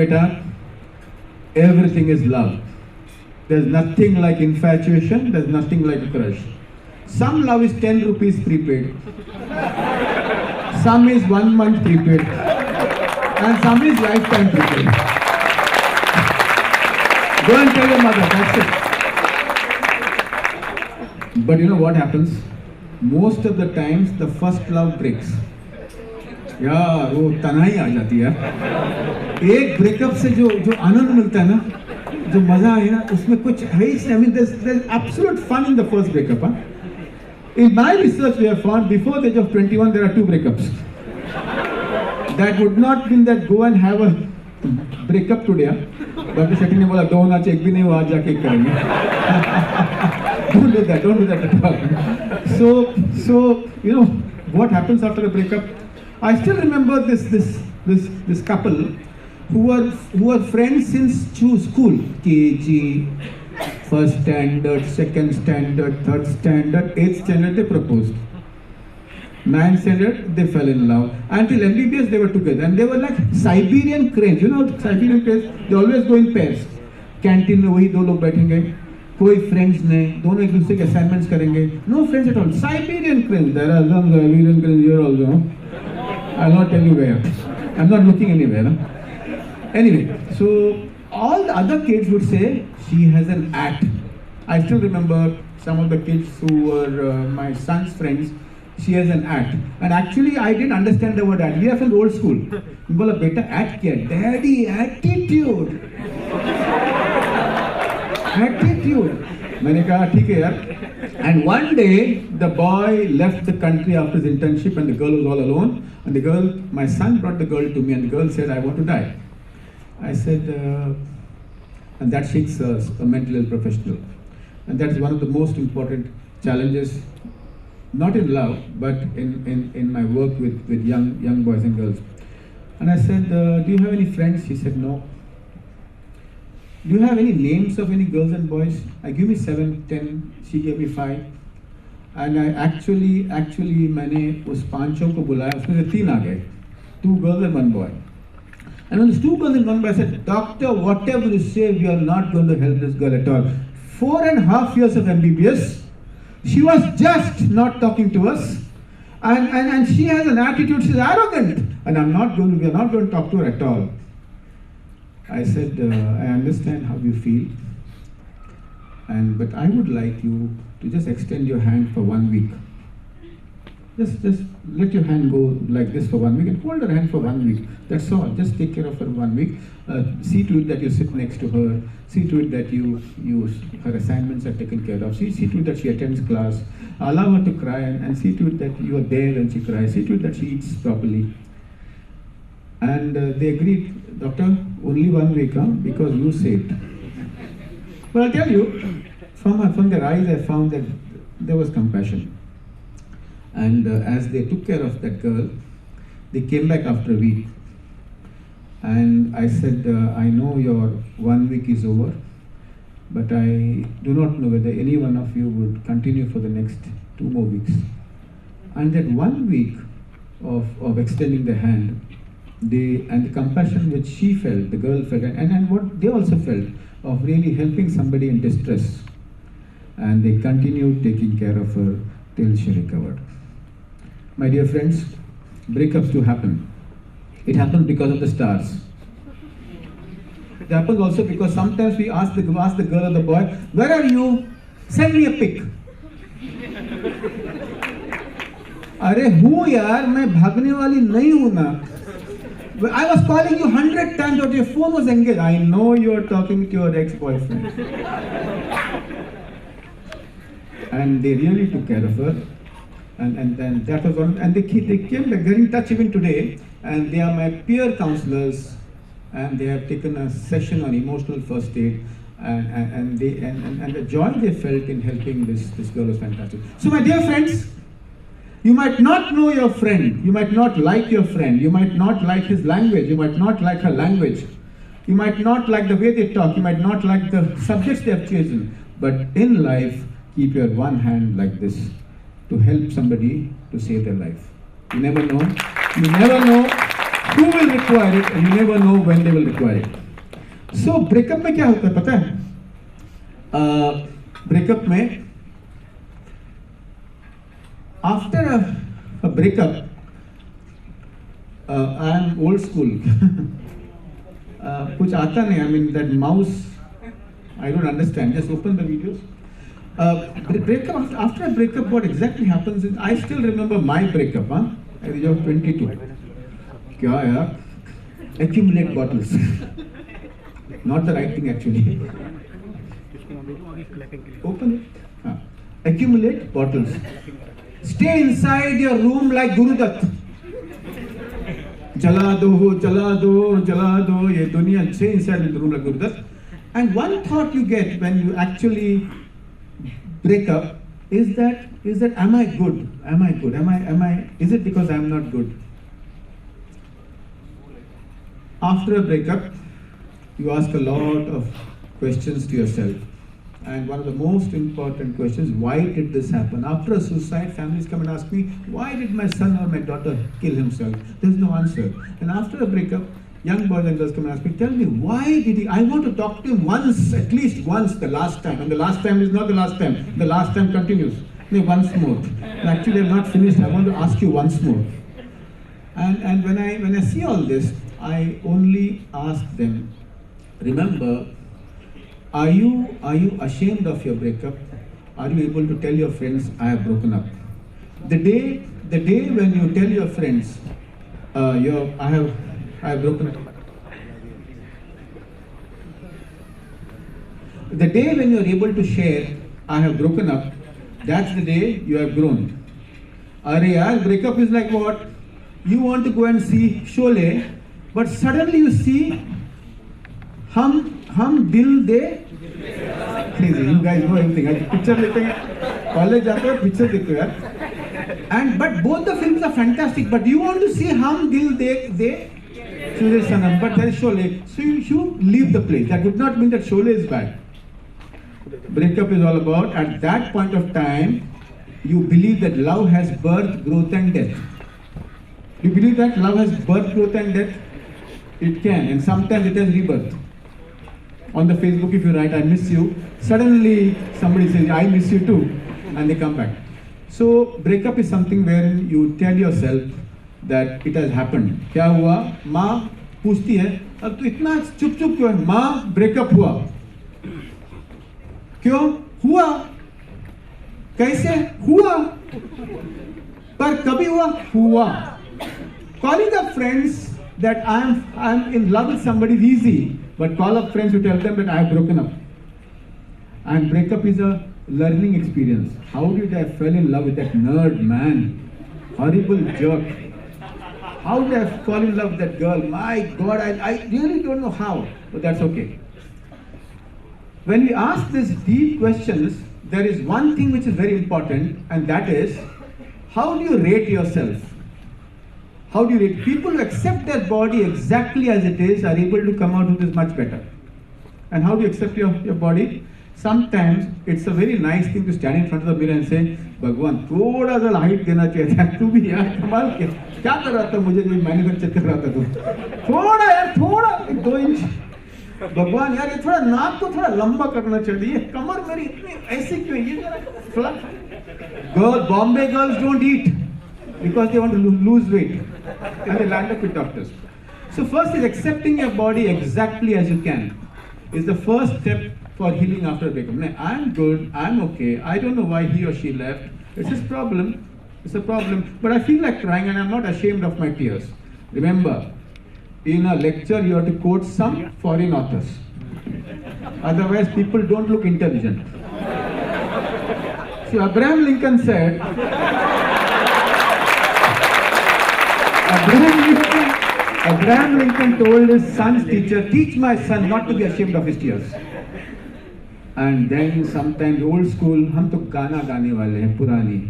beta, everything is love. There's nothing like infatuation, there's nothing like a crush. Some love is 10 rupees prepaid, some is 1 month prepaid, and some is lifetime prepaid. Go and tell your mother, that's it. But you know what happens? Most of the times the first love breaks. यार वो तनाई आ जाती है। एक breakup से जो जो आनंद मिलता है ना, जो मजा है ना, उसमें कुछ है ही नहीं। I mean, there's absolute fun in the first breakup. Huh? In my research, we have found before the age of 21 there are 2 breakups. That would not mean that go and have a breakup today. Dr. Shetty ने बोला 2 होना चाहिए, एक भी नहीं हुआ, आज जाके करेंगे। Don't do that at all. So you know what happens after a breakup? I still remember this couple who were friends since school, KG, first standard, second standard, third standard, 8th standard they proposed. 9th standard they fell in love. Until MBBS they were together and they were like Siberian cranes. You know Siberian cranes? They always go in pairs. Canteen में वही 2 लोग बैठेंगे, कोई friends नहीं, दोनों एक दूसरे के assignments करेंगे. No friends at all. Siberian cranes. There are some Siberian cranes here also. I'll not tell you where. I'm not looking anywhere. No? Anyway, so all the other kids would say she has an act. I still remember some of the kids who were my son's friends. She has an act. And actually, I didn't understand the word act. We are from old school. बोला बेटा act क्या? Daddy, attitude. Attitude. मैंने कहा ठीक है यार. And one day, the boy left the country after his internship and the girl was all alone. And the girl, my son brought the girl to me and the girl said, I want to die. I said, and that shakes a mental health professional. And that's one of the most important challenges, not in love, but in my work with young boys and girls. And I said, do you have any friends? She said, no. Do you have any names of any girls and boys? I give me 7, 10, she gave me 5. And I actually मैंने उस 5 को बुलाया, उसमें से 3 आ गए, 2 girls and 1 boy. And when there's 2 girls and 1 boy, I said, doctor, whatever you say, we are not going to help this girl at all. 4.5 years of MBBS, she was just not talking to us, and she has an attitude, she's arrogant, and we are not going to talk to her at all. I said, I understand how you feel, but I would like you to just extend your hand for 1 week. Just let your hand go like this for 1 week and hold her hand for 1 week. That's all. Just take care of her 1 week. See to it that you sit next to her. See to it that her assignments are taken care of. See to it that she attends class. Allow her to cry and see to it that you are there when she cries. See to it that she eats properly. And they agreed, doctor, only 1 week, because you say it. But I'll tell you, from their eyes I found that there was compassion. And as they took care of that girl, they came back after a week. And I said, I know your 1 week is over, but I do not know whether any one of you would continue for the next 2 more weeks. And that 1 week of extending the hand, and the compassion which she felt, the girl felt, and what they also felt, of really helping somebody in distress. And they continued taking care of her till she recovered. My dear friends, breakups do happen. It happens because of the stars. It happens also because sometimes we ask the girl or the boy, where are you? Send me a pic. अरे हूँ यार, मैं भागने वाली नहीं हूँ ना. I was calling you 100 times, but your phone was engaged. I know you are talking to your ex-boyfriend. And they really took care of her. And then that was one. And they came back. They're in touch even today. And they are my peer counselors. And they have taken a session on emotional first aid. And the joy they felt in helping this girl was fantastic. So my dear friends, you might not know your friend, you might not like your friend, you might not like his language, you might not like her language, you might not like the way they talk, you might not like the subjects they have chosen, but in life, keep your one hand like this to help somebody to save their life. You never know who will require it, and you never know when they will require it. So breakup में क्या होता है पता है? Breakup में after a breakup, I am old school. कुछ आता नहीं. I mean that mouse, I don't understand. Just open the videos. Breakup, after a breakup, what exactly happens is, I still remember my breakup, at the age of 22. क्या यार? Accumulate bottles. Not the right thing actually. Open it. Accumulate bottles. Stay inside your room like Guru Dutt. Jala do, jala do, jala do. Ye dunya, stay inside the room like Guru Dutt. And one thought you get when you actually break up is that am I good? Am I good? Is it because I am not good? After a breakup, you ask a lot of questions to yourself. And one of the most important questions, why did this happen? After a suicide, families come and ask me, why did my son or my daughter kill himself? There's no answer. And after a breakup, young boys and girls come and ask me, tell me, why did he? I want to talk to him once, at least once, the last time. And the last time is not the last time. The last time continues. No, once more. And actually, I'm not finished. I want to ask you once more. And when I see all this, I only ask them, remember, are you ashamed of your breakup? Are you able to tell your friends, I have broken up? The day when you tell your friends, I have broken up. The day when you are able to share, I have broken up, that's the day you have grown. Breakup is like what? You want to go and see Sholay, but suddenly you see हम दिल दे. You guys know everything. I picture देखते हैं, college जाते हैं, picture देखते हो यार. And but both the films are fantastic. But you want to see हम दिल दे Surya Sanam, but there is Sholay. So you leave the place. That would not mean that Sholay is bad. Breakup is all about, at that point of time, you believe that love has birth, growth and death. You believe that love has birth, growth and death? It can, and sometimes it has rebirth. On the Facebook, if you write, I miss you, suddenly somebody says, I miss you too, and they come back. So, breakup is something wherein you tell yourself that it has happened. क्या हुआ? माँ पूछती है, अब तो इतना चुप चुप क्यों है? माँ, breakup हुआ. क्यों? हुआ. कैसे? हुआ. पर कभी हुआ? हुआ. Calling up friends that I'm in love with somebody is easy, but call up friends who tell them that I have broken up. And breakup is a learning experience. How did I fall in love with that nerd man? Horrible jerk. How did I fall in love with that girl? My God, I really don't know how, but that's okay. When we ask these deep questions, there is one thing which is very important, and that is, how do you rate yourself? How do you rate? People who accept their body exactly as it is are able to come out with this much better. And how do you accept your body? Sometimes it's a very nice thing to stand in front of the mirror and say, भगवान थोड़ा सा height देना चाहिए था, तू भी यार कमाल क्या कर रहा था, मुझे जो मैन्युफैक्चर कर रहा था तू, थोड़ा यार, थोड़ा 2 इंच, भगवान यार ये थोड़ा नाक को थोड़ा लंबा करना चाहिए, कमर मेरी इतनी ऐसी क्यों, ये flat. Bombay girls don't eat because they want to lose weight, and they land up with doctors. So first is accepting your body exactly as you can is the first step for healing after a breakup. I'm good, I'm okay, I don't know why he or she left, it's his problem, it's a problem, but I feel like crying and I'm not ashamed of my tears. Remember, in a lecture you have to quote some foreign authors, otherwise people don't look intelligent. So Abraham Lincoln said, Abraham Lincoln told his son's teacher, teach my son not to be ashamed of his tears. And then sometimes old school, हम तो गाना गाने वाले हैं पुरानी,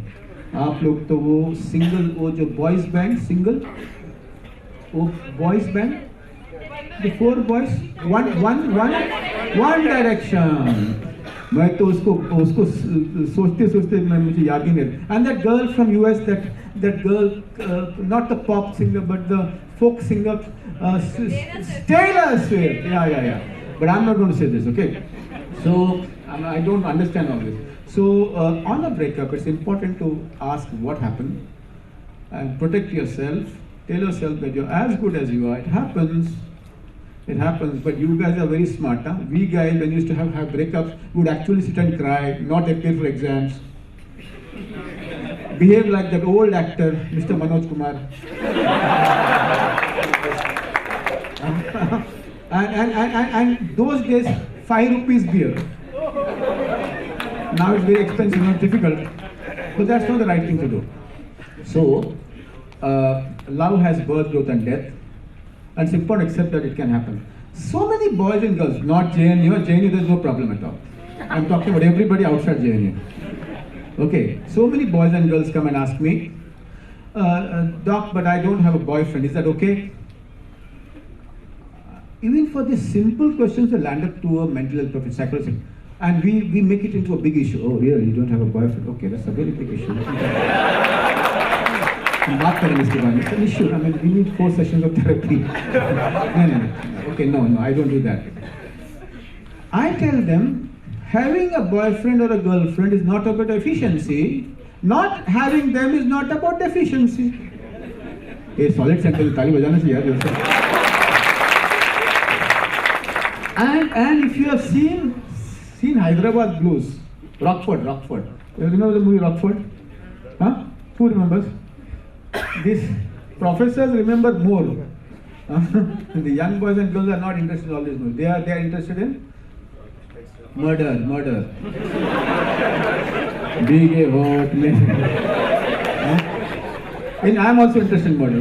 आप लोग तो वो सिंगल, वो जो बॉयज बैंड सिंगल, वो boys band, the 4 boys, one direction. मैं तो उसको सोचते सोचते मैं मुझे याद ही नहीं. And that girl from US, that girl, not the pop singer but the folk singer, Taylor Swift. Yeah. But I'm not going to say this, okay? So I don't understand all this. So on a breakup, it's important to ask what happened and protect yourself. Tell yourself that you're as good as you are. It happens. It happens, but you guys are very smart, huh? We guys, when we used to have breakups, would actually sit and cry, not appear for exams, behave like that old actor, Mr. Manoj Kumar. and those days, 5 rupees beer. Now it's very expensive, not difficult. But that's not the right thing to do. So, love has birth, growth, and death. And it's important to accept that it can happen. So many boys and girls, not JNU, JNU there's no problem at all. I'm talking about everybody outside JNU. Okay, so many boys and girls come and ask me, Doc, but I don't have a boyfriend, is that okay? Even for these simple questions, they land up to a mental health professional, psychologist. And we make it into a big issue. Oh, really, you don't have a boyfriend? Okay, that's a very big issue. It's an issue. I mean, we need 4 sessions of therapy. No. Okay, no, I don't do that. I tell them, having a boyfriend or a girlfriend is not about efficiency. Not having them is not about deficiency. A solid sentence, ताली बजाने से यार. And if you have seen Hyderabad Blues, Rockford. You remember the movie Rockford? Huh? Who remembers? These professors remember more. The young boys and girls are not interested in all this movies. They are interested in murder. Big a hot and I am also interested in murder.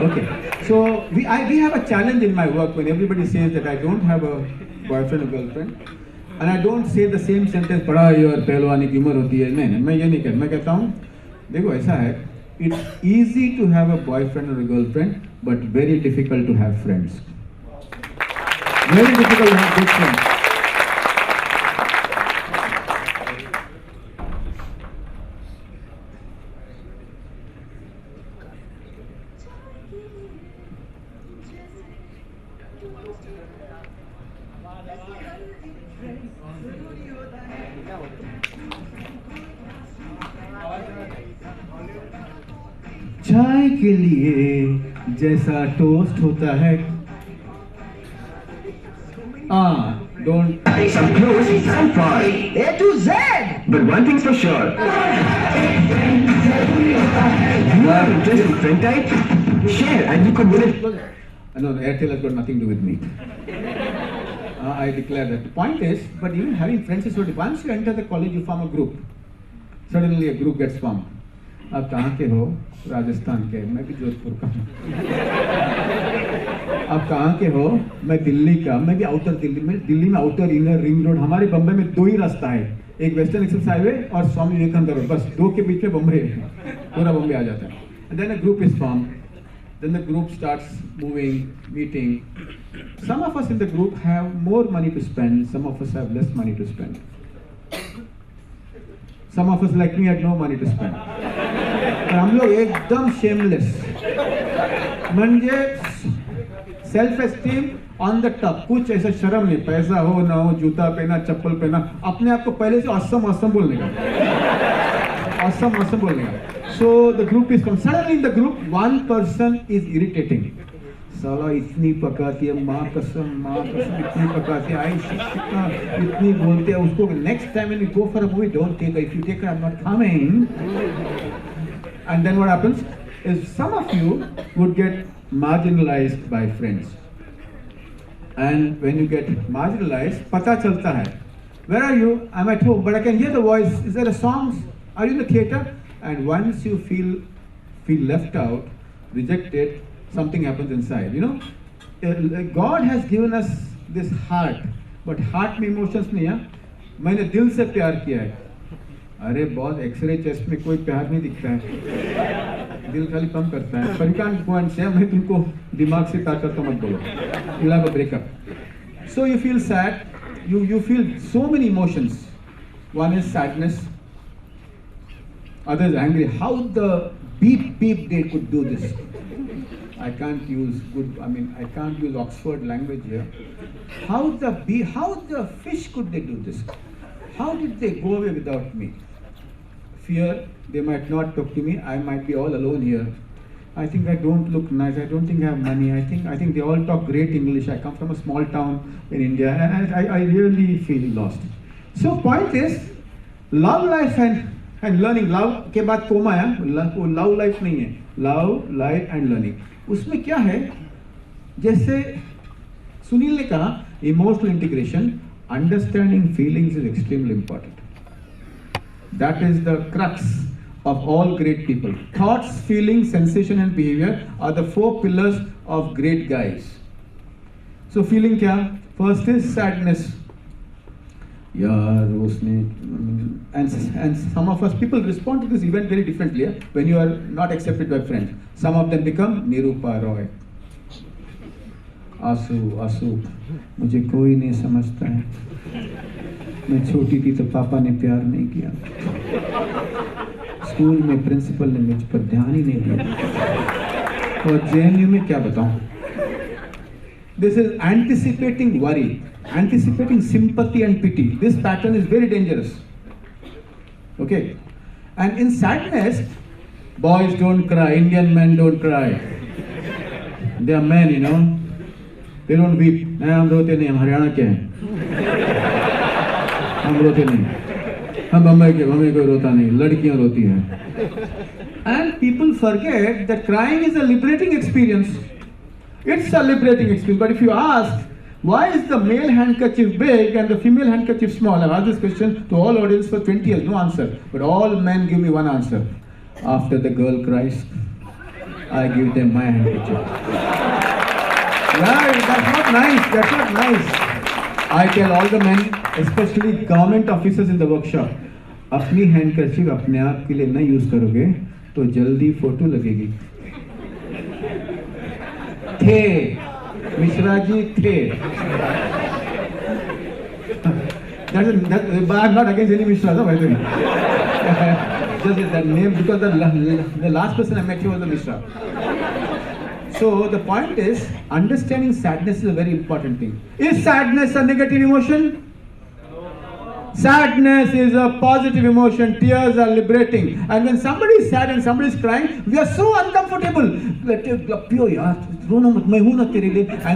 Okay. So we have a challenge in my work when everybody says that I don't have a boyfriend or girlfriend, and I don't say the same sentence. पढ़ाई और पहलवानी की उम्र होती है. नहीं, मैं ये नहीं कहता. मैं कहता हूँ, देखो ऐसा है. It's easy to have a boyfriend or a girlfriend, but very difficult to have friends. Very difficult to have good friends. चाय के लिए जैसा टोस्ट होता है. Don't some close, some far. A to Z. But one thing's for sure. You are interested in friend type? Share and you could win it. No, Airtel has got nothing to do with me. I declare that. The point is, but even having friends is what. Once you enter the college, you form a group. Suddenly a group gets formed. आप कहाँ के हो? राजस्थान के. मैं भी जोधपुर का हूँ. आप कहाँ के हो? मैं दिल्ली का. मैं भी आउटर दिल्ली में आउटर इनर रिंग रोड. हमारे बम्बई में 2 ही रास्ता है. एक वेस्टर्न एक्सप्रेस हाईवे और स्वामी विवेकानंद रोड. बस 2 के बीच में बम्बई है. पूरा बम्बई आ जाता है. And then a group is formed. Then the group starts moving, meeting. Some of us in the group have more money to spend. Some of us have less money to spend. Some of us like me had no money to spend. और हम लोग एकदम shameless. म्हणजे self esteem on the top. कुछ ऐसा शर्म नहीं. पैसा हो ना हो, जूता पहना, चप्पल पहना, अपने आप को पहले से awesome बोलने का. Awesome बोलने का. So the group is come. Suddenly in the group, one person is irritating. साला इतनी पकाती है, माँ कसम इतनी पकाती है. आई शिक्षिका इतनी बोलते हैं उसको. Next time when we go for a movie, don't take her. If you take her, I'm not coming. And then what happens is some of you would get marginalized by friends. And when you get marginalized, पता चलता है. Where are you? I'm at home, but I can hear the voice. Is there a song? Are you in the theater? And once you feel left out, rejected, something happens inside. You know, God has given us this heart, but heart में emotions नहीं है. मैंने दिल से प्यार किया है. अरे बहुत एक्सरे चेस्ट में कोई प्यार नहीं दिखता है. दिल खाली पंप करता है. पर you can't go and say मैं तुमको दिमाग से प्यार करता मत बोलो. You'll have a breakup. So you feel sad. you feel so many emotions. One is sadness, other is angry. How the beep they could do this? I can't use I can't use Oxford language here. How the fish could they do this? How did they go away without me? Fear, they might not talk to me. I might be all alone here. I think I don't look nice. I don't think I have money. I think they all talk great English. I come from a small town in India, and I really feel lost. So point is, love life and learning. Love के बाद coma है. Love life नहीं है. Love, life and learning. उसमें क्या है? जैसे सुनील ने कहा, emotional integration, understanding feelings is extremely important. That is the crux of all great people. Thoughts, feelings, sensation and behavior are the 4 pillars of great guys. So feeling क्या? First is sadness. यार उसने and some of us people respond to this event very differently. When you are not accepted by friends, some of them become Nirupa Roy. आंसू मुझे कोई नहीं समझता है. मैं छोटी थी तो पापा ने प्यार नहीं किया. स्कूल में प्रिंसिपल ने मुझ पर ध्यान ही नहीं दिया. और जेएनयू में क्या बताऊं? This is anticipating worry, anticipating sympathy and pity. This pattern is very dangerous. Okay? And in sadness, boys don't cry, Indian men don't cry. They are men, you know. They don't weep. हम रोते नहीं, हम हरियाणा के हैं. हम रोते नहीं. हम बम्बई के, बम्बई कोई रोता नहीं. लड़कियां रोती हैं. And people forget that crying is a liberating experience. It's a liberating experience. But if you ask, why is the male handkerchief big and the female handkerchief small? I've asked this question to all audience for 20 years, no answer. But all men give me one answer. After the girl cries, I give them my handkerchief. Right, that's not nice. That's not nice. I tell all the men, especially government officers in the workshop, अपनी handkerchief अपने आप के लिए न use करोगे तो जल्दी photo लगेगी. थे मिश्रा जी थे. I'm not against any Mishra, by the way. Just that name because the last person I met here was the Mishra. So the point is, understanding sadness is a very important thing. Is sadness a negative emotion? Sadness is a positive emotion. Tears are liberating. And when somebody is sad and somebody is crying, we are so uncomfortable. And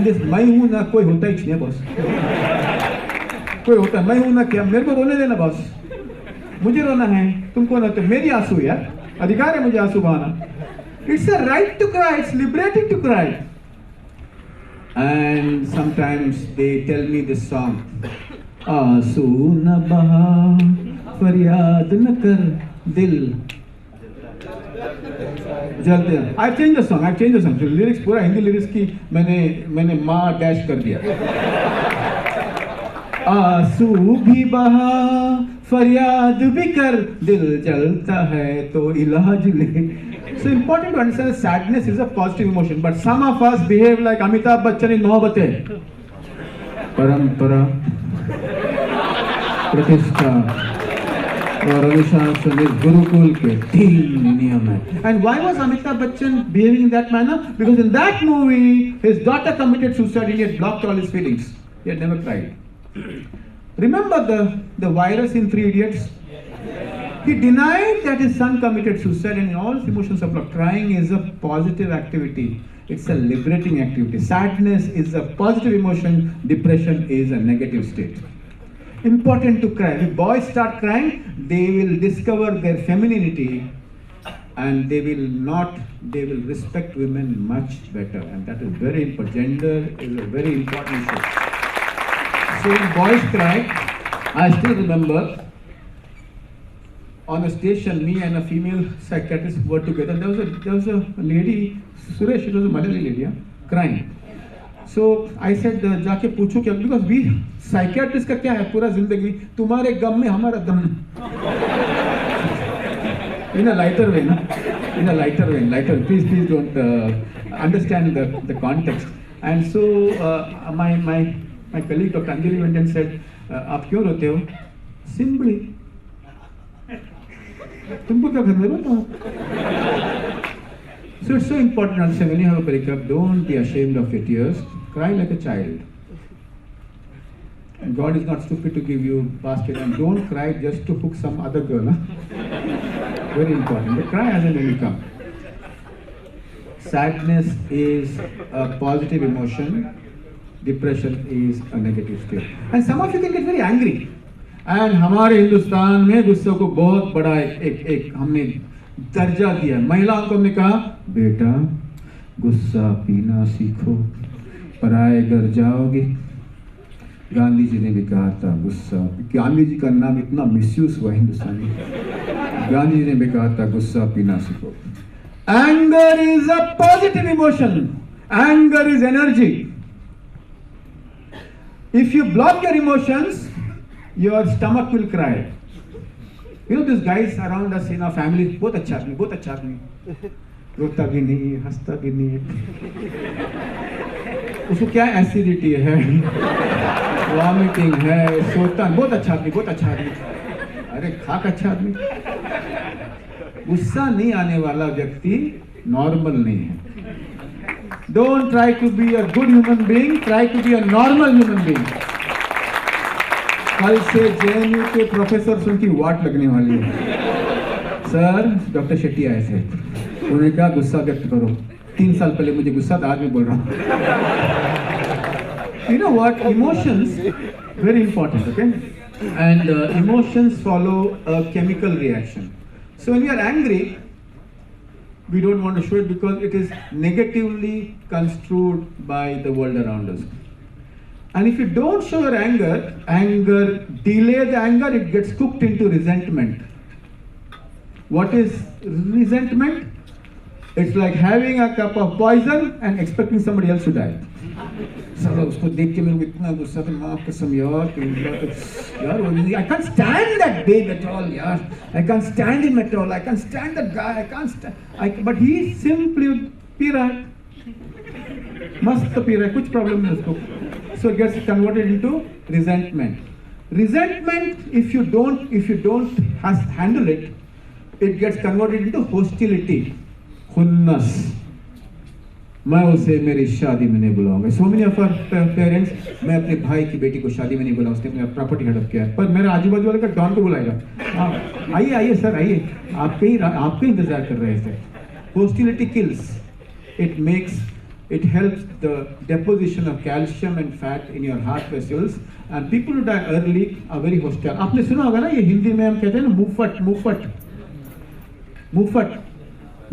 this मैं हूँ ना कोई होता ही नहीं boss. कोई होता मैं हूँ ना क्या मेरे को रोने देना बॉस. मुझे रोना है तुमको ना तो मेरी आंसू यार. अधिकार है मुझे आंसू बहाना. It's a right to cry. It's liberating to cry. And sometimes they tell me this song. आंसू न बहा फरियाद न कर दिल जल्द. I've changed the song. So lyrics पूरा हिंदी lyrics की मैंने माँ dash कर दिया. आंसू भी बहा फरियाद भी कर दिल जलता है तो इलाज ले. So important to understand that sadness is a positive emotion, but some of us behave like Amitabh Bachchan in Mohabbatein. परंपरा प्रतिष्ठा और अनुशासन इस गुरुकुल के 3 नियम है. And why was Amitabh Bachchan behaving in that manner? Because in that movie, his daughter committed suicide and he had blocked all his feelings. He had never cried. Remember the virus in 3 Idiots? He denied that his son committed suicide and all his emotions are blocked. Crying is a positive activity. It's a liberating activity. Sadness is a positive emotion. Depression is a negative state. Important to cry. If boys start crying, they will discover their femininity and they will respect women much better. And that is very important. Gender is a very important issue. So when boys cry, I still remember on a station, me and a female psychiatrist were together. There was a lady, Suresh, it was a Malayali lady, crying. So I said, जाके पूछो क्या, because we psychiatrist का क्या है पूरा जिंदगी तुम्हारे गम में हमारा दम. In a lighter way, na? In a lighter way. Please don't understand the context. And so my My colleague Dr. Anjali went and said, आप क्यों रोते हो? Simply. तुमको क्या घर में रोता हो? So it's so important to understand when you have a breakup, don't be ashamed of your tears. Cry like a child. And God is not stupid to give you basket, and don't cry just to hook some other girl. Very important. But cry as and when you come. Sadness is a positive emotion. Depression is a negative state. And some of you can get very angry. And हमारे हिंदुस्तान में गुस्से को बहुत बड़ा एक हमने दर्जा दिया. महिलाओं को हमने कहा, बेटा गुस्सा पीना सीखो, पराए घर जाओगे. गांधी जी ने भी कहा था गुस्सा. गांधी जी का नाम इतना मिसयूज हुआ हिंदुस्तान में. गांधी जी ने भी कहा था गुस्सा पीना सीखो. Anger is a positive emotion. Anger is energy. If you block your emotions, your stomach will cry. You know, these guys around us in our family, बहुत अच्छा आदमी, रोता भी नहीं, हंसता भी नहीं. उसको क्या एसिडिटी है, वॉमिटिंग है, सोता, बहुत अच्छा आदमी. अरे खाक अच्छा आदमी. गुस्सा नहीं आने वाला व्यक्ति नॉर्मल नहीं है. Don't try to be a good human being, try to be a normal human being. कल से JNU के प्रोफेसर उनकी वाट लगने वाली है. सर, डॉक्टर शेट्टी आए थे, उन्होंने कहा गुस्सा व्यक्त करो. 3 साल पहले मुझे गुस्सा था, आज मैं बोल रहा हूँ. You know what? Emotions, very important, okay? And emotions follow a chemical reaction. So when we are angry, we don't want to show it because it is negatively construed by the world around us. And if you don't show your anger, delay the anger, it gets cooked into resentment. What is resentment? It's like having a cup of poison and expecting somebody else to die. साला उसको देख के मेरे को इतना गुस्सा था, माँ कसम यार, I can't stand that babe at all, यार. I can't stand him at all. I can't stand that guy. I can't stand. But he simply P रहा है, मस्त पी रहा है, कुछ प्रॉब्लम नहीं उसको. So it gets converted into resentment. Resentment, if you don't handle it, it gets converted into hostility, खुन्नस. मैं उसे मेरी शादी में नहीं बुलाऊंगा. So many of our parents, मैं अपने भाई की बेटी को शादी में नहीं बुलाऊंगा, उसने अपना प्रॉपर्टी हड़प किया है, पर मेरा आजू बाजू वाले का डॉन को बुलाएगा. आइए सर, आइए, आपके इंतजार कर रहे थे. Hostility kills. It helps the deposition of calcium and fat in your heart vessels, and people who die early are very hostile. आपने सुना होगा ना, ये हिंदी में हम कहते हैं ना, मुफट.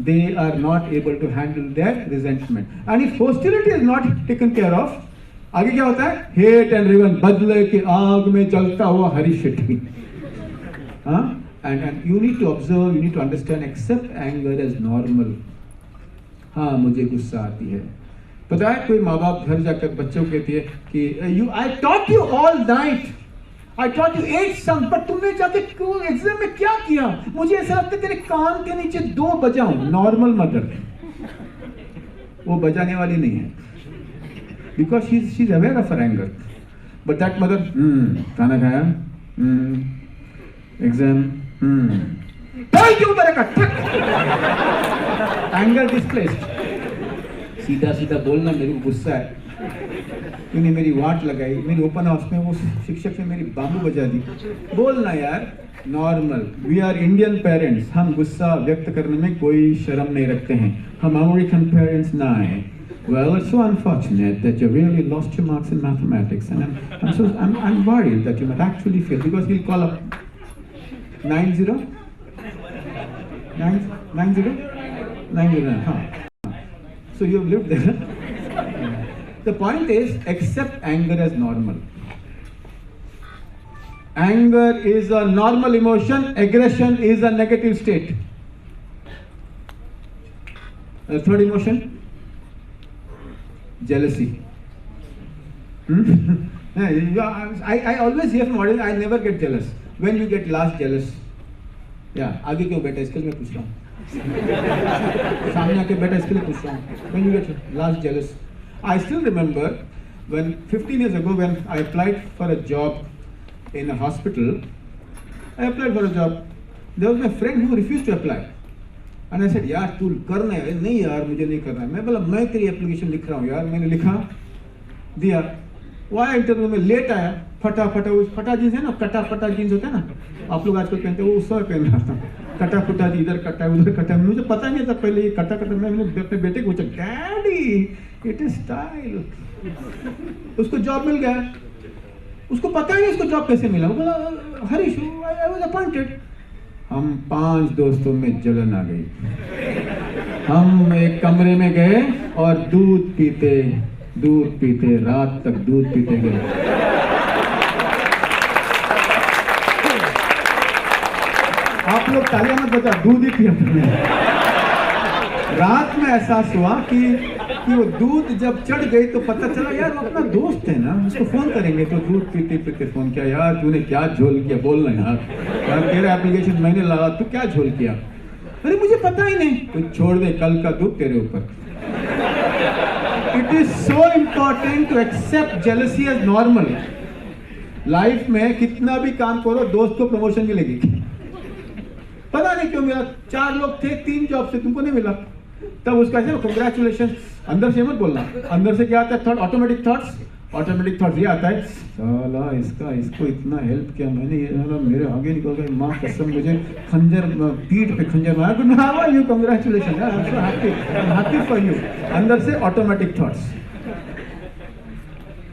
They are not able to handle their resentment. And if hostility is not taken care of, आगे क्या होता है? Hate and revenge, बदले की आग में जलता हुआ Harish Shetty. And you need to observe, you need to understand, accept anger as normal. हाँ, मुझे गुस्सा आती है. पता है, कोई माँ बाप घर जाकर बच्चों को कहती है कि I taught you all night. I taught you 8 songs, but तुमने जाके एग्जाम में क्या किया? मुझे ऐसा लगता है तेरे कान के नीचे 2 बजाऊं. नॉर्मल मदर, वो बजाने वाली नहीं है, because she's aware of her anger. But that mother, खाना खाया, एग्जाम, क्यों तरह का एंगर डिस्प्लेस्ड. सीधा बोलना, मेरे को गुस्सा है, तूने मेरी वाट लगाई, मेरी ओपन हाउस में वो शिक्षक ने मेरी बांबू बजा दी. बोलना यार, normal. We are Indian parents, हम गुस्सा व्यक्त करने में कोई शर्म नहीं रखते हैं. हम अमेरिकन पेरेंट्स ना हैं. Well, it's so unfortunate that you really lost your marks in mathematics, and I'm worried that you might actually fail, because he'll call up 90. So you've lived there. The point is, accept anger as normal. Anger is a normal emotion. Aggression is a negative state. The third emotion, jealousy. I always hear from audience, I never get jealous. When you get last jealous? Yeah, आगे क्यों बैठा, इसके लिए मैं पूछ रहा हूँ. सामने आके बैठा, इसके लिए पूछ रहा हूँ. When you get last jealous? I still remember when 15 years ago when I applied for a job in a hospital, I applied for a job. There was my friend who refused to apply. And I said, यार तू करना है? नहीं यार मुझे नहीं करना है. मैं बोला मैं तेरी एप्लीकेशन लिख रहा हूँ यार. मैंने लिखा, दिया. वहाँ इंटरव्यू में लेट आया, फटा जीन्स है ना, कटा फटा जीन्स होता है ना, आप लोग आजकल पहनते हैं, वो उस समय पहन रहा था. कटा फटा इधर कटा उधर कटा. मुझे पता नहीं था पहले ये कटा कटा. मैंने अपने बेटे को पूछा, डैडी इट इज स्टाइल. उसको जॉब मिल गया. उसको पता ही उसको जॉब कैसे मिला. वो बोला हरीश आई वाज अपॉइंटेड. हम 5 दोस्तों में जलन आ गई. हम एक कमरे में गए और दूध पीते रात तक दूध पीते गए. आप लोग तालियां मत बजा, दूध ही पिया. रात में एहसास हुआ कि वो दूध जब चढ़ गई तो पता चला यार वो अपना दोस्त है ना, उसको फोन करेंगे. तो दूध पीते पीते फोन किया, यार तूने क्या झोल किया, बोलना यार तेरा एप्लीकेशन मैंने लगा, तू क्या झोल किया. अरे मुझे पता ही नहीं. तो छोड़ दे, कल का दूध तेरे ऊपर. It is so important to accept jealousy as normal. Life में कितना भी काम करो, दोस्त को प्रमोशन मिलेगी. पता नहीं क्यों मिला. 4 लोग थे 3 जॉब से, तुमको नहीं मिला. तब उसका ऐसे कंग्रेचुलेशन. अंदर से मत बोलना. अंदर से क्या आता है? थॉट, ऑटोमेटिक थॉट्स ये आता है, साला इसको इतना हेल्प किया मैंने, ये साला मेरे आगे निकल गए, माँ कसम मुझे खंजर पीठ पे खंजर मारा. Good how are you, congratulation, I am so happy for you. अंदर से automatic thoughts.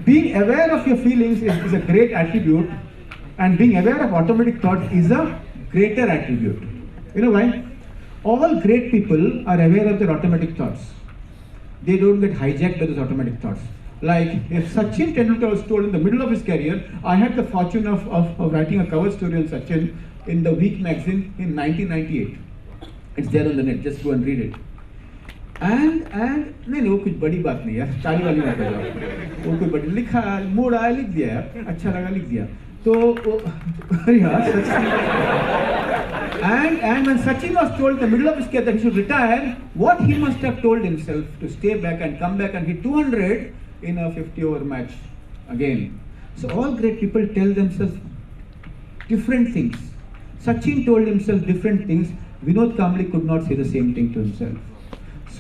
Being aware of your feelings is a great attribute, and being aware of automatic thoughts is a greater attribute. You know why? All great people are aware of their automatic thoughts. They don't get hijacked by those automatic thoughts. Like if Sachin Tendulkar was told in the middle of his career, I had the fortune of writing a cover story on Sachin in the Week magazine in 1998. It's there on the net, just go and read it. And नहीं वो कुछ बड़ी बात नहीं यार, ताली वाली बात है. वो कोई बड़ी लिखा, मूड आया लिख दिया यार, अच्छा लगा लिख दिया. तो यार and when Sachin was told in the middle of his career that he should retire, what he must have told himself to stay back and come back and hit 200 in a 50-over match again. So all great people tell themselves different things. Sachin told himself different things. Vinod Kambli could not say the same thing to himself.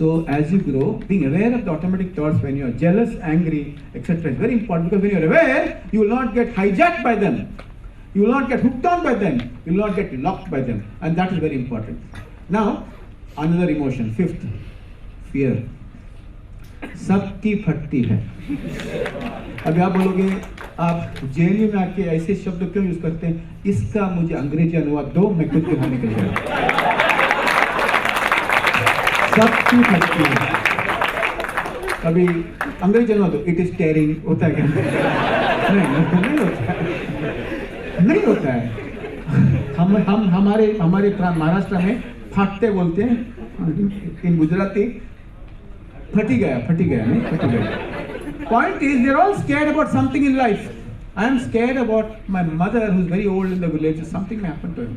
So as you grow, being aware of the automatic thoughts when you are jealous, angry, etc. is very important, because when you are aware, you will not get hijacked by them. You will not get hooked on by them. You will not get locked by them. And that is very important. Now, another emotion, 5th, fear. सबकी फटती है. अभी आप बोलोगे आप JNU में आके ऐसे शब्द क्यों यूज करते हैं? इसका मुझे अंग्रेजी अनुवाद दो, मैं खुद यहाँ निकल जाऊँ. सबकी फटती है. कभी अंग्रेजी अनुवाद दो, इट इज टेयरिंग होता है क्या? नहीं होता है. हम हमारे महाराष्ट्र में फाटते बोलते हैं, इन गुजराती फटी गया नहीं फटी गया. Point is, they're all scared about something in life. I am scared about my mother who's very old in the village. Something may happen to him.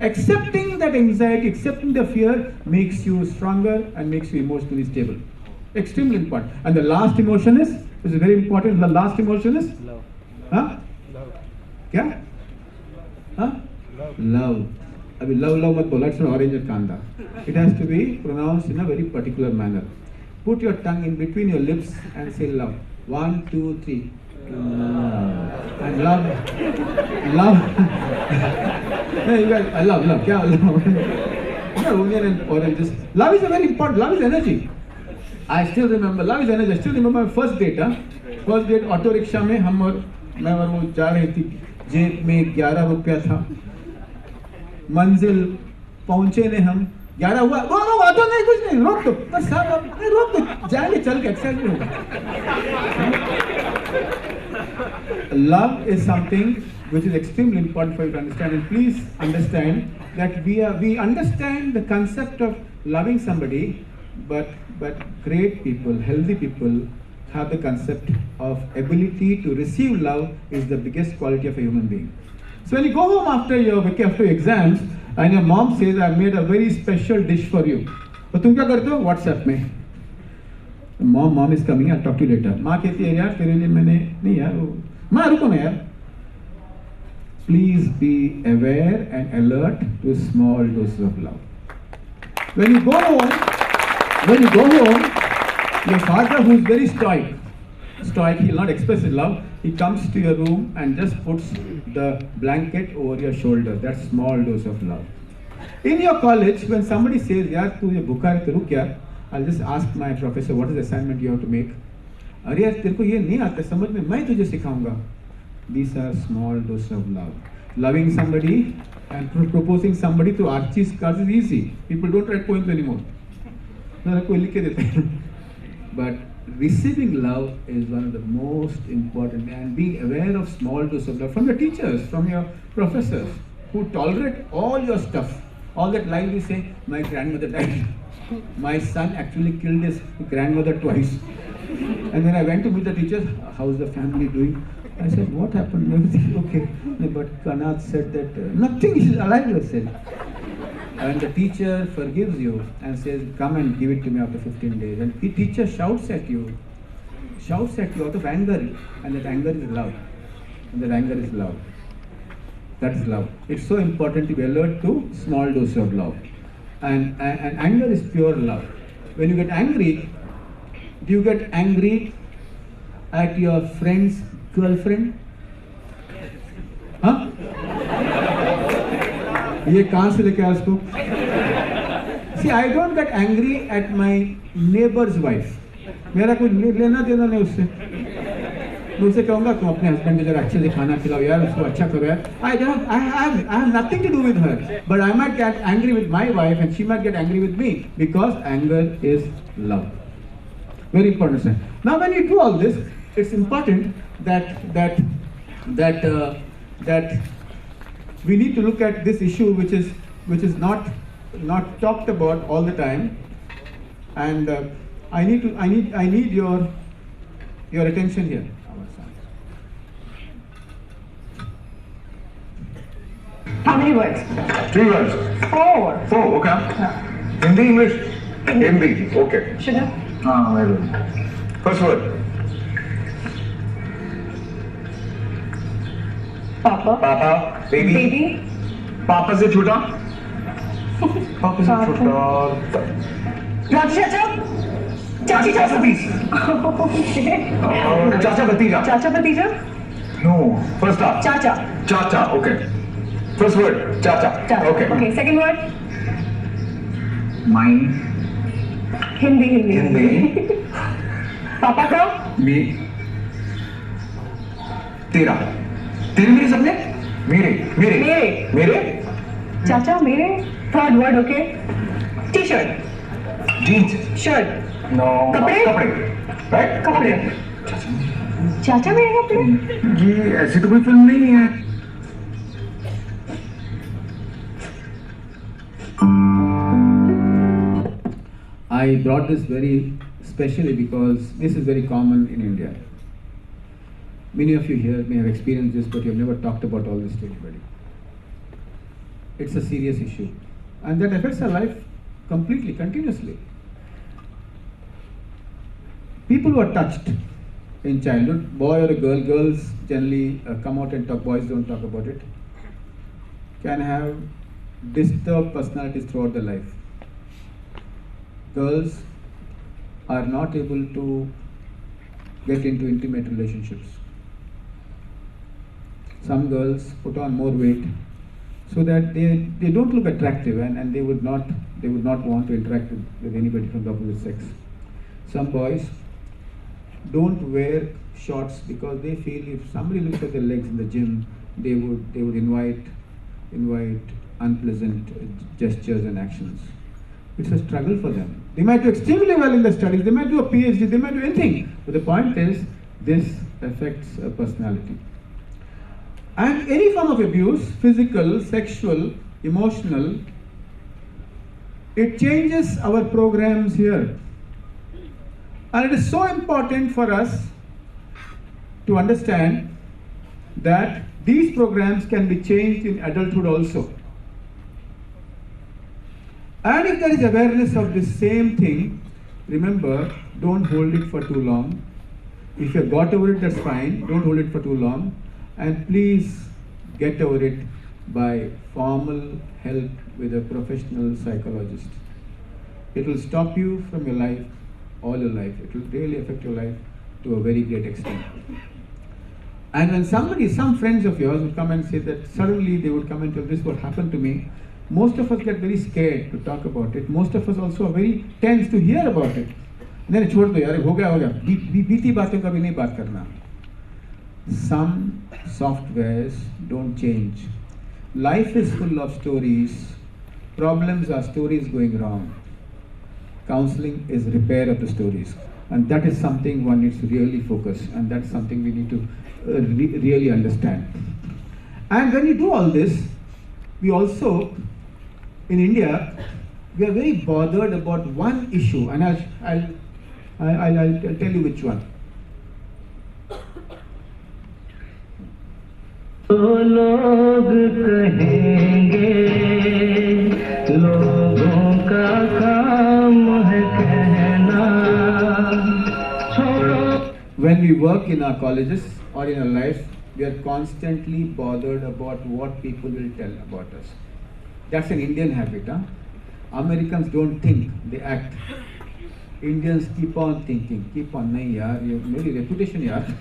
Accepting that anxiety, accepting the fear makes you stronger and makes you emotionally stable. Extremely important. And the last emotion is, which is very important, the last emotion is love. Huh? Love. क्या? Huh? Love. अभी love मत बोला, it's an orange or kanda. It has to be pronounced in a very particular manner. Put your tongue in between your lips and say love. 1, 2, 3. Love. And love. No, you guys, I love. क्या love? Onion and oranges. Love is a very important. Love is energy. I still remember. Love is energy. I still remember my first date. First date auto rickshaw में हम और मैं और वो जा रही थी. जेब में 11 रुपया था. मंजिल पहुंचे ने हम 11 हुआ. वो ऑटो नहीं, कुछ नहीं, रोक दो बस साहब, नहीं रोक दो, जाएंगे चल के, एक्सरसाइज नहीं होगा. Love is something which is extremely important for you to understand, and please understand that we understand the concept of loving somebody, but great people, healthy people have the concept of ability to receive love is the biggest quality of a human being. So when you go home after your exams and your mom says I made a very special dish for you, तो तुम क्या करते हो? WhatsApp में Mom is coming, I'll talk to you later. माँ कहती है यार तेरे लिए मैंने नहीं यार माँ रुको ना यार. Please be aware and alert to small doses of love. When you go home, your father, who is very stoic, he will not express his love. He comes to your room and just puts the blanket over your shoulder. That's small dose of love. In your college, when somebody says, "Yaar, tu ye bhukha hai, ruk yaar," I'll just ask my professor, "What is the assignment you have to make?" "Arey yaar, तेरे को ये नहीं आता समझ में, मैं तुझे सिखाऊंगा." These are small doses of love. Loving somebody and proposing somebody to Archie's cards is easy. People don't write poems anymore. कोई लिख के देता है. But receiving love is one of the most important, and being aware of small doses of love from your teachers, from your professors, who tolerate all your stuff. All that line you say, "My grandmother died. My son actually killed his grandmother twice." And then I went to meet the teachers. "How's the family doing?" I said, "What happened?" Everything okay. But Kanath said that nothing is alive, I said. And the teacher forgives you and says, "Come and give it to me after 15 days." And the teacher shouts at you out of anger. And that anger is love. And that anger is love. That's love. It's so important to be alert to small doses of love. And anger is pure love. When you get angry, do you get angry at your friend's girlfriend? हाँ? ये कहाँ से लेके आया उसको? See, I don't get angry at my neighbor's wife. मेरा कोई लेना देना नहीं उससे. मैं उसे कहूँगा तुम अपने हस्बैंड को जरा अच्छे से खाना खिलाओ यार, उसको अच्छा करो यार. I have nothing to do with her, but I might get angry with my wife and she might get angry with me, because anger is love. Very important, sir. Now when you do all this, it's important that we need to look at this issue which is not talked about all the time, and I need your attention here. How many words? 3 words. 4. 4, okay. Yeah. Hindi, English? Hindi, okay. Sugar? Very good. First word. Papa. Papa. Baby. Baby. Papa से छोटा. Papa से Papa. छोटा. Chacha. Chachi चाचा piece. Okay. चाचा भतीजा. Chacha Bhatija? No. First up. Chacha. Chacha, okay. First word. Chacha. Chacha. Okay. Okay. Second word? Mine. Hindi. Papa ka? Me. तेरा. तेरे मेरे सपने? मेरे. Chacha, mere. Third word, okay. T-shirt. Jeans. Shirt. No. कपड़े. Right? कपड़े. चाचा मेरे कपड़े? ये ऐसी तो कोई फिल्म नहीं है. I brought this very specially because this is very common in India. Many of you here may have experienced this, but you have never talked about all this to anybody. It's a serious issue, and that affects our life completely, continuously. People who are touched in childhood, boy or a girl, girls generally come out and talk, boys don't talk about it, can have disturbed personalities throughout their life. Girls are not able to get into intimate relationships. Some girls put on more weight so that they don't look attractive, and they would not want to interact with anybody from the opposite sex. Some boys don't wear shorts because they feel if somebody looks at their legs in the gym, they would invite unpleasant gestures and actions. It's a struggle for them. They might do extremely well in their studies, they might do a PhD, they might do anything. But the point is, this affects a personality. And any form of abuse, physical, sexual, emotional, it changes our programs here. And it is so important for us to understand that these programs can be changed in adulthood also. And if there is awareness of the same thing, remember, don't hold it for too long. If you got over it, that's fine. Don't hold it for too long. And please get over it by formal help with a professional psychologist. It will stop you from your life, all your life. It will really affect your life to a very great extent. And when some friends of yours would come and say that suddenly they would come and tell this what happened to me, most of us get very scared to talk about it. Most of us also are very tense to hear about it. नहीं छोड़ दो यार हो गया बीती बातों का भी नहीं बात करना. Some softwares don't change. Life is full of stories. Problems are stories going wrong. Counseling is repair of the stories, and that is something one needs to really focus, and that's something we need to really understand. And when you do all this, we also in India we are very bothered about one issue, and I'll tell you which one. लोग कहेंगे लोगों का काम है कहना छोड़ो. When we work in our colleges or in our life, we are constantly bothered about what people will tell about us. That's an Indian habit. Americans don't think, they act. Indians keep on thinking, keep on. नहीं यार ये मेरी reputation यार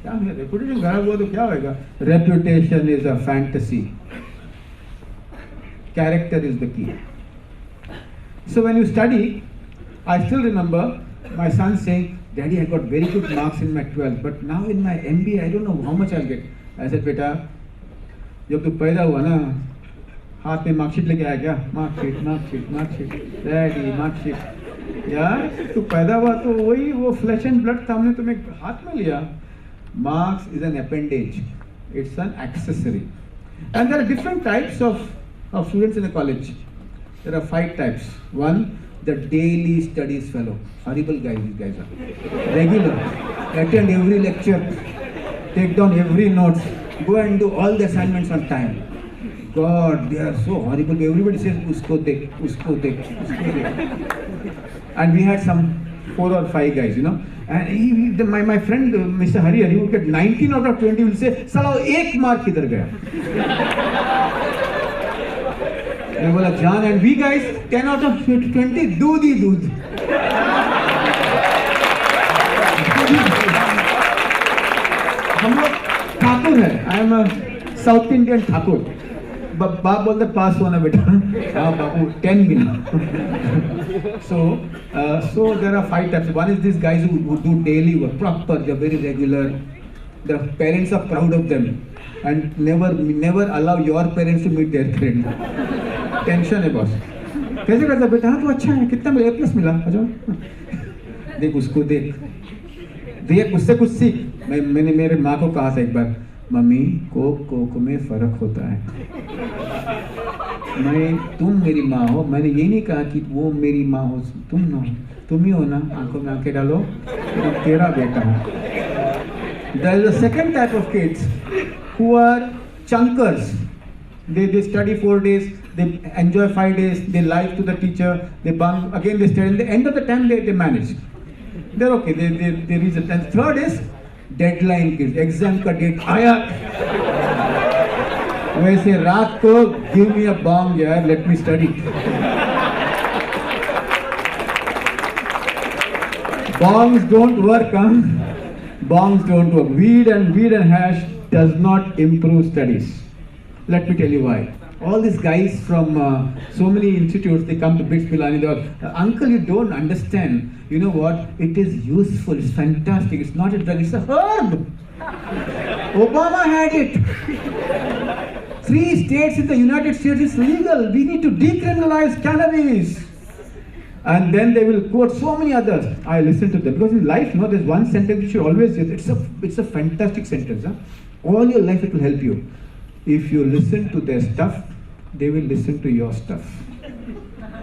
क्या है reputation खराब हुआ तो क्या होएगा. Reputation is a fantasy. Character is the key. So when you study, I still remember my son saying, Daddy, I got very good marks in my 12th, but now in my MBA, I don't know how much I'll get. I said, बेटा, जब तू पैदा हुआ ना, हाथ में marksheet लेके आया क्या? Marksheet, daddy marksheet. यार, तू पैदा हुआ तो वही वो फ्लैश एंड ब्लड था, हमने तुम्हें हाथ में लिया. Marks is an appendage. It's an accessory. And there are different types of students in a college. There are 5 types. One, the daily studies fellow. Horrible guys, these guys are. Regular. Attend every lecture. Take down every notes. Go and do all the assignments on time. God, they are so horrible. Everybody says, usko dekh, usko dekh, usko dekh. And we had some 4 or 5 guys, you know. And my friend, Mr. Harish, he would get 19 out of 20, he will say, Sala, 1 mark kidhar gaya. I बोला, John, and we guys, 10 out of 20, दूध ही दूध. हम लोग ठाकुर है. I am a South Indian Thakur. बाप बोलते पास होना बेटा. हाँ बाबू 10 minute. So there are 5 types. One is these guys who do daily work, proper, they're very regular. The parents are proud of them, and never allow your parents to meet their parents. Tension है boss. कैसे करता बेटा? हाँ तो अच्छा है. कितना मिला? A+ मिला. आ जाओ. देख उसको देख उससे कुछ सीख. मैंने मेरे माँ को कहा था एक बार, मम्मी कोक में फर्क होता है. तुम मेरी माँ हो. मैंने ये नहीं कहा कि वो मेरी माँ हो, तुम ना हो. तुम ही हो ना. आंखों में आंखें डालो, तेरा बेटा हो. There is a second type of kids who are chunkers. They study 4 days, they enjoy 5 days, they lie to the teacher, they bunk, again they study, and at the end of the time they manage. They're okay, they reach it. And third is deadline kids. Exam ka date आया. वैसे रात को give me a bomb यार, let me study. Bombs don't work, huh? Bombs don't work. Weed and hash does not improve studies. Let me tell you why. All these guys from so many institutes, they come to BITS Pilani, they are, uncle, you don't understand. You know what? It is useful, it's fantastic, it's not a drug, it's a herb. Obama had it. 3 states in the United States is legal. We need to decriminalize cannabis. And then they will quote so many others. I listen to them because in life, you know, there's one sentence you should always use. It's a fantastic sentence. Huh? All your life it will help you. If you listen to their stuff, they will listen to your stuff.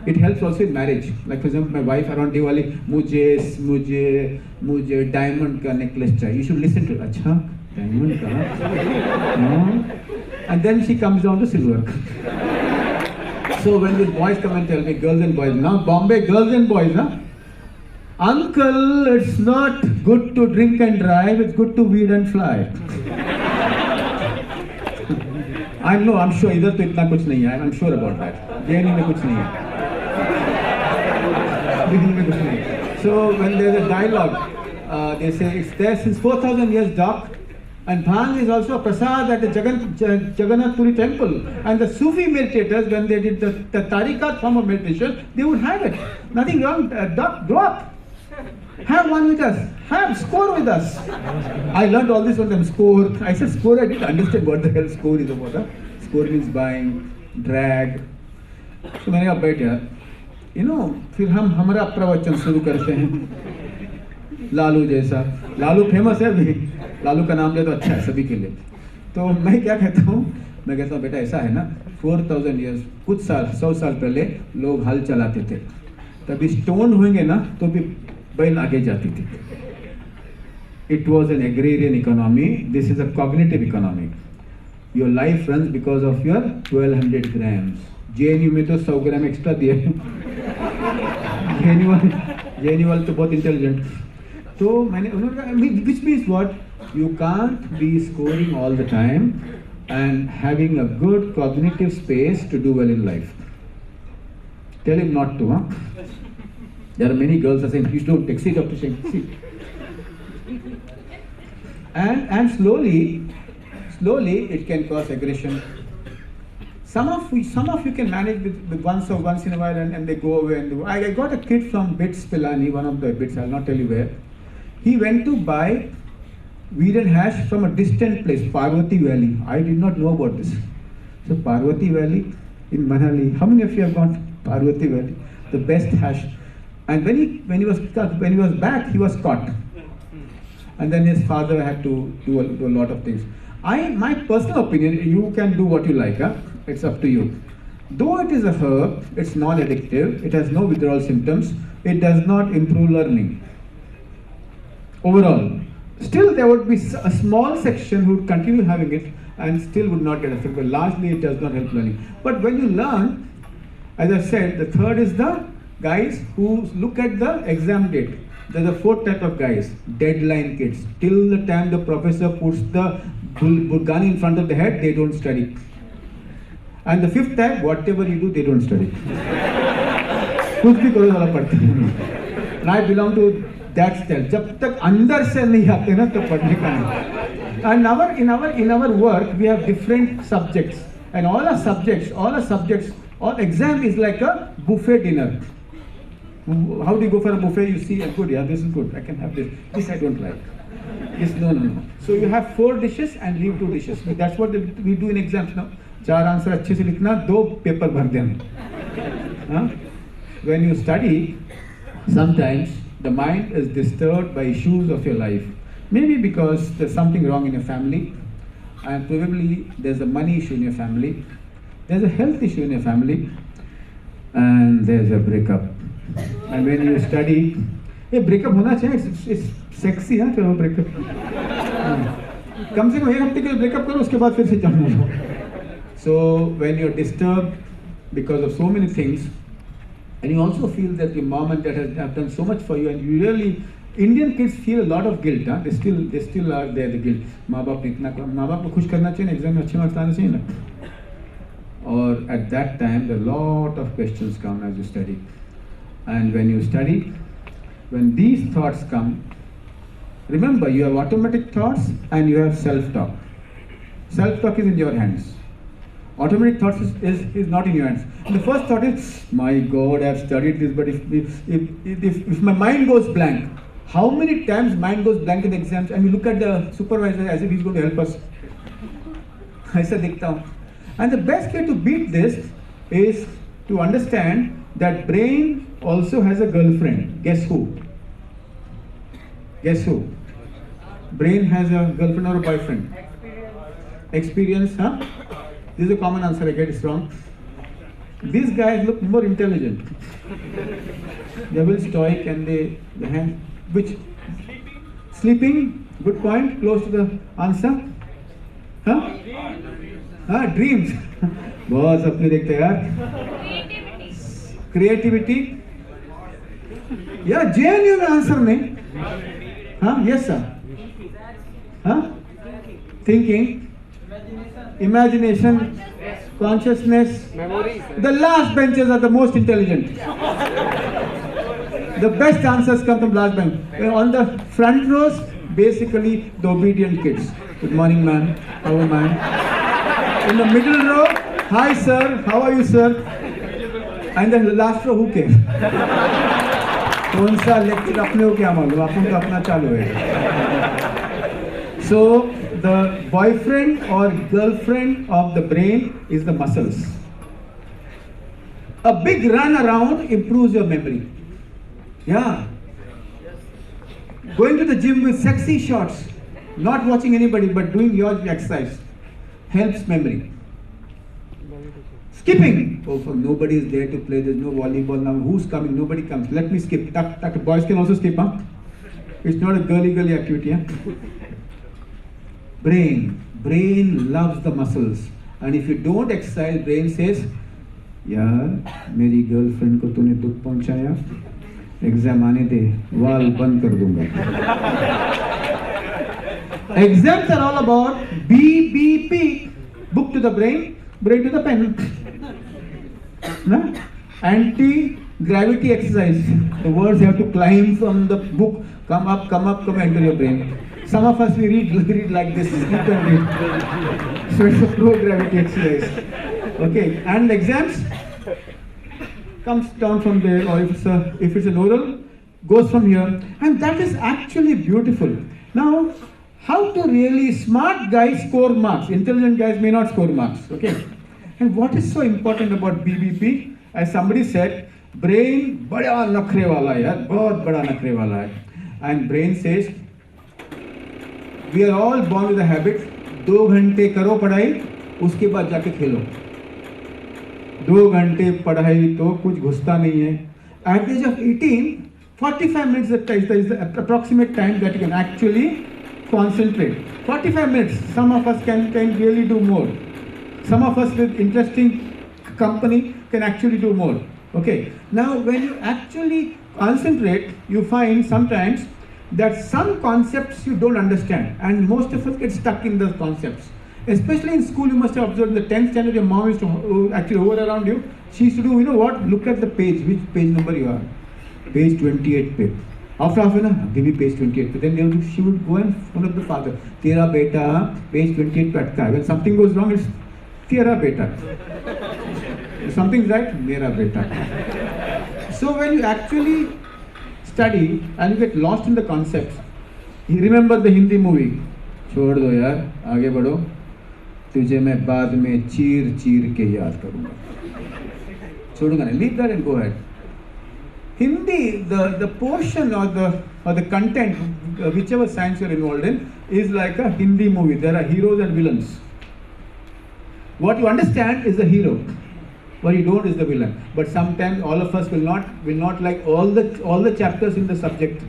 It helps also in marriage. Like for example, my wife around Diwali, मुझे diamond का necklace चाहिए. You should listen to it. अच्छा, diamond का? No. And then she comes down to silver. So when the boys come and tell me, girls and boys, now Bombay girls and boys, huh? Uncle, it's not good to drink and drive, it's good to weed and fly. I'm sure इधर तो इतना कुछ नहीं है. I'm sure about that. JNU में कुछ नहीं है. JNU में कुछ नहीं है. So when there's a dialogue, they say it's there since 4,000 years, doc. And bhang is also a prasad at the Jagannath Puri temple. And the Sufi meditators, when they did the tariqat form of meditation, they would have it. Nothing wrong. Doc, grow up. Have one with us. Have score with us. I learned all this from them. Score. I said score. I didn't understand what the hell score is about. Huh? Score means buying, drag. So मैंने कहा बैठ यार, फिर हम हमारा प्रवचन शुरू करते हैं लालू जैसा. लालू फेमस है अभी. लालू का नाम ले तो अच्छा है सभी के लिए. तो मैं क्या कहता हूँ, मैं कहता हूँ बेटा ऐसा है ना, 4,000 years, कुछ साल 100 साल पहले लोग हल चलाते थे. तभी स्टोन होंगे ना तो भी बैल आगे जाती थी. It was an agrarian economy. This is a cognitive economy. Your life runs because of your 1200 grams. JNU में तो 100 ग्राम एक्स्ट्रा दिए. JNU वाले तो बहुत इंटेलिजेंट. तो मैंने उन्होंने कहा, which means what? You can't be scoring all the time and having a good cognitive space to do well in life. Tell him not to, huh? There are many girls are saying, please don't take it, Dr. Shetty. And slowly it can cause aggression. Some of you can manage with once in a while and they go away. I got a kid from BITS Pilani, one of the BITS, I'll not tell you where. He went to buy wheat and hash from a distant place, Parvati Valley. I did not know about this. So Parvati Valley in Manali. How many of you have gone to Parvati Valley? The best hash. And when he was back, he was caught. And then his father had to do a lot of things. My personal opinion, you can do what you like, huh? It's up to you. Though it is a herb, it's non-addictive, it has no withdrawal symptoms, it does not improve learning. Overall, still there would be a small section who would continue having it and still would not get affected. But largely it does not help learning. But when you learn, as I said, the third is the guys who look at the exam date. There's a fourth type of guys, deadline kids. Till the time the professor puts the gun in front of the head, they don't study. And the fifth type, whatever you do, they don't study. कुछ भी करो वाला पढ़ते हैं. And I belong to that style. जब तक अंदर से नहीं आते ना तो पढ़ने का नहीं. And in our work we have different subjects, and all our exam is like a buffet dinner. How do you go for a buffet? You see, good, yeah, this is good. I can have this. This I don't like. This no. So you have 4 dishes and leave 2 dishes. That's what we do in exams now. 4 answer अच्छे से लिखना, 2 paper भर देना. When you study, sometimes the mind is disturbed by issues of your life. Maybe because there's something wrong in your family, and probably there's a money issue in your family, there's a health issue in your family, and there's a breakup. And when you study, breakup होना चाहिए. It's sexy, huh? चलो breakup. कम से कम 1 हफ्ते के लिए breakup करो, उसके बाद फिर से जाओ. So when you're disturbed because of so many things, and you also feel that your mom and dad have done so much for you, and you really, Indian kids feel a lot of guilt. Huh? They still are there, the guilt. माँ बाप को खुश करना चाहिए, exam में अच्छे marks लाने चाहिए ना. Or at that time, a lot of questions come as you study. And when you study, when these thoughts come, remember you have automatic thoughts and you have self-talk. Self-talk is in your hands. Automatic thoughts is not in your hands. And the first thought is, my God, I have studied this, but if my mind goes blank, how many times mind goes blank in the exams, and we look at the supervisor as if he's going to help us. ऐसा देखता हूँ. And the best way to beat this is to understand that brain also has a girlfriend. Guess who? Guess who? Brain has a girlfriend or a boyfriend? Experience, huh? This is a common answer, I get it wrong. These guys look more intelligent. They're very stoic and they hand, which? Sleeping, good point, close to the answer. Huh? Dreams. बहुत सपने देखते हैं यार. Creativity. Yeah, JNU में answer नहीं. हाँ, yes sir. हाँ? Thinking, imagination, consciousness. The last benches are the most intelligent. The best answers come from last bench. On the front rows, basically the obedient kids. Good morning, ma'am. How am I? In the middle row, hi sir, how are you sir? And then the last row, who cares? कौन सा lecture अपने को क्या मालूम, अपन तो अपना चालू है. So the boyfriend or girlfriend of the brain is the muscles. A big run around improves your memory. Yeah. Going to the gym with sexy shots, not watching anybody but doing your exercise helps memory. Skipping. Oh, for nobody is there to play. There's no volleyball now. Who's coming? Nobody comes. Let me skip. That boys can also skip, huh? It's not a girly activity, huh? Brain loves the muscles. And if you don't exercise, brain says, यार मेरी girlfriend को तूने दुख पहुंचाया, exam आने दे, वाल बंद कर दूंगा. Exams are all about BBP. Book to the brain to the pen. No? Anti-gravity exercise. The words have to climb from the book, come up, enter your brain. Some of us we read like this, sleep and read. So it's a low gravity exercise. Okay, and exams comes down from there, or if it's an oral, goes from here, and that is actually beautiful. Now, how to really smart guys score marks? Intelligent guys may not score marks. Okay. And what is so important about BBP? As somebody said, brain बड़ा नखरे वाला है यार, बहुत बड़ा नखरे वाला है. And brain says, we are all born with a habit. 2 घंटे करो पढ़ाई, उसके बाद जाके खेलो. 2 घंटे पढ़ाई तो कुछ घुसता नहीं है. At the age of 18, 45 minutes is the approximate time that you can actually concentrate. 45 minutes. Some of us can really do more. Some of us with interesting company can actually do more. Okay. Now, when you actually concentrate, you find sometimes that some concepts you don't understand, and most of us get stuck in those concepts. Especially in school, you must have observed in the 10th standard, your mom used to actually hover around you. She used to do, you know what? Look at the page, which page number you are. Page 28 पे. After half an hour, give me page 28 पे. Then she would go and phone up the father. तेरा बेटा page 28 पे अटका है. When something goes wrong, it's तेरा बेटा. If something's right, मेरा बेटा. So when you actually study and you get lost in the concepts, you remember the Hindi movie. छोड़ दो यार, आगे बढ़ो. तुझे मैं बाद में चीर के याद करूँगा. छोड़ूंगा नहीं. Leave that and go ahead. Hindi, the portion or the content, whichever science you're involved in, is like a Hindi movie. There are heroes and villains. What you understand is the hero. What you don't is the villain. But sometimes all of us will not like all the chapters in the subject.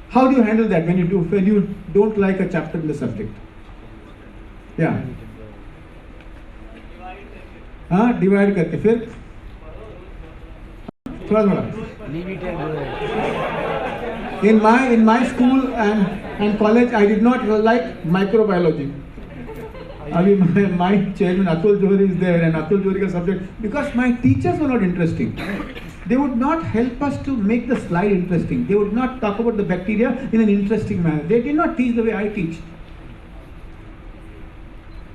How do you handle that when you don't like a chapter in the subject? Yeah. हाँ, divide करके फिर थोड़ा. In my school and college, I did not like microbiology. I mean, my chairman Atul Johari is there, and Atul Johari ka subject, because my teachers were not interesting. They would not help us to make the slide interesting. They would not talk about the bacteria in an interesting manner. They did not teach the way I teach.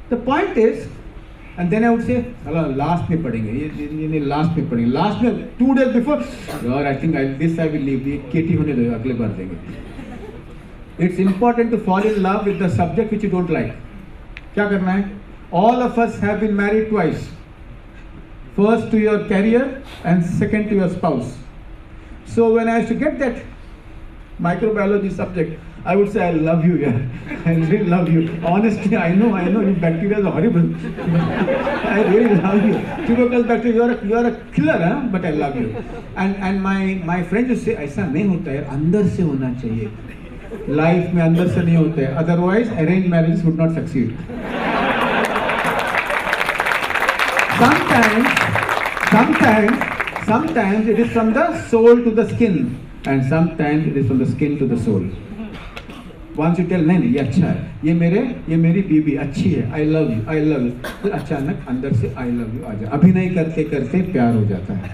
The point is, and then I would say, last में पढ़ेंगे, last में पढ़ेंगे. Last में 2 days before, God, I think this I will leave. ये केटी होने दो, अगले बार देंगे. It's important to fall in love with the subject which you don't like. क्या करना है? All of us have been married twice. First to your career and second to your spouse. So when I used to get that microbiology subject, I would say, I love you, yeah. I really love you. Honestly, I know, you bacteria are horrible. I really love you. Tuberculous bacteria, you are a killer, huh? But I love you. And my friends would say, ऐसा नहीं होता है, अंदर से होना चाहिए. Life में अंदर से नहीं होता है. Otherwise, arranged marriages would not succeed. Sometimes it is from the soul to the skin. and sometimes it is from the skin to the soul. Once you tell नहीं ये अच्छा है, ये मेरी बीबी अच्छी है, I love you, फिर अचानक अंदर से I love you आ जाए, अभिनय करते करते प्यार हो जाता है.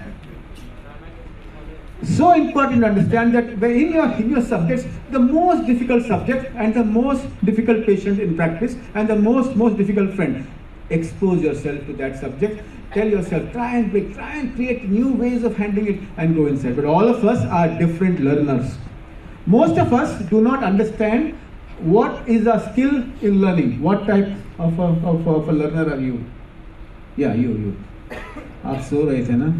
So important to understand that in your subjects, the most difficult subject and the most difficult patient in practice and the most difficult friend, expose yourself to that subject. Tell yourself, try and create new ways of handling it and go inside. But all of us are different learners. Most of us do not understand what is our skill in learning. What type of a learner are you? Yeah, you. आप सो रहे थे ना?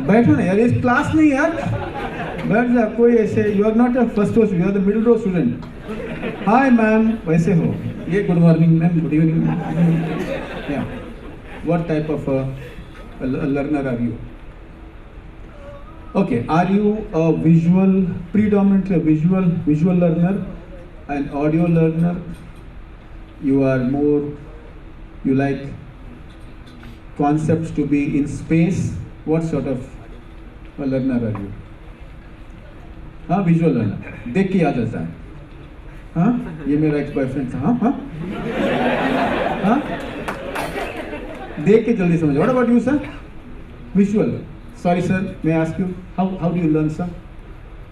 बैठो ना यार, इस class नहीं यार. बैठ जा, कोई ऐसे. You are not a first row student, you are the middle row student. Hi ma'am, वैसे हो? ये good morning ma'am, good evening. Yeah. What type of a learner are you? Okay, are you a predominantly a visual learner, an audio learner? You like concepts to be in space? What sort of a learner are you? Visual learner. देख के याद आता है. ये मेरा ex boyfriend था. देख के जल्दी समझो. What about you, sir? Visual. Sorry, sir. May I ask you how do you learn, sir?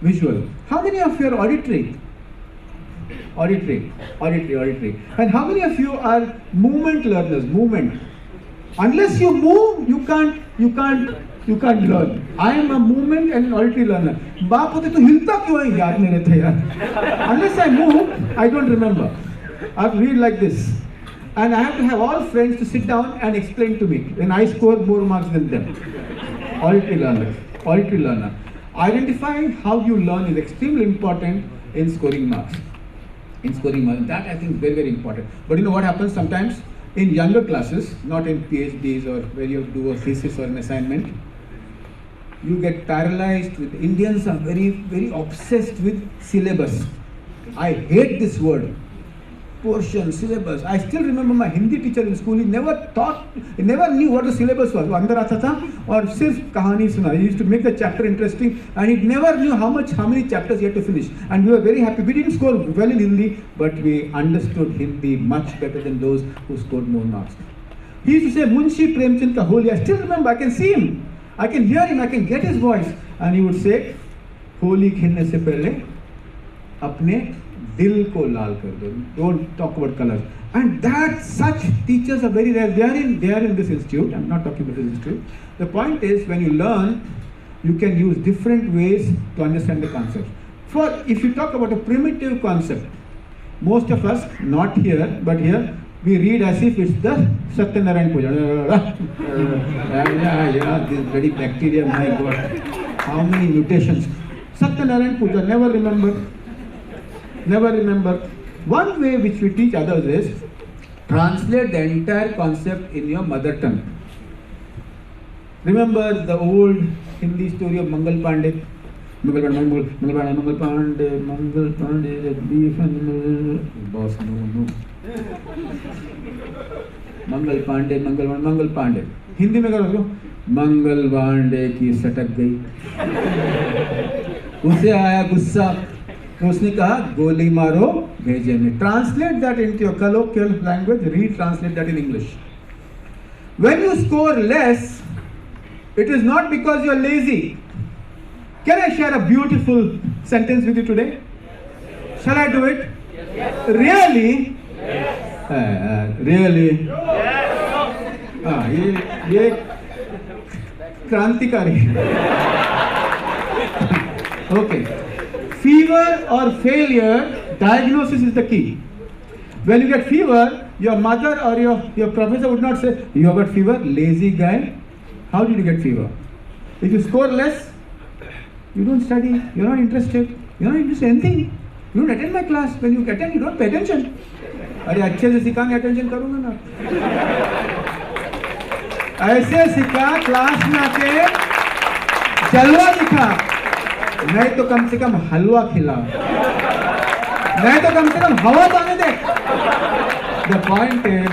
Visual. How many of you are auditory? Auditory. And how many of you are movement learners? Movement. Unless you move, you can't learn. I am a movement and auditory learner. बाप होते तो हिलता क्यों है यार मेरे थे यार. Unless I move, I don't remember. I read like this. And I have to have all friends to sit down and explain to me. And I score more marks than them. Auditory learner. Identifying how you learn is extremely important in scoring marks. That I think is very, very important. But you know what happens sometimes in younger classes, not in PhDs or where you have to do a thesis or an assignment, you get paralyzed with. Indians are very, very obsessed with syllabus. I hate this word. Portion, syllabus. I still remember my Hindi teacher in school. He never knew what the syllabus was. वो अंदर आता था और सिर्फ कहानी सुना. He used to make the chapter interesting, and he never knew how many chapters he had to finish. And we were very happy. We didn't score well in Hindi, but we understood Hindi much better than those who scored more marks. He used to say Munshi Premchand ka Holi. I still remember. I can see him. I can hear him. I can get his voice. And he would say, Holi खेलने से पहले अपने दिल को लाल कर दो. Don't talk about colors. And that such teachers are very rare. They are in this institute. I'm not talking about this institute. The point is, when you learn, you can use different ways to understand the concept. If you talk about a primitive concept, most of us, not here, but here, we read as if it's the Satyanarayan Puja. This bloody bacteria, my God. How many mutations. Satyanarayan Puja, never remember. One way which we teach others is translate the entire concept in your mother tongue. Remember the old Hindi story of Mangal Pandey? Mangal Pandey, beef and boss, no. Mangal Pandey. Hindi में करो मंगल पांडे की सटक गई. उसे आया गुस्सा. उसने कहा गोली मारो भेजे में. Translate that into your colloquial language, retranslate that in English. When you score less, it is not because you are lazy. Can I share a beautiful sentence with you today? Shall I do it? Yes. Really? Yes. Really? Yes. ये क्रांतिकारी. Okay. Fever or failure, diagnosis is the key. When you get fever, your mother or your professor would not say, you have got fever, lazy guy. How did you get fever? If you score less, you don't study, you're not interested in anything. You don't attend my class. When you attend, you don't pay attention. अरे अच्छे से सिखाएंगे attention करूँगा ना. ऐसे सिखा class में आके जलवा दिखा. नहीं तो कम से कम हलवा खिला. नहीं तो कम से कम हवा तो आने दे. The point is,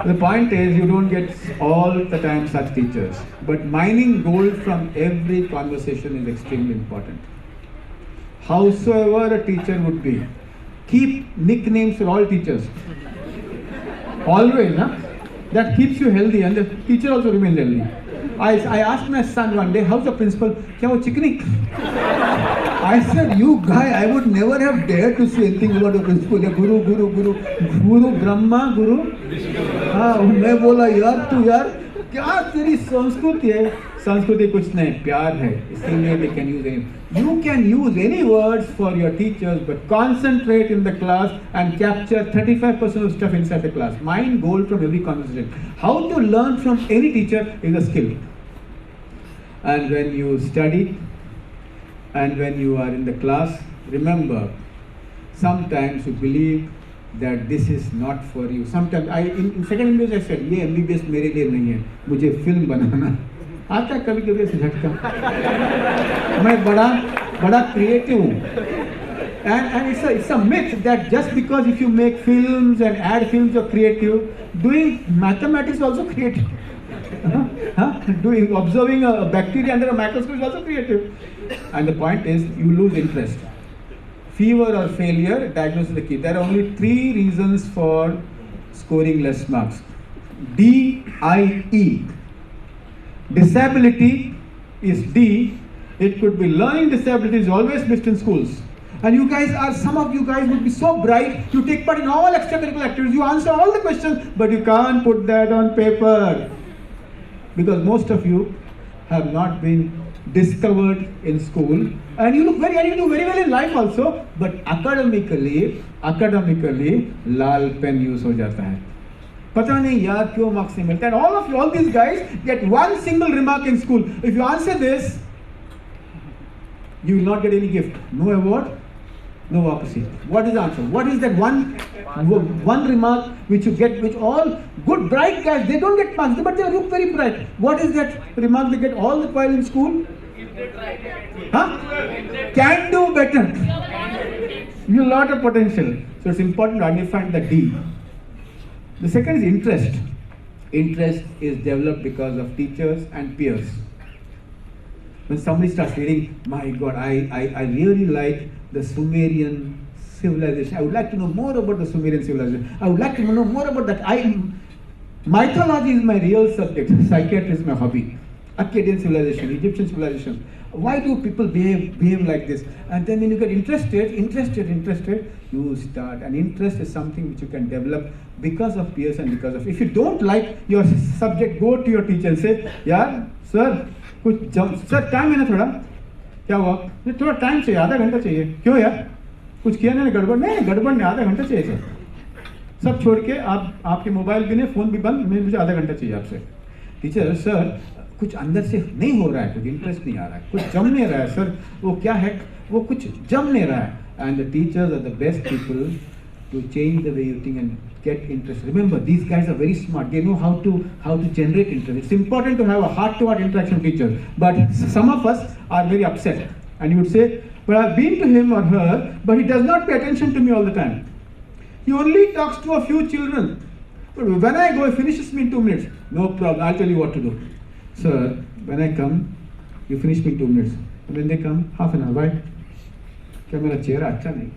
The point is, you don't get all the time such teachers, but mining gold from every conversation is extremely important. Howsoever a teacher would be, keep nicknames for all teachers. Always, huh? That keeps you healthy, and the teacher also remains healthy. I asked my son one day, how's the principal? Kya wo chikni? I said, you guy, I would never have dared to say anything about the principal. Guru Brahma, Guru. हाँ, मैं बोला यार तू यार क्या तेरी संस्कृति है? संस्कृति कुछ नहीं, प्यार है. इसीलिए they can use any. You can use any words for your teachers, but concentrate in the class and capture 35% of stuff inside the class. Mine gold from every conversation. How to learn from any teacher is a skill. And when you study, and when you are in the class, remember, sometimes you believe that this is not for you. Sometimes in second English I said, ये MBBS मेरे लिए नहीं है, मुझे film बनाना आता है कभी कभी ऐसे झटका. मैं बड़ा creative हूँ. And it's a myth that just because if you make films and add films you're creative, doing mathematics is also creative. Doing observing a bacteria under a microscope is also creative. And the point is, you lose interest. Fever or failure, diagnosis is the key. There are only 3 reasons for scoring less marks. D-I-E. Disability is D. It could be learning disability is always missed in schools. And you guys are, some of you guys would be so bright, you take part in all extracurricular activities, you answer all the questions, but you can't put that on paper. Because most of you have not been discovered in school, and you do very well in life also, but academically लाल pen use हो जाता है. पता नहीं यार क्यों marks नहीं मिलता. And all these guys get one single remark in school. If you answer this, you will not get any gift. No award, no वापसी. What is the answer? What is that one remark which you get, which all good bright guys, they don't get marks, but they look very bright. What is that remark they get all the while in school? Can do better. You have a lot of potential. So it's important to identify the D. The second is interest. Interest is developed because of teachers and peers. When somebody starts reading, my God, I really like the Sumerian civilization. I would like to know more about the Sumerian civilization. I would like to know more about that. Mythology is my real subject. Psychiatry is my hobby. Akkadian civilization, Egyptian civilization. Why do people behave like this? And then when you get interested, you start. And interest is something which you can develop because of peers and because of. If you don't like your subject, go to your teacher and say, "Yeah, sir, sir, time है ना थोड़ा? क्या हुआ? थोड़ा time चाहिए, आधा घंटा चाहिए. क्यों यार? कुछ किया ना गड़बड़? नहीं, गड़बड़ नहीं, आधा घंटा चाहिए सर. सब छोड़ के आपके मोबाइल भी नहीं, फोन भी बंद, मुझे आधा घंटा चाहिए आपसे. टीचर, सर कुछ अंदर से नहीं हो रहा है, कुछ इंटरेस्ट नहीं आ रहा है, कुछ जम नहीं रहा है सर, वो क्या है, वो कुछ जम नहीं रहा है. And the teachers are the best people to change the way you think and get interest. Remember, these guys are very smart. They know how to generate interest. It's important to have a heart-to-heart interaction with teachers. But some of us are very upset, and you would say, "But I've been to him or her, but he does not pay attention to me all the time. He only talks to a few children. But when I go, he finishes me in 2 minutes. No problem. I'll tell you what to do. Sir, when I come, you finish me in 2 minutes. And when they come, half an hour. Why? क्या मेरा चेहरा अच्छा नहीं?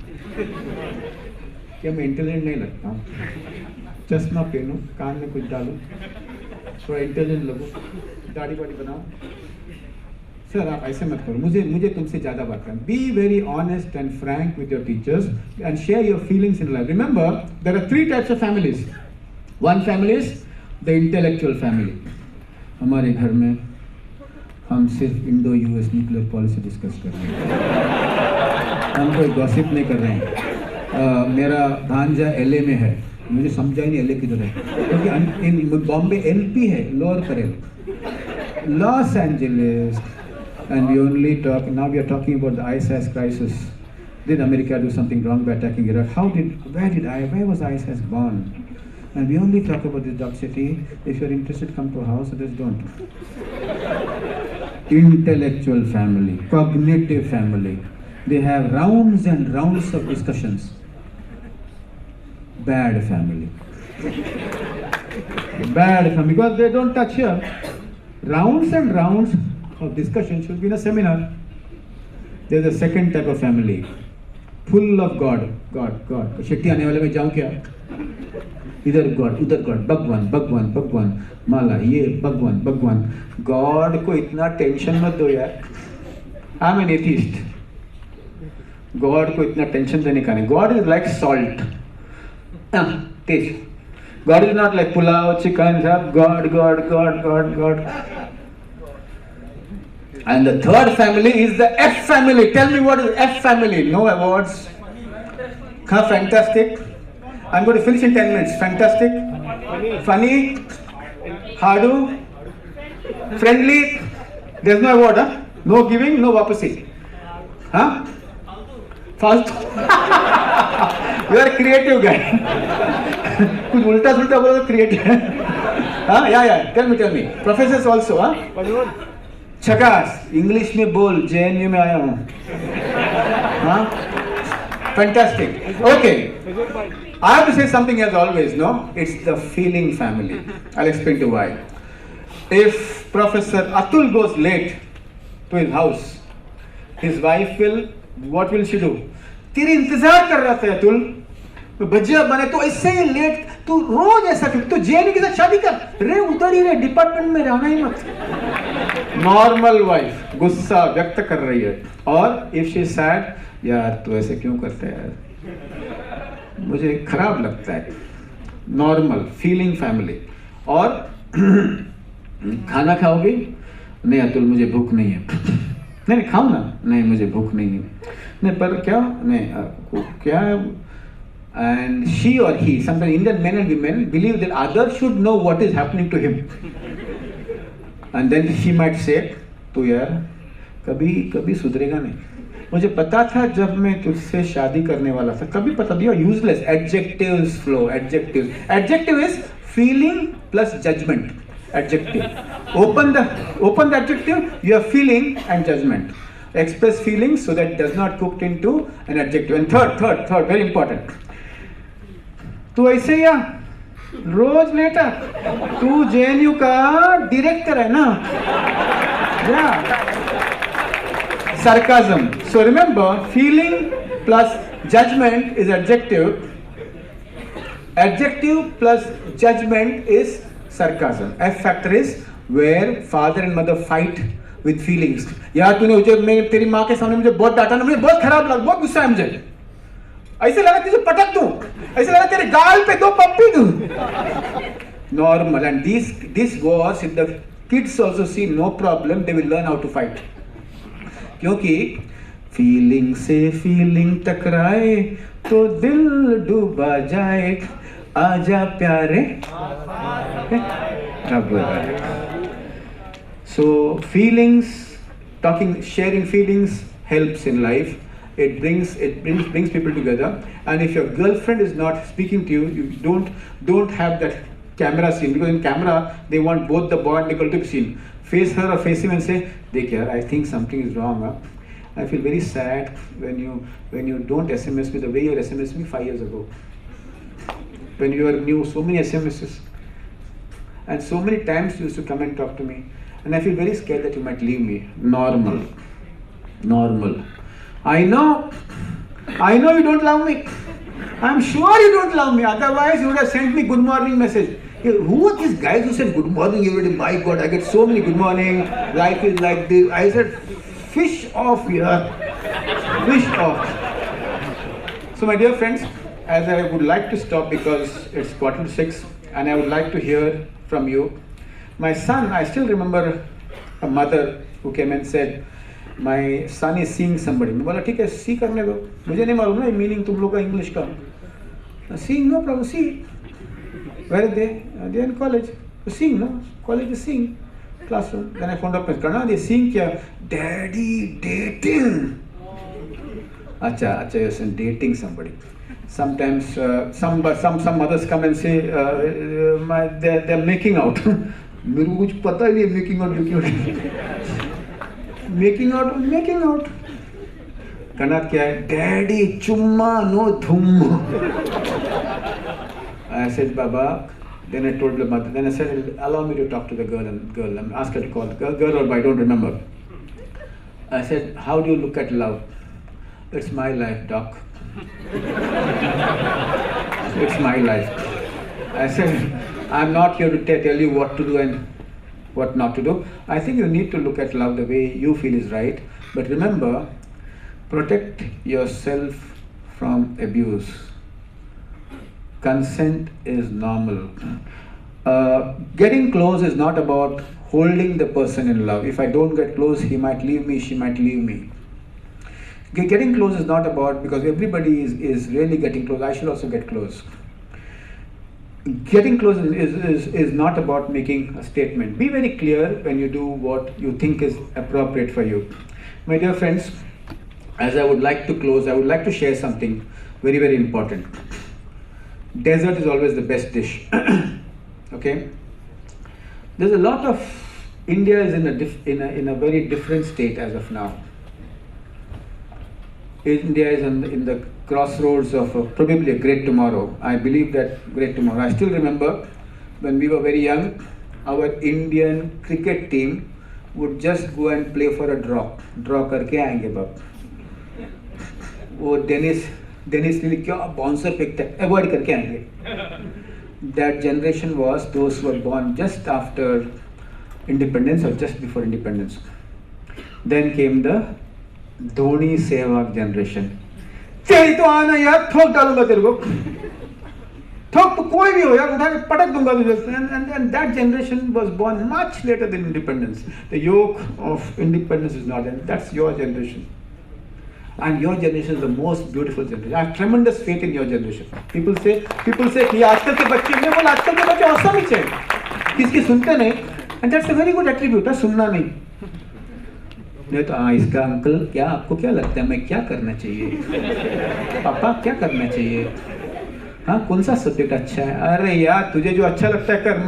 क्या मैं intelligent नहीं लगता हूँ? चश्मा पहनो, कान में कुछ डालो, थोड़ा इंटेलिजेंट लगो, दाढ़ी वाड़ी बनाओ. सर आप ऐसे मत करो, मुझे तुमसे ज़्यादा बात करना. Be very honest and frank with your teachers and share your feelings in life. Remember, there are 3 types of families. One family is the intellectual family. हमारे घर में हम सिर्फ इंडो-यूएस न्यूक्लियर पॉलिसी डिस्कस कर रहे हैं. हम कोई गॉसिप नहीं कर रहे हैं. मेरा भांजा LA में है, मुझे समझा ही नहीं LA किधर है, क्योंकि इन बॉम्बे LP है, लोअर करेल, Los Angeles. And we only talk, now we are talking about the ISIS crisis. Did America do something wrong by attacking Iraq? Where was ISIS born? And we only talk about this dark city. If you're interested, come to our house, others don't. Intellectual family, cognitive family. They have rounds and rounds of discussions. Bad family. Bad family, because they don't touch here. Rounds and rounds of discussion should be in a seminar. There's a second type of family, full of God. Shetty आने वाले में जाऊँ क्या? इधर God, उधर God, भगवान, माला, ये भगवान. God को इतना टेंशन मत दो यार. I'm an atheist. God को इतना टेंशन देने का नहीं. God is like salt. Taste. God is not like pulao, chicken, God. And the third family is the F family. Tell me what is F family? No awards. Fantastic. I'm going to finish in 10 minutes. Fantastic. Funny. Hardu. Friendly. There's no award, huh? No giving, no wapasi. Huh? Fast. You are a creative guy. कुछ उल्टा सुल्टा बोलो तो creative. हाँ या tell me professors also. हाँ छकास English में बोल, JNU में आया हूँ. हाँ fantastic. Okay, I have to say something as always. No, it's the feeling family. I'll explain to why. If Professor Atul goes late to his house, his wife will, what will she do? तेरी इंतजार कर रहा था अतुल, बजिया बने तो इससे ही late, तू रोज ऐसा क्यों? तो JNU के साथ शादी कर रे, उधर ही रे, डिपार्टमेंट में रहना ही मत. नॉर्मल वाइफ गुस्सा व्यक्त कर रही है. और इफ शी सैड, यार तू ऐसे क्यों करता है यार, मुझे खराब लगता है. Normal feeling family. और खाना खाओगे? नहीं अतुल मुझे भूख नहीं है. नहीं खाओ ना. नहीं मुझे भूख नहीं है. नहीं पर क्या? नहीं क्या? And she or he, sometimes Indian men and women believe that others should know what is happening to him. And then she might say, तो यार कभी सुधरेगा नहीं. मुझे पता था जब मैं तुझसे शादी करने वाला था. कभी पता दिया. Useless adjectives flow. Adjective is feeling plus judgment. Adjective. Open the adjective. You are feeling and judgment. Express feelings so that it does not cooked into an adjective. And third, very important. तू ऐसे या रोज letter, तू JNU का director है ना. Sarcasm. So remember, feeling plus judgment is adjective. Adjective plus judgment is sarcasm. F factor is where father and mother fight with feelings. यार तूने मुझे, मैं तेरी माँ के सामने मुझे बहुत डांटा ना, मुझे बहुत खराब लगा, बहुत गुस्सा है मुझे. ऐसे लगा तुझे पटक दूं, ऐसे लगा तेरे गाल पे 2 पप्पी दूं. Normal. And this wars, if the kids also see no problem, they will learn how to fight. क्योंकि फीलिंग से फीलिंग टकराए तो दिल डूबा जाए, आजा प्यारे. So feelings, sharing feelings helps in life. It brings people together. And if your girlfriend is not speaking to you, you don't have that camera scene, because in camera they want both the boy and the girl to be seen. Face her or face him and say, "Dekh yaar, I think something is wrong. I feel very sad when you don't SMS me the way you SMS me 5 years ago. When you were new, so many SMSs, and so many times you used to come and talk to me, and I feel very scared that you might leave me." Normal. I know you don't love me. I'm sure you don't love me. Otherwise, you would have sent me good morning message. Who are these guys who send good morning every day? My God, I get so many good morning. Life is like this. I said, fish off here. Fish off. So, my dear friends, as I would like to stop because it's 5:45, and I would like to hear from you. My son, I still remember a mother who came and said, my son is seeing somebody. मैं बोला ठीक है, सी करने दो, मुझे नहीं मालूम ना मीनिंग तुम लोग का इंग्लिश का. Seeing, no problem, see. Where are they? They are in college. Seeing, no? College is seeing. Classroom. Then I found out, they seeing क्या? Daddy dating. अच्छा, yes, and dating somebody. Sometimes some mothers come and say they're making out. मेरे को कुछ पता ही नहीं making out. Making out. करना क्या है? Daddy चुम्मा no धुम्मा. I said, Baba, Then I told the mother. Then I said, allow me to talk to the girl and ask her to call the girl or boy, I don't remember. I said, how do you look at love? It's my life, doc. It's my life. I said, I'm not here to tell you what to do and what not to do. I think you need to look at love the way you feel is right. But remember, protect yourself from abuse. Consent is normal. Getting close is not about holding the person in love. If I don't get close, he might leave me, she might leave me. Getting close is not about, because everybody is really getting close, I should also get close. Getting close is not about making a statement. Be very clear when you do what you think is appropriate for you. My dear friends, as I would like to close, I would like to share something very, very important. Dessert is always the best dish. Okay? There's a lot of, India is in a very different state as of now. India is in the crossroads of probably a great tomorrow. I believe that great tomorrow. I still remember when we were very young, our Indian cricket team would just go and play for a draw. Draw करके आएंगे बाप. वो Dennis ने क्या bouncer फेंकता है, avoid करके आएंगे. That generation was those who were born just after independence or just before independence. Then came the Dhoni Sehwag generation. तेरी तो आना यार, ठोक डालूंगा तेरे को. ठोक तो कोई भी हो यार, उठा के पटक दूंगा तुझे. And that generation was born much later than independence. The yoke of independence is not, and that's your generation. And your generation is the most beautiful generation. I have tremendous faith in your generation. People say कि आजकल के बच्चे, मैं बोला आजकल के बच्चे awesome ही हैं. किसकी सुनते नहीं, and that's a very good attribute. सुनना नहीं. नहीं तो इसका अंकल क्या, आपको क्या लगता है मैं क्या करना चाहिए, पापा क्या करना चाहिए, हाँ कौन सा सब्जेक्ट अच्छा है, अरे यार तुझे जो अच्छा लगता है कर.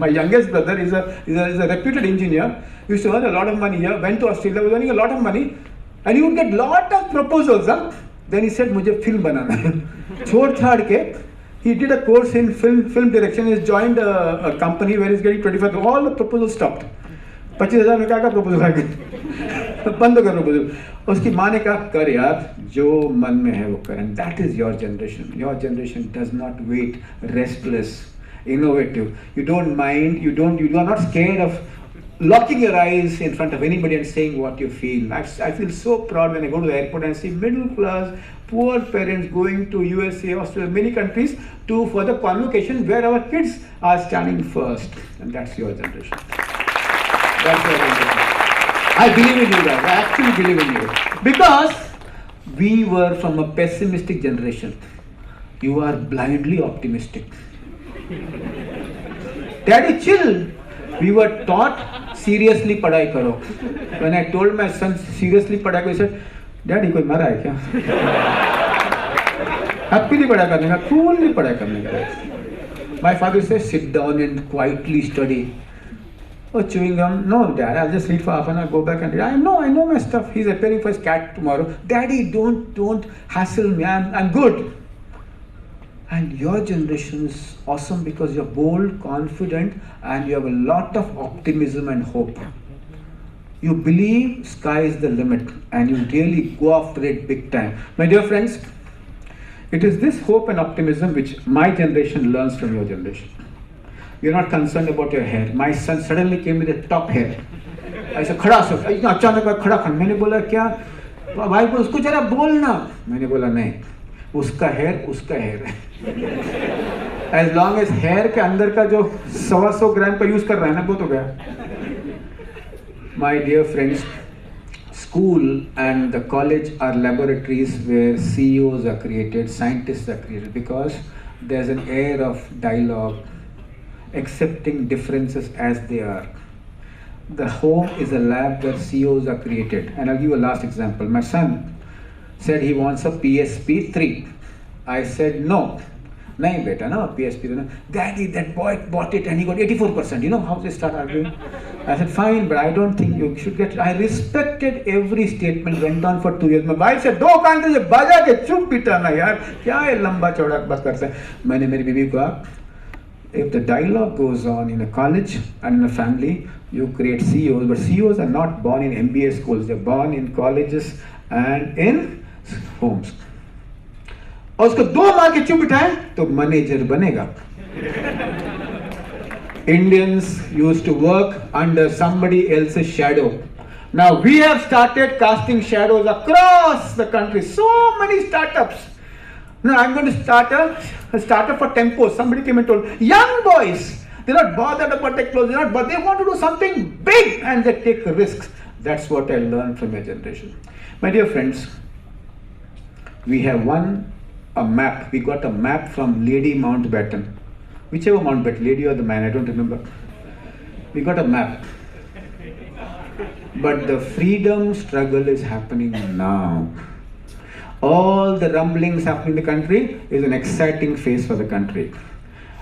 My youngest brother is a reputed engineer, used to earn a lot of money here, went to Australia, was earning a lot of money, and he would get lot of proposals. Then he said मुझे film बनाना है. छोड़ छाड़ के he did a course in film direction. He joined a company where he's getting 25. All the proposals stopped. 25,000 में क्या proposal आ गया, बंद कर प्रपोजल. उसकी माँ ने कहा कर यार जो मन में है वो कर. And that is your generation. Your generation does not wait, restless, innovative. You don't mind. You are not scared of locking your eyes in front of anybody and saying what you feel. I feel so proud when I go to the airport and see middle class, poor parents going to USA, Australia, many countries for the convocation where our kids are standing first. And that's your generation. That's your generation. I believe in you guys. I actually believe in you. Because we were from a pessimistic generation. You are blindly optimistic. Daddy, chill. We were taught seriously पढ़ाई करो. When I told my son seriously पढ़ाई करो, he said, Daddy कोई मरा है क्या? Happily पढ़ाई करने का, coolly पढ़ाई करने का. My father says, sit down and quietly study. Oh, chewing gum? No, Dad, I'll just read for half an hour, go back and read. I know my stuff. He's appearing for his cat tomorrow. Daddy, don't hassle me. I'm good. And your generation is awesome because you're bold, confident, and you have a lot of optimism and hope. You believe sky is the limit, and you really go after it big time. My dear friends, it is this hope and optimism which my generation learns from your generation. You're not concerned about your hair. My son suddenly came with a top hair. I said, खड़ा सो, इतना अचानक खड़ा खड़ा. मैंने बोला क्या? भाई को उसको जरा बोलना. मैंने बोला नहीं. उसका हेयर है. As long as hair के अंदर का जो 100 ग्राम का यूज कर रहा है ना, वो तो गया. My dear friends, school and the college are laboratories where CEOs are created, scientists are created, because there's an air of dialogue, accepting differences as they are. The home is a lab where CEOs are created. And I'll give you a last example. My son said he wants a PSP 3. I said no. Nahin beta, no PSP 3. Daddy, that boy bought it and he got 84%. You know how they start arguing? I said fine, but I don't think you should get. I respected every statement, went on for 2 years. My wife said, "Do कान से बजा के चुप beta ना यार, क्या है लंबा चौड़ा बात करता है." मैंने मेरी बीवी को कहा, If the dialogue goes on in a college and in a family, you create CEOs, but CEOs are not born in MBA schools, they're born in colleges and in homes. और उसको 2 मार के चुप बिठाए तो मैनेजर बनेगा. Indians used to work under somebody else's shadow. Now we have started casting shadows across the country. So many startups. Now I'm going to start a startup for Tempo. Somebody came and told, young boys, they're not bothered about their clothes, but they want to do something big and they take risks. That's what I learned from my generation. My dear friends, we have a map. We got a map from Lady Mountbatten. Whichever Mountbatten, lady or the man, I don't remember. We got a map. But the freedom struggle is happening now. All the rumblings happening in the country is an exciting phase for the country.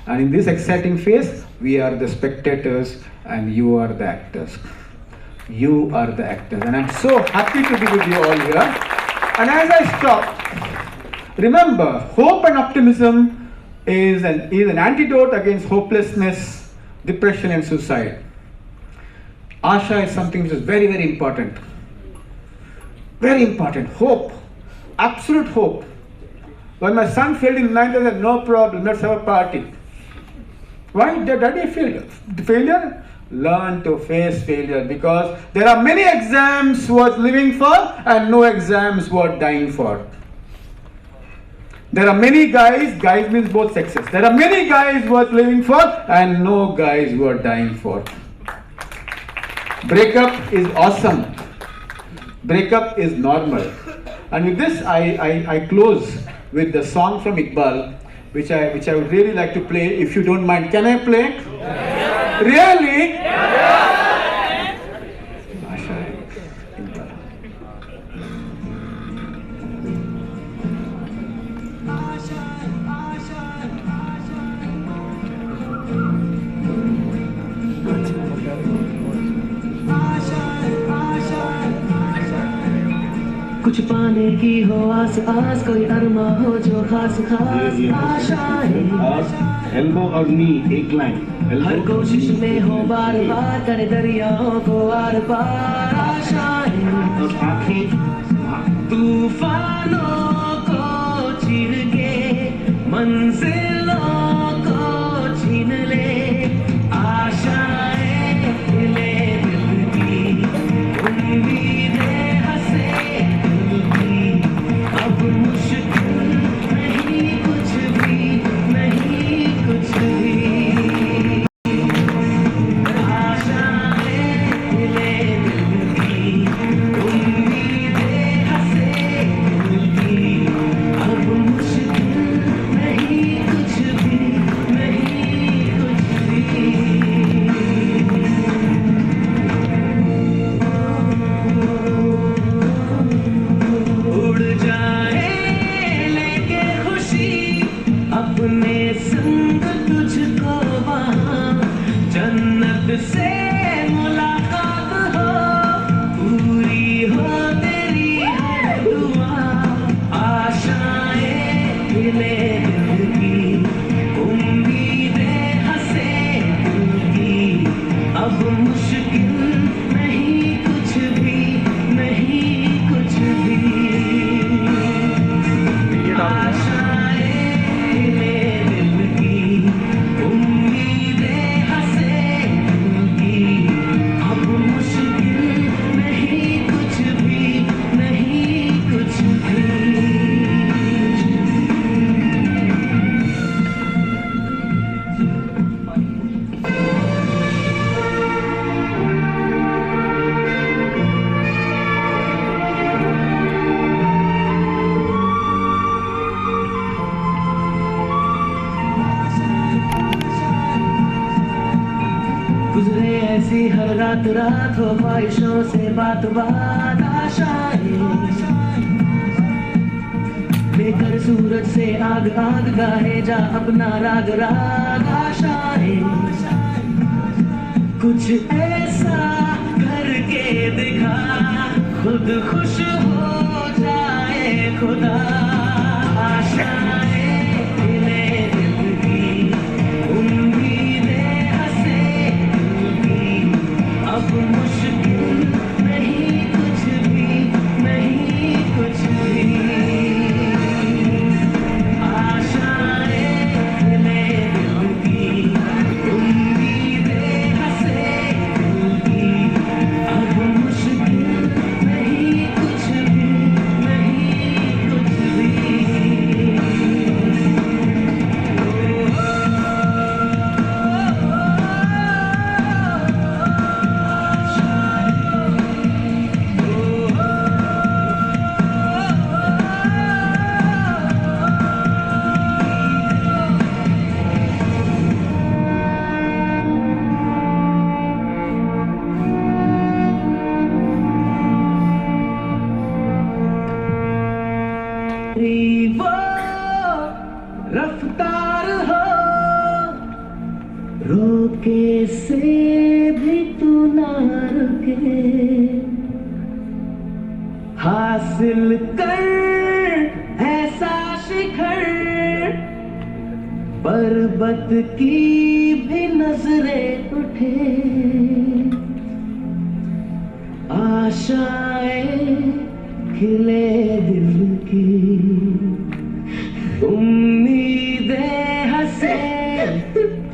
And in this exciting phase, we are the spectators and you are the actors. You are the actors. And I'm so happy to be with you all here. And as I stop, remember, hope and optimism is an antidote against hopelessness, depression and suicide. Asha is something which is very, very important. Very important. Hope. Absolute hope. When my son failed in 9th, I said, no problem, let's have a party. Why? Daddy failed. Failure? Learn to face failure, because there are many exams worth living for and no exams worth dying for. There are many guys means both sexes. There are many guys worth living for and no guys worth dying for. Breakup is awesome. Breakup is normal. And with this, I close with the song from Iqbal, which I would really like to play, if you don't mind. Can I play? Yeah. Really? Yeah. Iqbal. कुछ पाने की हो आस आस, कोई अरमा हो जो खास खास आशाएं। एल्बो और नी एक लाइन, हर कोशिश में हो बार बार, करे दरियाओं को आर पार आशाएं। और आंखें तूफानों को चीर के मंजिलों को छीन ले, आशाएं ले दिल की, उम्मीदें हंसे दिल की, अब मुश्किल नहीं कुछ भी, नहीं कुछ भी। हर रात रात हो ख्वाहिशों से बात बात आशाएं, लेकर सूरज से आग आग गाहे जा अपना राग राग आशाएं। कुछ ऐसा करके दिखा, खुद खुश हो जाए खुदा, आशाएं ले दिल की, उम्मीद रोके से भी तू ना रुके, हासिल कर ऐसा शिखर, पर्वत की भी नजरें उठे, आशाएं खिले दिल की, उम्मीदें हंसे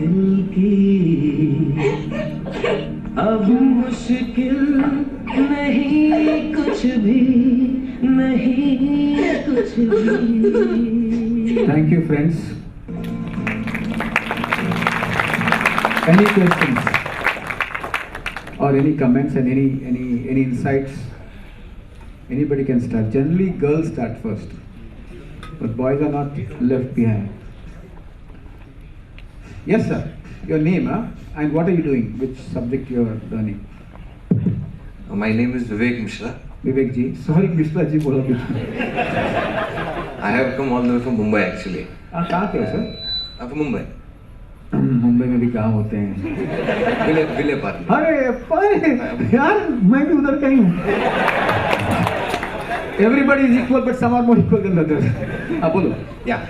दिल की, अब मुश्किल नहीं कुछ भी, नहीं कुछ भी। Thank you, friends. Any questions or any comments and any insights? Anybody can start. Generally, girls start first, but boys are not left behind. Yes, sir. Your name, huh? And what are you doing? Which subject you are learning? My name is Vivek Mishra. Vivek ji. Sorry, Mishra ji बोला कुछ. I have come all the way from Mumbai actually. कहाँ के हो sir? I'm from Mumbai. Mumbai में भी काम होते हैं. Vile Parli. अरे यार मैं भी उधर का ही हूँ. Everybody is equal, but some are more equal than others. बोलो. Yeah.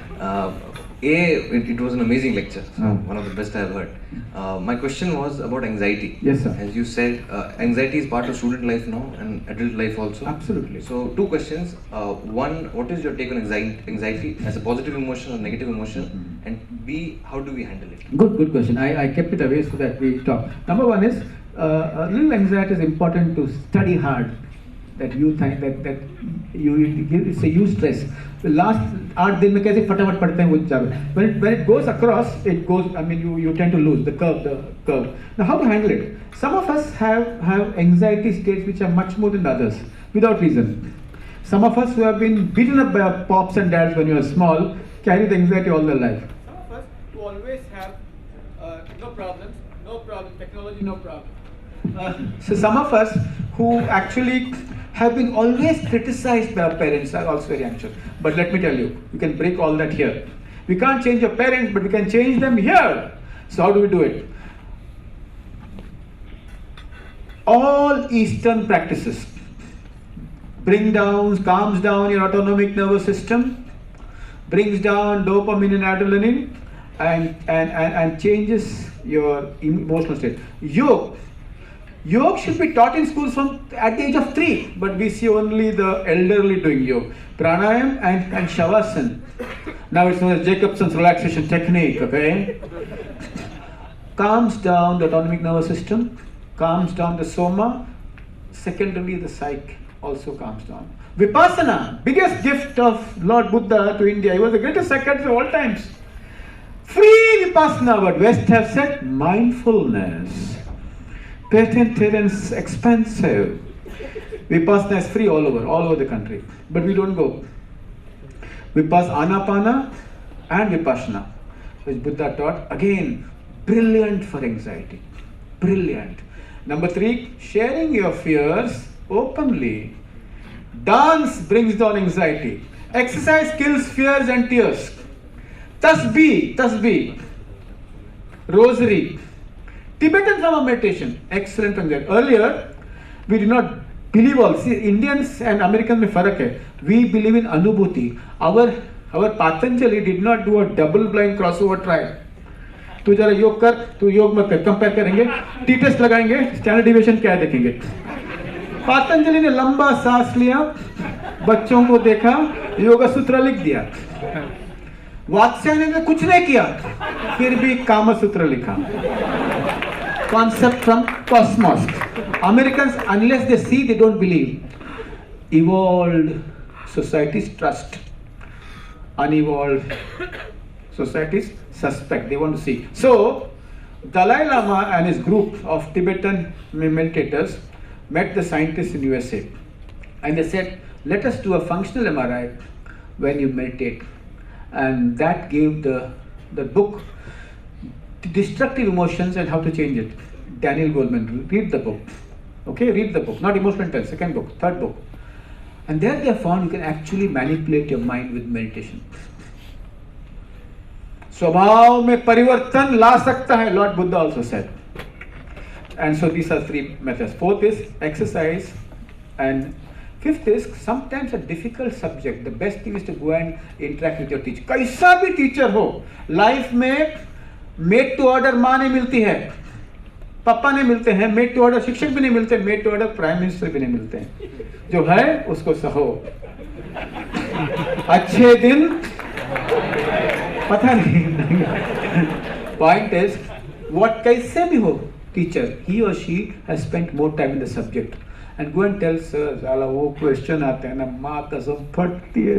It was an amazing lecture. Oh. One of the best I have heard. My question was about anxiety. Yes, sir. As you said, anxiety is part of student life now and adult life also. Absolutely. So, two questions. One, what is your take on anxiety as a positive emotion or negative emotion? And B, how do we handle it? Good question. I kept it away so that we talk. Number one is, a little anxiety is important to study hard. That you think that you it's a you stress. The last 8 दिन में कैसे फटाफट पढ़ते हैं वो जावे. When it goes across, it goes. I mean, you tend to lose the curve. Now, how to handle it? Some of us have anxiety states which are much more than others without reason. Some of us who have been beaten up by our pops and dads when you were small carry the anxiety all their life. Some of us who always have no problems, technology, no problem. So some of us who actually have been always criticized by our parents are also very anxious. But let me tell you, you can break all that here. We can't change your parents, but we can change them here. So how do we do it? All Eastern practices calms down your autonomic nervous system, brings down dopamine and adrenaline, and changes your emotional state. Yoga should be taught in schools at the age of 3, but we see only the elderly doing yoga. Pranayam and Shavasana. Now it's known as Jacobson's relaxation technique, okay? Calms down the autonomic nervous system, calms down the soma, secondarily the psyche also calms down. Vipassana, biggest gift of Lord Buddha to India. He was the greatest psychiatrist of all times. Free Vipassana, but West have said mindfulness. Patent is expensive. Vipassana is free all over the country. But we don't go. Vipassana, Anapana and Vipassana, which Buddha taught, again, brilliant for anxiety. Brilliant. Number 3, sharing your fears openly. Dance brings down anxiety. Exercise kills fears and tears. Tasbih, rosary. Tibetan form of meditation, excellent on that. Earlier, we did not believe all. See, Indians and Americans में फर्क है. We believe in अनुभूति. Our Patanjali did not do a double-blind crossover trial. तू जरा योग कर, तू योग मत कर. कंपेयर करेंगे, टी-टेस्ट लगाएंगे, स्टैंडर्ड डिविएशन क्या है देखेंगे. पातंजलि ने लंबा सांस लिया, बच्चों को देखा, योगा सूत्र लिख दिया. वात्स्यायन ने कुछ नहीं किया, फिर भी कामा सूत्र लिखा. Concept from cosmos. Americans, unless they see, they don't believe. Evolved societies trust. Unevolved societies suspect. They want to see. So, Dalai Lama and his group of Tibetan meditators met the scientists in USA, and they said, "Let us do a functional MRI when you meditate," and that gave the book. Destructive emotions and how to change it. Daniel Goleman, read the book. Okay, read the book. Not emotional intelligence, second book, third book. And there they have found you can actually manipulate your mind with meditation. स्वभाव में परिवर्तन ला सकता है, Lord Buddha also said. And so these are three methods. Fourth is exercise, and fifth is sometimes a difficult subject. The best thing is to go and interact with your teacher. कैसा भी teacher हो, life में made to order माँ नहीं मिलती है, पापा नहीं मिलते हैं, मेड टू ऑर्डर शिक्षक भी नहीं मिलते, made to order prime minister भी नहीं मिलते हैं. जो है उसको सहो. अच्छे दिन पता नहीं. पॉइंट इज व्हाट कैसे भी हो teacher, he or she has spent more time in the subject, and go and tell sir साला वो क्वेश्चन आते हैं ना माँ कसम फटती है,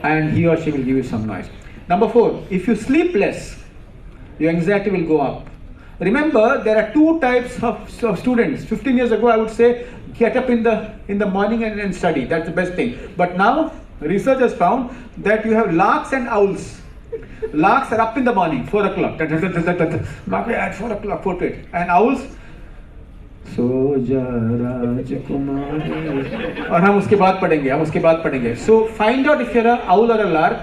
and he or she will give you some noise. Number 4, if you sleep less, your anxiety will go up. Remember, there are two types of students. 15 years ago, I would say, get up in the morning and study. That's the best thing. But now, research has found that you have larks and owls. Larks are up in the morning, 4 o'clock. At 4 o'clock, 4 to 8. And owls, सोजा राजकुमार. और हम उसके बाद पढ़ेंगे. So find out if you're an owl or a lark.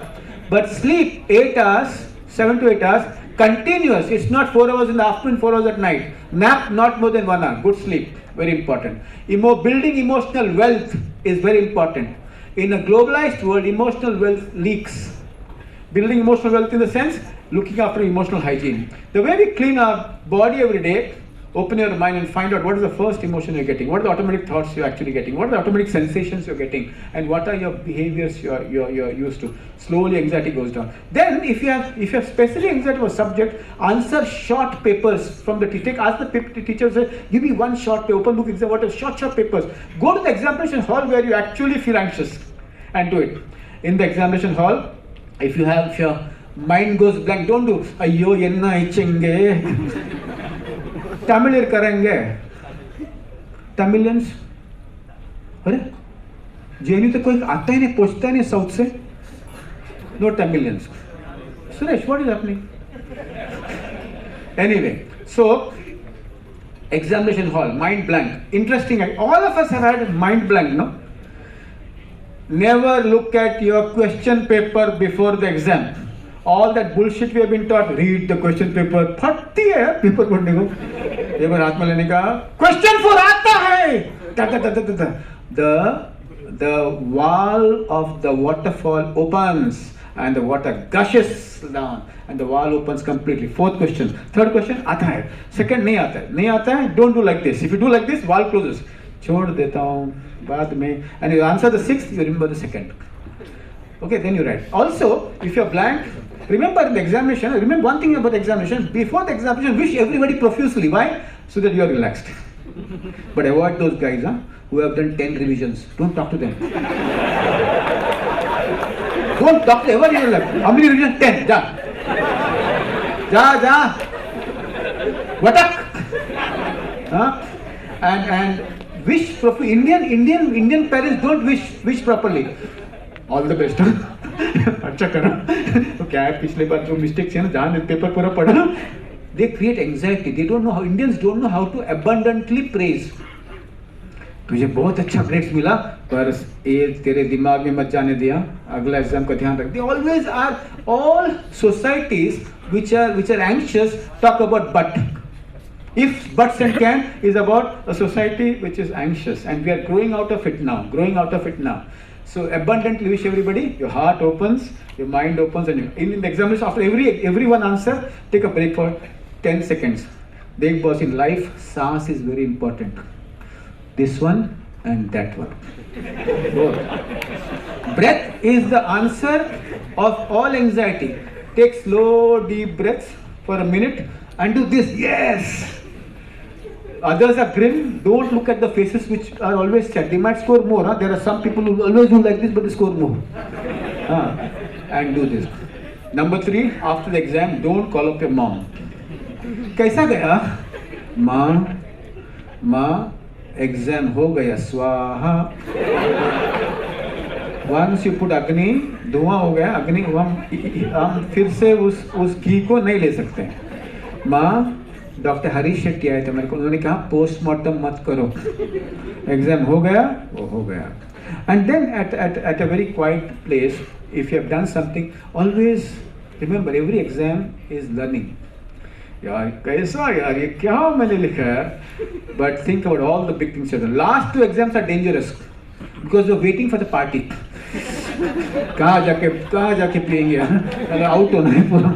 But sleep 8 hours, 7 to 8 hours, continuous. It's not 4 hours in the afternoon, 4 hours at night. Nap not more than 1 hour. Good sleep, very important. Building emotional wealth is very important. In a globalized world, emotional wealth leaks. Building emotional wealth in the sense, looking after emotional hygiene. The way we clean our body every day, open your mind and find out what is the first emotion you're getting, what are the automatic thoughts you're actually getting, what are the automatic sensations you're getting, and what are your behaviors you're used to. Slowly anxiety goes down. Then if you have specific anxiety for subject, answer short papers from the teacher. Ask the teacher, say, give me one short paper, open book exam, what are short papers. Go to the examination hall where you actually feel anxious and do it. In the examination hall, if your mind goes blank, don't do ayyo enna ichenge. Tamil करेंगे, Tamilians, अरे JNU तो कोई आता ही नहीं, पूछता ही नहीं south से. No Tamilians. Suresh, what is happening? Anyway, so examination hall, mind blank. Interesting, all of us have had mind blank, no? Never look at your question paper before the exam. All that bullshit we have been taught, read the question paper, फटती है paper पढ़ने को. एक बार हाथ में लेने का, question 4 आता है. The wall of the waterfall opens and the water gushes down and the wall opens completely. Fourth question, third question आता है, second नहीं आता है. Don't do like this. If you do like this, wall closes. छोड़ देता हूँ बाद में. And you answer the sixth, you remember the second. Okay, then you write. Also, if you're blank, remember the examination. Remember one thing about the examination. Before the examination, wish everybody profusely. Why? So that you are relaxed. But avoid those guys, who have done 10 revisions. Don't talk to them. Don't talk to everyone. How many revisions? 10. Ja. Vatak. And wish properly. Indian parents don't wish properly. All the best. अच्छा करा. तो क्या है, पिछले बार जो mistakes है ना, जहाँ पेपर पूरा पढ़ा, they create anxiety. They don't know how, Indians don't know how to abundantly praise. तुझे बहुत अच्छा ग्रेड्स मिला, पर ये तेरे दिमाग में मत जाने दिया, अगला एग्जाम का ध्यान रख. They always are, all societies which are anxious talk about but. If buts and can is about a society which is anxious, and we are growing out of it now. So abundantly wish everybody, your heart opens, your mind opens, and in the examination, after every one answer, take a break for 10 seconds. Big boss, in life, SARS is very important. This one and that one. Both. Breath is the answer of all anxiety. Take slow, deep breaths for a minute and do this. Yes! Others are grim. Don't look at the faces which are always sad. They might score more. There are some people who always do like this, but they score more. And do this. Number 3, after the exam, don't call up your mom. कैसा गया? माँ, exam हो गया, स्वाहा. Once you put अग्नि, धुआं हो गया, अग्नि, हम फिर से उस घी को नहीं ले सकते. माँ, डॉक्टर हरीश शेट्टी आए थे मेरे को, उन्होंने कहा पोस्टमार्टम मत करो. एग्जाम हो गया, वो हो गया. And then at a very quiet place, if you have done something, always Remember, every exam is learning. यार कैसा यार ये क्या मैंने लिखा है? But think about all the big things. The last two exams are dangerous because you're waiting for the party. कहाँ जाके पिएंगे? अगर आउट होना है पूरा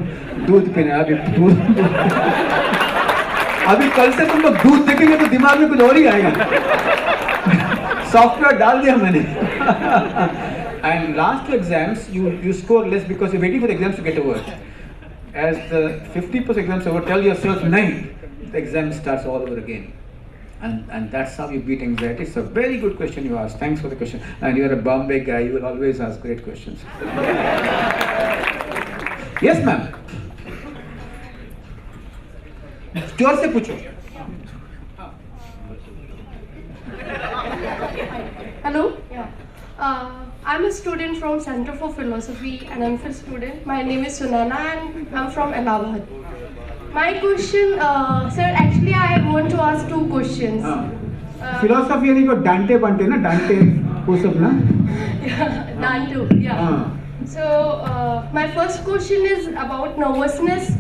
दूध पीना है अभी दूध. अभी कल से तुम लोग दूध देखेंगे तो दिमाग में कुछ और ही आएगा. सॉफ्टवेयर डाल दिया मैंने. And last two exams you score less because you're waiting for the exams to get over. As the 50% exams over, tell yourself 9, the exam starts all over again. And that's how you beat anxiety. It's a very good question you asked. Thanks for the question. And you're a Bombay guy, you will always ask great questions. Yes, ma'am. जोर से पूछो. Hello. I'm a student from Center for Philosophy, an MPhil student. My name is Sunana and I'm from Allahabad. My question, sir, actually I want to ask two questions. Philosophy यानी को डांटे बनते ना डांटे वो सब ना. Dante, yeah. So my first question is about nervousness.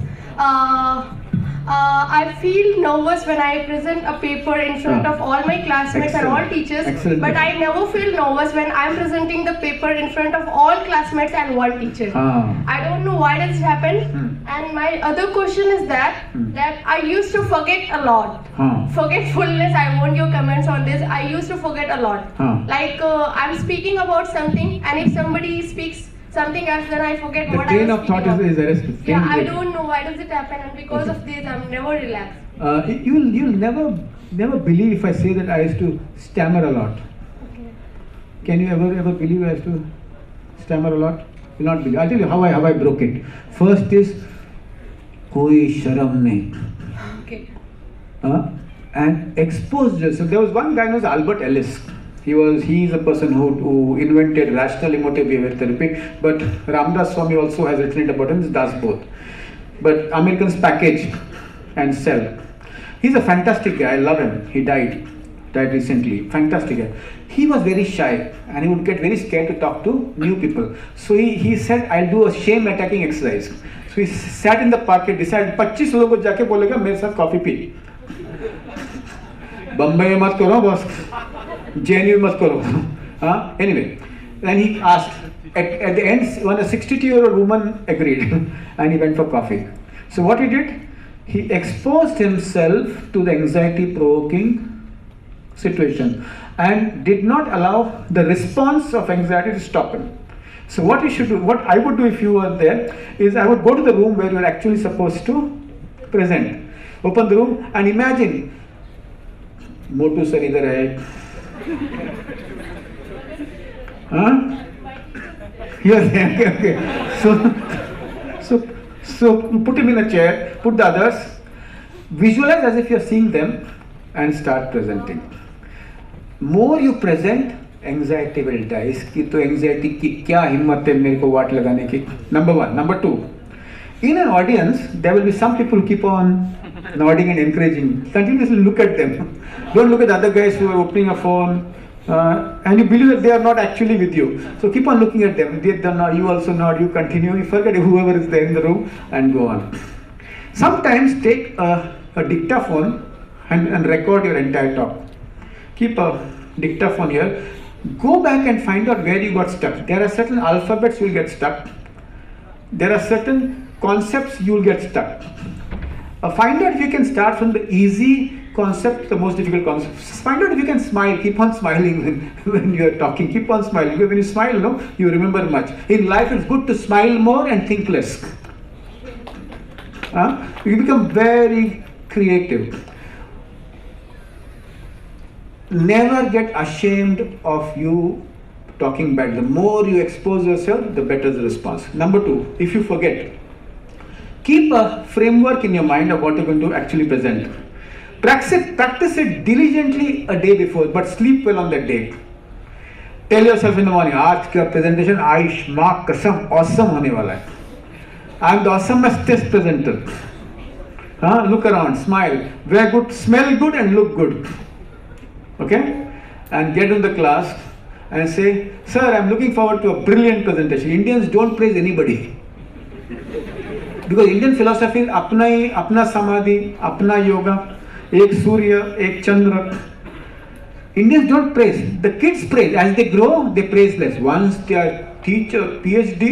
I feel nervous when I present a paper in front of all my classmates and all teachers. Excellent. But I never feel nervous when I am presenting the paper in front of all classmates and one teacher. I don't know why does it happen. And my other question is that I used to forget a lot. Forgetfulness, I want your comments on this. I used to forget a lot. Like I'm speaking about something and if somebody speaks something else, then I forget what I was speaking about. The train of thought is arrested. Yeah, I don't know why does it happen, and because of this, I'm never relaxed. You'll never believe if I say that I used to stammer a lot. Okay. Can you ever believe I used to stammer a lot? You'll not believe. I'll tell you how I broke it. First is koi sharam nahi. Okay. And exposed yourself. There was one guy known as Albert Ellis. He is a person who invented rational emotive behavior therapy, but Ramdas Swami also has written it about him. He does both. But Americans package and sell. He's a fantastic guy. I love him. He died recently. Fantastic guy. He was very shy and he would get very scared to talk to new people. So he said, I'll do a shame attacking exercise. So he sat in the park and decided 25 लोगों को जाके बोलेगा मेरे साथ coffee P. Bombay में मत करो बस. JNU मत करो. Anyway, then he asked, at the end, when a 62-year-old woman agreed, and he went for coffee. So what he did, he exposed himself to the anxiety-provoking situation and did not allow the response of anxiety to stop him. So what you should do, what I would do if you were there, is I would go to the room where you are actually supposed to present. Open the room and imagine, Motu sir idhar hai. Yes, okay. So put him in a chair, put the others, visualize as if you're seeing them and start presenting. More you present, anxiety will die. इसकी तो anxiety की क्या हिम्मत है मेरे को वाट लगाने की. Number one. Number two, in an audience, there will be some people who keep on nodding and encouraging. Continuously look at them. Don't look at the other guys who are opening a phone and you believe that they are not actually with you. So keep on looking at them. They nod, you also nod, you continue, you forget whoever is there in the room and go on. Sometimes take a dictaphone and record your entire talk. Keep a dictaphone here. Go back and find out where you got stuck. There are certain alphabets you will get stuck. There are certain concepts you will get stuck. Find out if you can start from the easy concept to the most difficult concept. Find out if you can smile. Keep on smiling when you are talking. Keep on smiling. Because when you smile, you remember much. In life, it's good to smile more and think less. You become very creative. Never get ashamed of you talking bad. The more you expose yourself, the better the response. Number two, if you forget, keep a framework in your mind of what you're going to actually present. Practice it diligently a day before, but sleep well on that day. Tell yourself in the morning, आज का presentation Ayush माँ कसम awesome होने वाला है. I am the awesomest presenter. Look around, smile, wear good, smell good and look good. Okay? And get in the class and say, sir, I am looking forward to a brilliant presentation. Indians don't praise anybody. Because Indian philosophy अपना ही अपना समाधि, अपना योगा, एक सूर्य, एक चंद्र. Indians don't praise. The kids praise. As they grow, they praise less. Once they are teacher, PhD,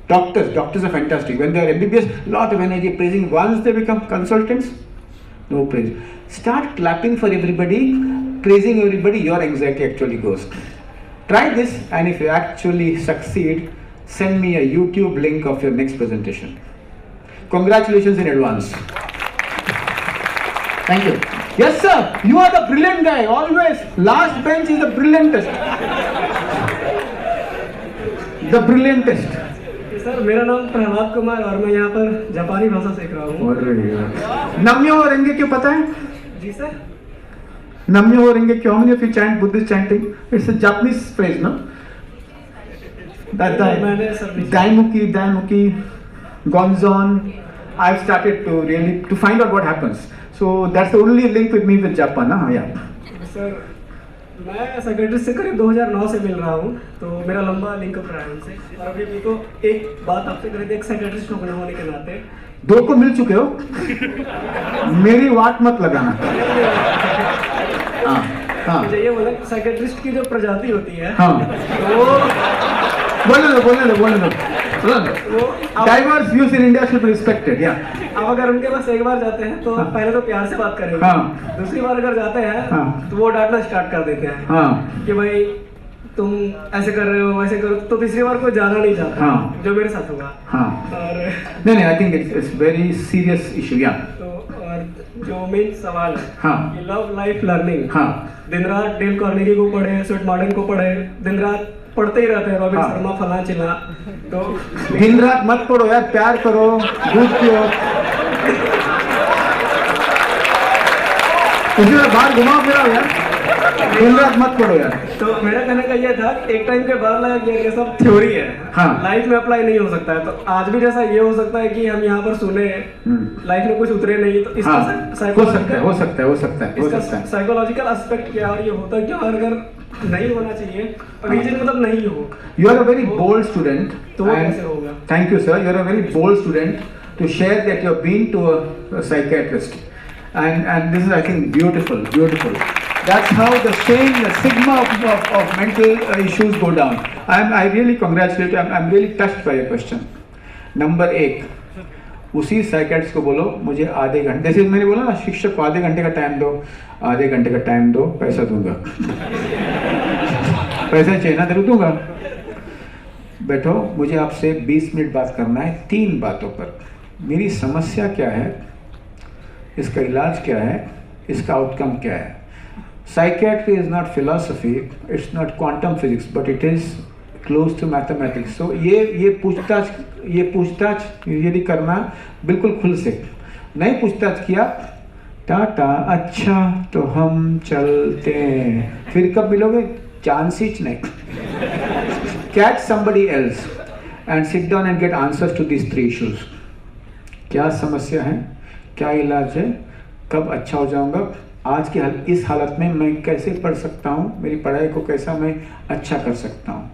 doctors are fantastic. When they are MBBS, lot of energy praising. Once they become consultants, no praise. Start clapping for everybody, praising everybody, your anxiety actually goes. Try this, and if you actually succeed, send me a YouTube link of your next presentation. Congratulations in advance. Thank you. Yes, sir. You are the brilliant guy. Always. Last bench is the brilliantest. The brilliantest. Sir मेरा नाम प्रहलाद कुमार और मैं यहाँ पर जापानी भाषा सीख रहा हूँ. नम्यो रेंगे क्यों पता है? जी सर. नम्यो रेंगे क्यों? How many of you chant Buddhist chanting? It's a Japanese phrase, no? Daimuki, Gonzon. I've started to find out what happens. So that's the only link with me with Japan, huh? Yeah. Sir मैं secretary से करीब 2009 से मिल रहा हूँ, तो मेरा लंबा link up रहा है उनसे. और अभी मेरे को एक बात आपसे करनी थी, एक सेक्रेटरिस्ट होने के नाते. 2 को मिल चुके हो. मेरी वाट मत लगाना. हाँ. मुझे ये बोला सेक्रेटरिस्ट की जो प्रजाति होती है, हाँ. वो बोलने दो. Diverse views in India should be respected. Yeah. अब अगर उनके पास एक बार जाते हैं तो पहले तो प्यार से बात करेंगे. हाँ. दूसरी बार अगर जाते हैं तो वो डांटना स्टार्ट कर देते हैं. हाँ. कि भाई तुम ऐसे कर रहे हो, वैसे करो. तो तीसरी बार कोई जाना नहीं चाहता. हाँ. जो मेरे साथ हुआ. हाँ. और नहीं, I think it's very serious issue. Yeah. तो और जो मेन सवाल है, हाँ. Love life learning. हाँ. दिन रात डेल कार्नेगी को पढ़े, स्वीट मॉर्डन को पढ़े, दिन रात पढ़ते ही रहते हैं. रॉबिन शर्मा फला चिल्ला. तो दिन रात मत पढ़ो यार, प्यार करो, दूध पियो, कुछ बाहर घुमाओ फिराओ यार. दिन रात मत पढ़ो यार. तो मेरा कहने का ये था कि एक टाइम के बाद लगा ये सब थ्योरी है. हाँ. लाइफ में अप्लाई नहीं हो सकता है. तो आज भी जैसा ये हो सकता है कि हम यहाँ पर सुने, लाइफ में कुछ उतरे नहीं. तो इसका हो सकता है. साइकोलॉजिकल एस्पेक्ट क्या है, ये होता क्या अगर नहीं होना चाहिए, रीजन मतलब नहीं हो. You are a very bold student. तो वो कैसे होगा? Thank you, sir. You are a very bold student to share that you have been to a psychiatrist, and this is, I think, beautiful. That's how the sigma of mental issues go down. I really congratulate you. I'm really touched by your question. Number 1, उसी psychiatrist को बोलो मुझे आधे घंटे, जैसे मैंने बोला ना शिक्षक को आधे घंटे का टाइम दो, आधे घंटे का टाइम दो, पैसा दूंगा. पैसा चाहिए ना, तेरे दूंगा. बैठो, मुझे आपसे 20 मिनट बात करना है 3 बातों पर. मेरी समस्या क्या है, इसका इलाज क्या है, इसका आउटकम क्या है. Psychiatry is not philosophy, it's not quantum physics, but it is close to mathematics. So ये पूछताछ यदि करना बिल्कुल खुल से. नहीं पूछताछ किया, टाटा, अच्छा तो हम चलते हैं, फिर कब मिलोगे, चांस ही नहीं. Catch somebody else and sit down and get answers to these 3 issues. क्या समस्या है, क्या इलाज है, कब अच्छा हो जाऊंगा, आज की इस हालत में मैं कैसे पढ़ सकता हूँ, मेरी पढ़ाई को कैसा मैं अच्छा कर सकता हूँ.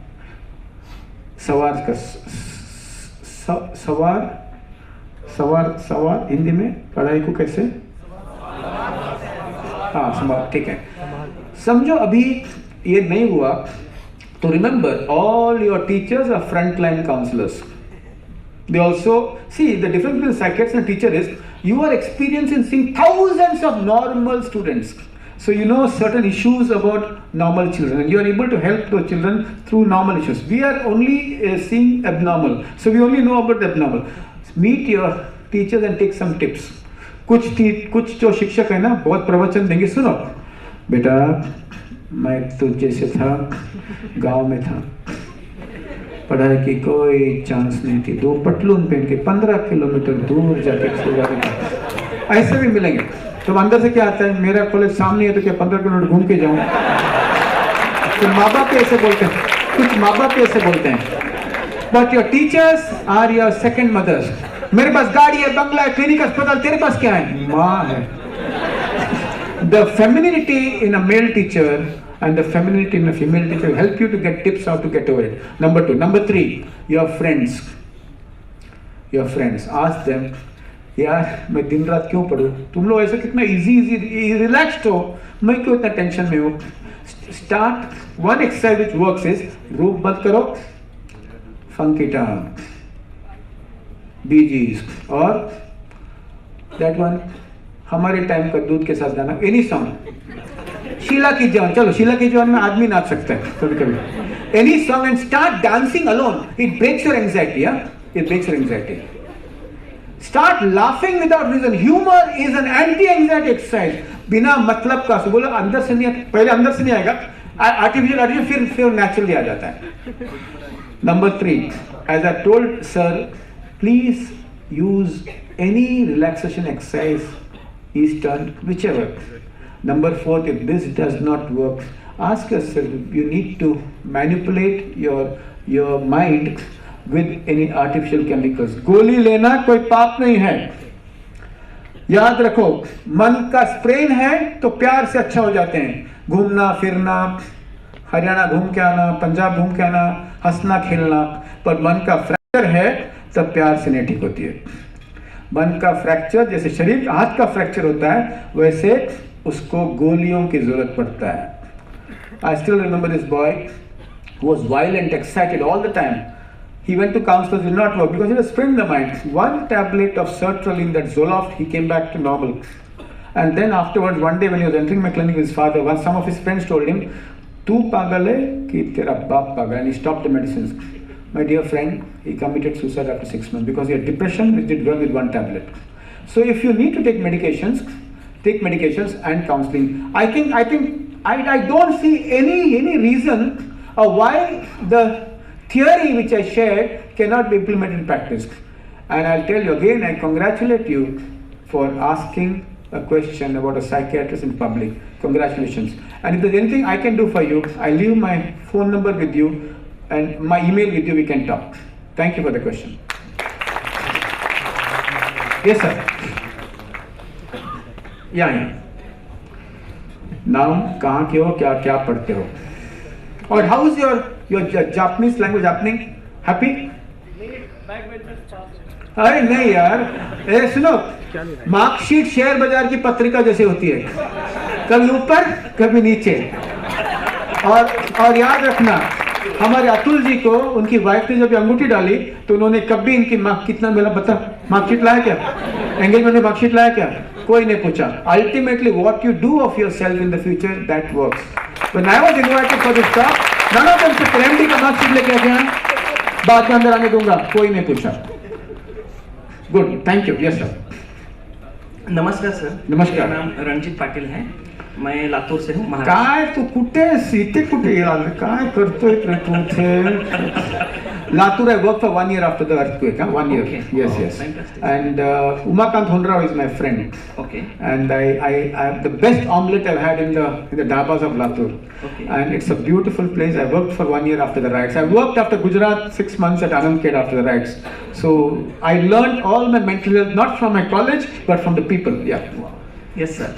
सवार हिंदी में पढ़ाई को कैसे, हाँ सवार, ठीक है. समझो अभी ये नहीं हुआ तो remember all your teachers are frontline counselors. They also see the difference between psychiatrist and teacher is you are experiencing seeing thousands of normal students. So you know certain issues about normal children and you are able to help those children through normal issues. We are only seeing abnormal. So we only know about the abnormal. Meet your teachers and take some tips. कुछ जो शिक्षक है ना बहुत प्रवचन देंगे. सुनो बेटा, मैं तो जैसे था गांव में था, पढ़ाई की कोई चांस नहीं थी, 2 पटलून पहन के 15 किलोमीटर दूर जाके ऐसे भी मिलेंगे. तो अंदर से क्या आता है, मेरा कॉलेज सामने है तो क्या 15 किलोमीटर घूम के जाऊँ. तो माँ बाप ऐसे बोलते हैं, कुछ माँ बाप ऐसे बोलते हैं. But your teachers are your second mothers. मेरे पास गाड़ी है, बंगला है, क्लिनिक, अस्पताल, तेरे पास क्या है, माँ है. The femininity in a male teacher and the femininity in a female teacher will help you to get tips how to get over it. Number 2. Number 3, your friends. Your friends, ask them, यार मैं दिन रात क्यों पढ़ूँ? तुम लोग ऐसे कितना easy relaxed हो, मैं क्यों इतना टेंशन में हूँ? Start one exercise which works is, रूप बंद करो, फंकी टर्न, बीजीज, और दैट वन हमारे टाइम का दूध के साथ गाना, एनी सॉन्ग, शीला की जवान, चलो शीला की जवान में आदमी नाच सकता है कभी कभी, any song and start dancing alone, it breaks your anxiety, it breaks your anxiety. Start laughing without reason. Humor is an anti-anxiety exercise. बिना मतलब का, सो बोलो अंदर से नहीं, पहले अंदर से नहीं आएगा, आर्टिफिशियल फिर नेचुरली आ जाता है. Number 3, as I told sir, please use any relaxation exercise, Eastern, whichever. Number 4, if this does not work, ask yourself, you need to manipulate your mind with any artificial chemicals. गोली लेना कोई पाप नहीं है. याद रखो, मन का स्प्रेन है तो प्यार से अच्छा हो जाते हैं. घूमना फिरना, हरियाणा घूम के आना, पंजाब घूम के आना, हंसना खेलना, पर मन का फ्रैक्चर है तब प्यार से नहीं ठीक होती है. मन का फ्रैक्चर जैसे शरीर हाथ का फ्रैक्चर होता है, वैसे उसको गोलियों की जरूरत पड़ता है. I still remember this boy who was violent, excited all the time. He went to counselors, did not work because he was spraying the mind. One tablet of sertraline, that Zoloft, he came back to normal. And then afterwards, one day when he was entering my clinic with his father, some of his friends told him, "Tu pagal hai ki tera baap pagal," and he stopped the medicines. My dear friend, he committed suicide after 6 months because he had depression, which did well with one tablet. So if you need to take medications and counseling. I don't see any reason why the theory which I shared cannot be implemented in practice. And I'll tell you again, I congratulate you for asking a question about a psychiatrist in public. Congratulations. And if there's anything I can do for you, I'll leave my phone number with you and my email with you, we can talk. Thank you for the question. Yes, sir. Yeah. नाम कहाँ के हो, क्या क्या पढ़ते हो, और how is your Japanese language happening? Happy? अरे नहीं यार, सुनो, मार्कशीट शेयर बाजार की पत्रिका जैसे होती है, कभी ऊपर कभी नीचे. और याद रखना, हमारे अतुल जी को उनकी वाइफ ने जब अंगूठी डाली तो उन्होंने कभी इनकी कितना मिला पता, मार्कशीट लाया क्या, एंगेजमेंट में मार्कशीट लाया क्या, कोई नहीं पूछा. Ultimately what you do of yourself in the future, that works. When I was invited for this talk, none of them said MD का मार्कशीट लेके आ गया, बाद में अंदर आने दूंगा, कोई नहीं पूछा. Good, thank you. Yes sir. नमस्कार सर. नमस्कार. मेरा नाम रणजीत पाटिल है, मैं लातूर से हूँ, महाराष्ट्र. काय तू कुठे सीते कुठे यार, काय करतोय तू थे? Latur, I worked for 1 year after the earthquake. 1 year. Okay. Yes, wow, yes. Fantastic. And Umakant Hunrao is my friend. Okay. And I the best omelette I've had in the dhabas of Latur. Okay. And it's a beautiful place. I worked for 1 year after the riots. I worked after Gujarat 6 months at Anandkhed after the riots. So I learned all my mental health not from my college but from the people. Yeah. Wow. Yes sir.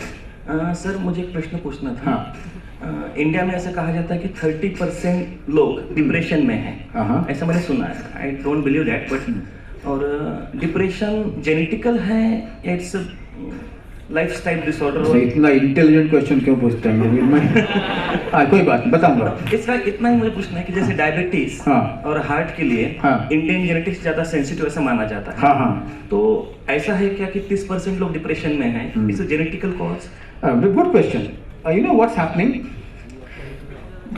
Sir मुझे एक प्रश्न पूछना था. हाँ. India में ऐसा कहा जाता है कि 30% लोग डिप्रेशन में हैं, ऐसा मैंने सुना है. I don't believe that, but और डिप्रेशन जेनेटिकल है, इट्स लाइफस्टाइल डिसऑर्डर. इतना इंटेलिजेंट क्वेश्चन क्यों पूछते हैं? मैं कोई बात बताऊंगा. इतना ही मुझे पूछना है कि जैसे डायबिटीज और हार्ट के लिए इंडियन जेनेटिक्स ज्यादा सेंसिटिव ऐसा माना जाता है. हाँ. तो ऐसा है क्या कि 30% लोग डिप्रेशन में हैं? It's a genetical cause. Good question. You know what's happening?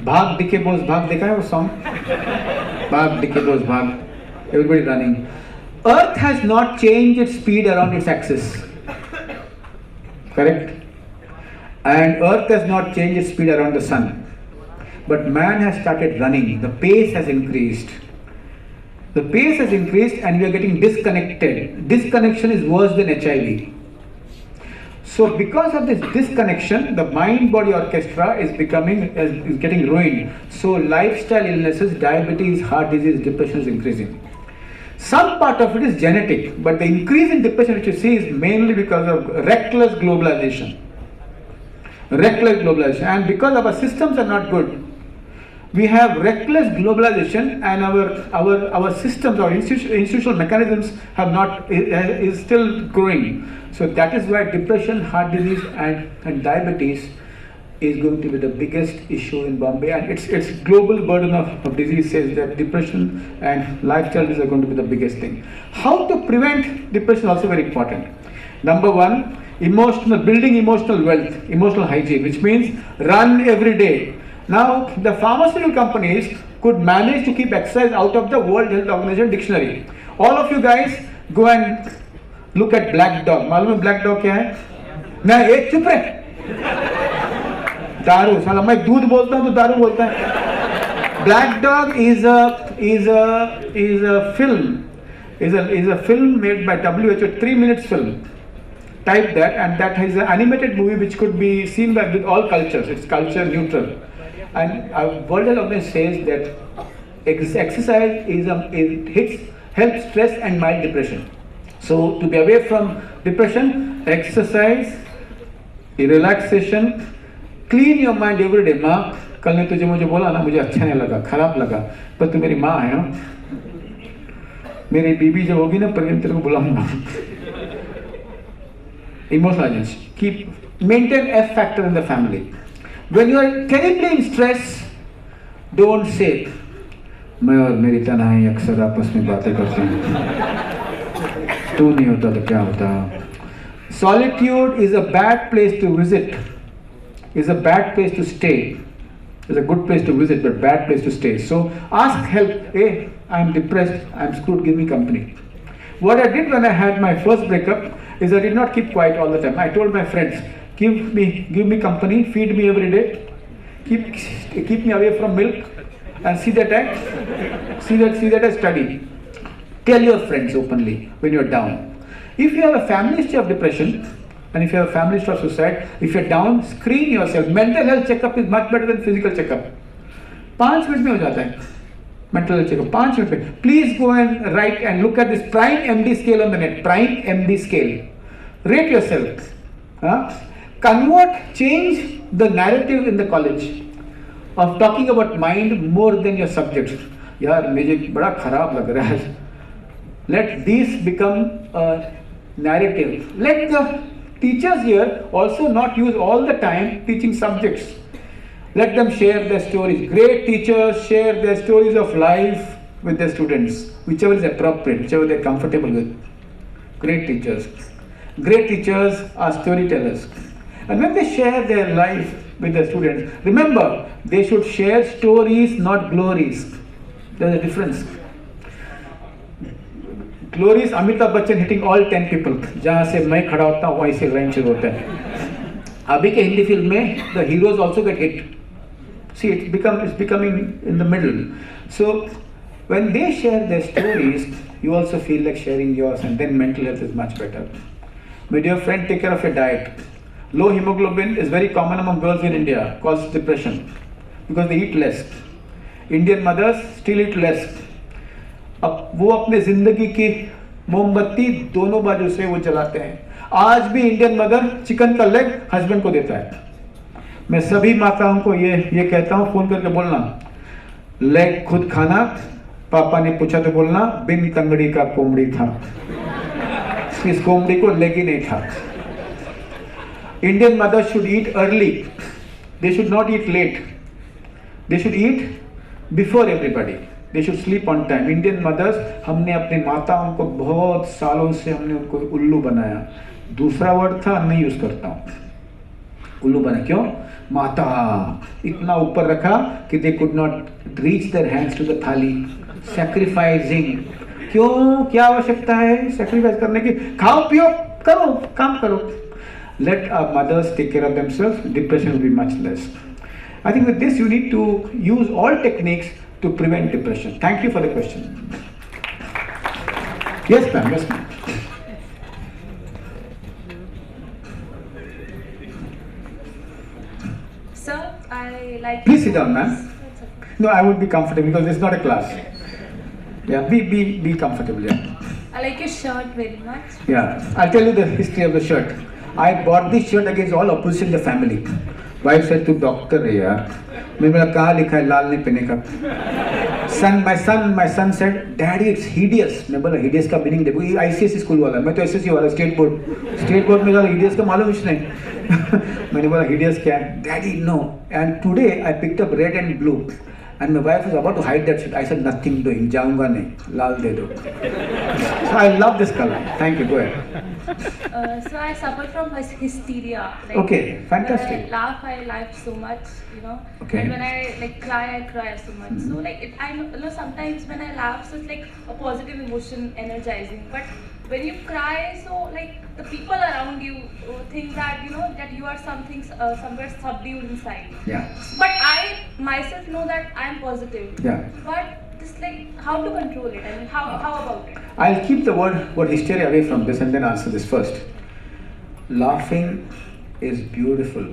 भाग दिखे बोझ भाग, देखा है वो सॉन्ग? भाग दिखे बोझ भाग, everybody running. Earth has not changed its speed around its axis. Correct? And Earth has not changed its speed around the sun. But man has started running. The pace has increased. The pace has increased and we are getting disconnected. Disconnection is worse than HIV. So because of this disconnection, the mind-body orchestra is getting ruined. So lifestyle illnesses, diabetes, heart disease, depression is increasing. Some part of it is genetic, but the increase in depression which you see is mainly because of reckless globalization. And because our systems are not good, We have reckless globalization, and our systems, our institutional mechanisms have not is still growing. So that is why depression, heart disease, and diabetes is going to be the biggest issue in Bombay, and its global burden of disease says that depression and lifestyle are going to be the biggest thing. How to prevent depression is also very important. Number one, building emotional wealth, emotional hygiene, which means run every day. Now, the pharmaceutical companies could manage to keep exercise out of the World Health Organization dictionary. All of you guys go and look at black dog. मालूम है black dog क्या है? ना एक चुप रहे. दारू. साला मैं दूध बोलता हूँ तो दारू बोलता है. Black Dog is a film made by WHO, 3 minutes film. Type that, and that is an animated movie which could be seen by with all cultures. It's culture neutral. And World Health Organization says that exercise helps stress and mild depression. So to be away from depression, exercise, relaxation, clean your mind every day. माँ, कल ने तुझे मुझे बोला ना, मुझे अच्छा नहीं लगा, खराब लगा, पर तू मेरी माँ है ना, मेरी बीबी जब होगी ना, पर तेरे को बुलाऊंगा. Emotional agents. Maintain F factor in the family. When you are terribly in stress, don't say, मैं और मेरी तन्हाई अक्सर आपस में बातें करते हैं. तू नहीं होता तो क्या होता? Solitude is a bad place to visit. Is a bad place to stay. It's a good place to visit, but bad place to stay. So ask help. Hey, I'm depressed. I'm screwed. Give me company. What I did when I had my first breakup is I did not keep quiet all the time. I told my friends, give me company, feed me every day, keep me away from milk, and see that I study. Tell your friends openly when you're down. If you have a family history of depression, and if you have a family history of suicide, if you're down, screen yourself. Mental health checkup is much better than physical checkup. 5 minutes में हो जाता है. Mental health checkup, 5 minutes में. Please go and write and look at this Prime MD scale on the net. Prime MD scale. Rate yourself. Change the narrative in the college of talking about mind more than your subjects. यार मुझे बड़ा खराब लग रहा है. Let these become a narrative. Let the teachers here also not use all the time teaching subjects. Let them share their stories. Great teachers share their stories of life with their students, whichever is appropriate, whichever they're comfortable with. Great teachers. Great teachers are storytellers. And when they share their life with their students, remember, they should share stories, not glories. There's a difference. Glories, Amitabh Bachchan hitting all 10 people. जहाँ से मैं खड़ा होता हूँ वहीं से line शुरू होता है. अभी के हिंदी फिल्म में the heroes also get hit. See, it's becoming in the middle. So when they share their stories, you also feel like sharing yours, and then mental health is much better. My dear friend, take care of your diet. Low hemoglobin is very common among girls in India, causes depression because they eat less. Indian mothers still eat less. अब वो अपने जिंदगी की मोमबत्ती दोनों बाजू से वो जलाते हैं. आज भी इंडियन मदर चिकन का लेग हस्बैंड को देता है. मैं सभी माताओं को ये कहता हूँ, फोन करके बोलना, लेग खुद खाना, पापा ने पूछा तो बोलना बिन तंगड़ी का कोमड़ी था. इस कोमड़ी को लेग ही नहीं था. Indian mothers should eat early. They should not eat late. They should eat before everybody. They should sleep on time. Indian mothers, हमने अपने माताओं को बहुत सालों से हमने उनको उल्लू बनाया. दूसरा वर्ड था नहीं यूज करता हूँ. उल्लू बना क्यों? माता इतना ऊपर रखा कि they could not reach their hands to the थाली. Sacrificing. क्यों? क्या आवश्यकता है sacrifice करने की? खाओ पियो करो काम करो. Let our mothers take care of themselves. Depression will be much less. I think with this you need to use all techniques to prevent depression. Thank you for the question. Yes, ma'am. Yes, ma'am. Sir, I like. Please sit down, ma'am. No, I would be comfortable because it's not a class. Yeah, be comfortable. Yeah. I like your shirt very much. Yeah, I'll tell you the history of the shirt. I bought this shirt against all opposition in the family. Wife said, "तू doctor है यार." मैंने बोला, कहाँ लिखा है लाल नहीं पहने का? My son said, "Daddy, it's hideous." मैं बोला, hideous का मीनिंग देखो, ये ICSE स्कूल वाला, मैं तो SSC वाला, स्टेट बोर्ड में hideous का मालूम कुछ नहीं। मैंने बोला, hideous क्या है? "Daddy, no." And today I picked up red and blue. And my wife was about to hide that shit. I said, "Nothing doing, जाऊंगा नहीं, लाल दे दो." So I love this color. Thank you. Go ahead. So I suffer from hysteria. Okay, fantastic. When I laugh so much, you know. Okay. And when I cry so much. So I know sometimes when I laugh, so it's like a positive emotion, energizing. But when you cry, so the people around you think that that you are somewhere subdued inside. Yeah. But I myself know that I am positive. Yeah. But this how to control it? I mean, how about it? I'll keep the word hysteria away from this and then answer this first. Laughing is beautiful.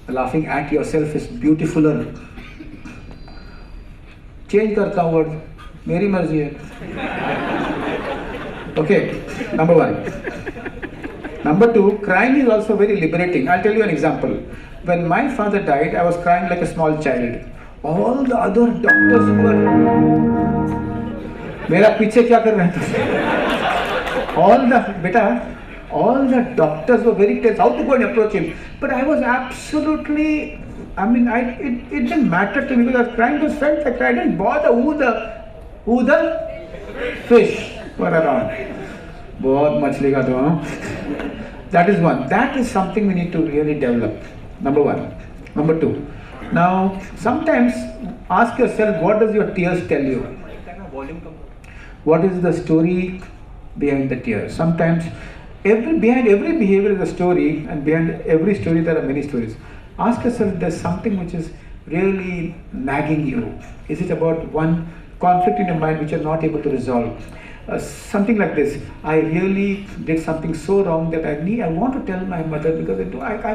Laughing at yourself is beautifuler. Change करता हूँ word, मेरी मर्जी है. Okay, number one. Number two, crying is also very liberating. I'll tell you an example. When my father died, I was crying like a small child. All the other doctors were... मेरा पीछे क्या कर रहे थे? All the doctors were very tense. How to go and approach him? But I was absolutely... it didn't matter to me because I was crying. Those friends I cried. I didn't bother who the fish were around. बहुत मछली का तो. That is one. That is something we need to really develop. Number one. Number two. Now, sometimes ask yourself, what does your tears tell you? What is the story behind the tears? Sometimes, behind every behavior is a story, and behind every story there are many stories. Ask yourself, there's something which is really nagging you. Is it about one conflict in your mind which you're not able to resolve? Something like this. I really did something so wrong that I want to tell my mother because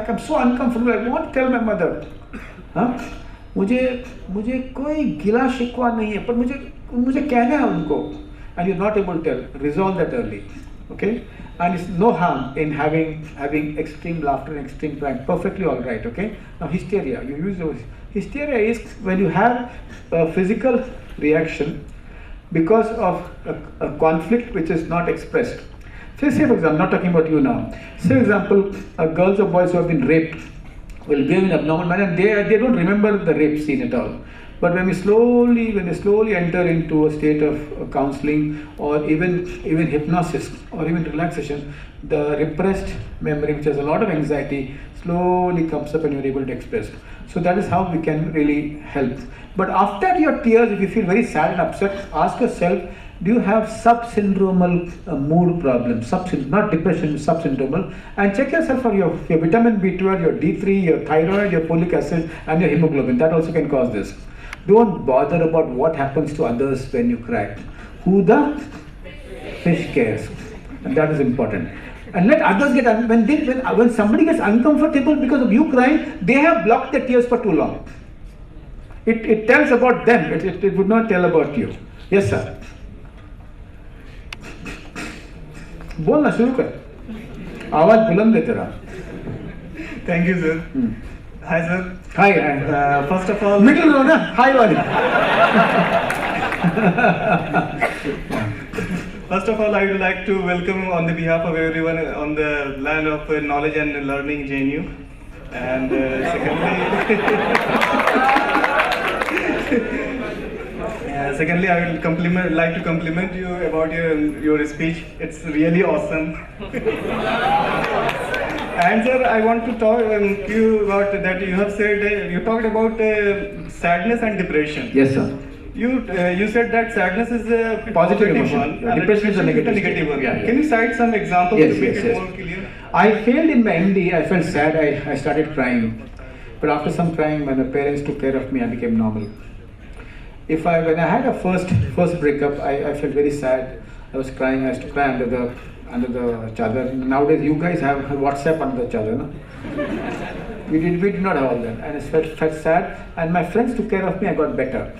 I'm so uncomfortable. I want to tell my mother. हाँ? मुझे कोई गिला शिकवा नहीं है, पर मुझे कहना है उनको. And you're not able to tell. Resolve that early. Okay? And it's no harm in having extreme laughter and extreme crying. Perfectly all right. Okay? Now hysteria. You use those. Hysteria is when you have a physical reaction because of a conflict which is not expressed. Say for example, I'm not talking about you now. Say for example, girls or boys who have been raped will behave in abnormal manner and they don't remember the rape scene at all. But when they slowly enter into a state of counseling or even hypnosis or even relaxation, the repressed memory, which has a lot of anxiety, slowly comes up and you're able to express. So that is how we can really help. But after your tears, if you feel very sad and upset, ask yourself, do you have subsyndromal mood problems? Not depression, subsyndromal. And check yourself for your vitamin B12, your D3, your thyroid, your folic acid, and your hemoglobin. That also can cause this. Don't bother about what happens to others when you cry. Who the fish cares? And that is important. And let others get, when somebody gets uncomfortable because of you crying, they have blocked their tears for too long. It tells about them, it would not tell about you. Yes, sir. बोलना शुरू कर, आवाज बुलंद है तेरा. Thank you, sir. Hi, sir. Hi. First of all, middle row ना, hi वाली. First of all, I would like to welcome on the behalf of everyone on the land of knowledge and learning, JNU. And secondly, I will like to compliment you about your speech. It's really awesome. And sir, I want to talk to you about that. You have said you talked about sadness and depression. Yes, sir. You said that sadness is a positive emotion, emotion. and Depression is a negative one. Yeah. Can you cite some examples to make it more clear? I failed in my MD. I felt sad. I started crying. But after some crying, when my parents took care of me, I became normal. When I had a first breakup, I felt very sad. I was crying. I used to cry under the chadar. Nowadays, you guys have WhatsApp under the chadar, no? We did not have all that. And I felt sad. And my friends took care of me. I got better.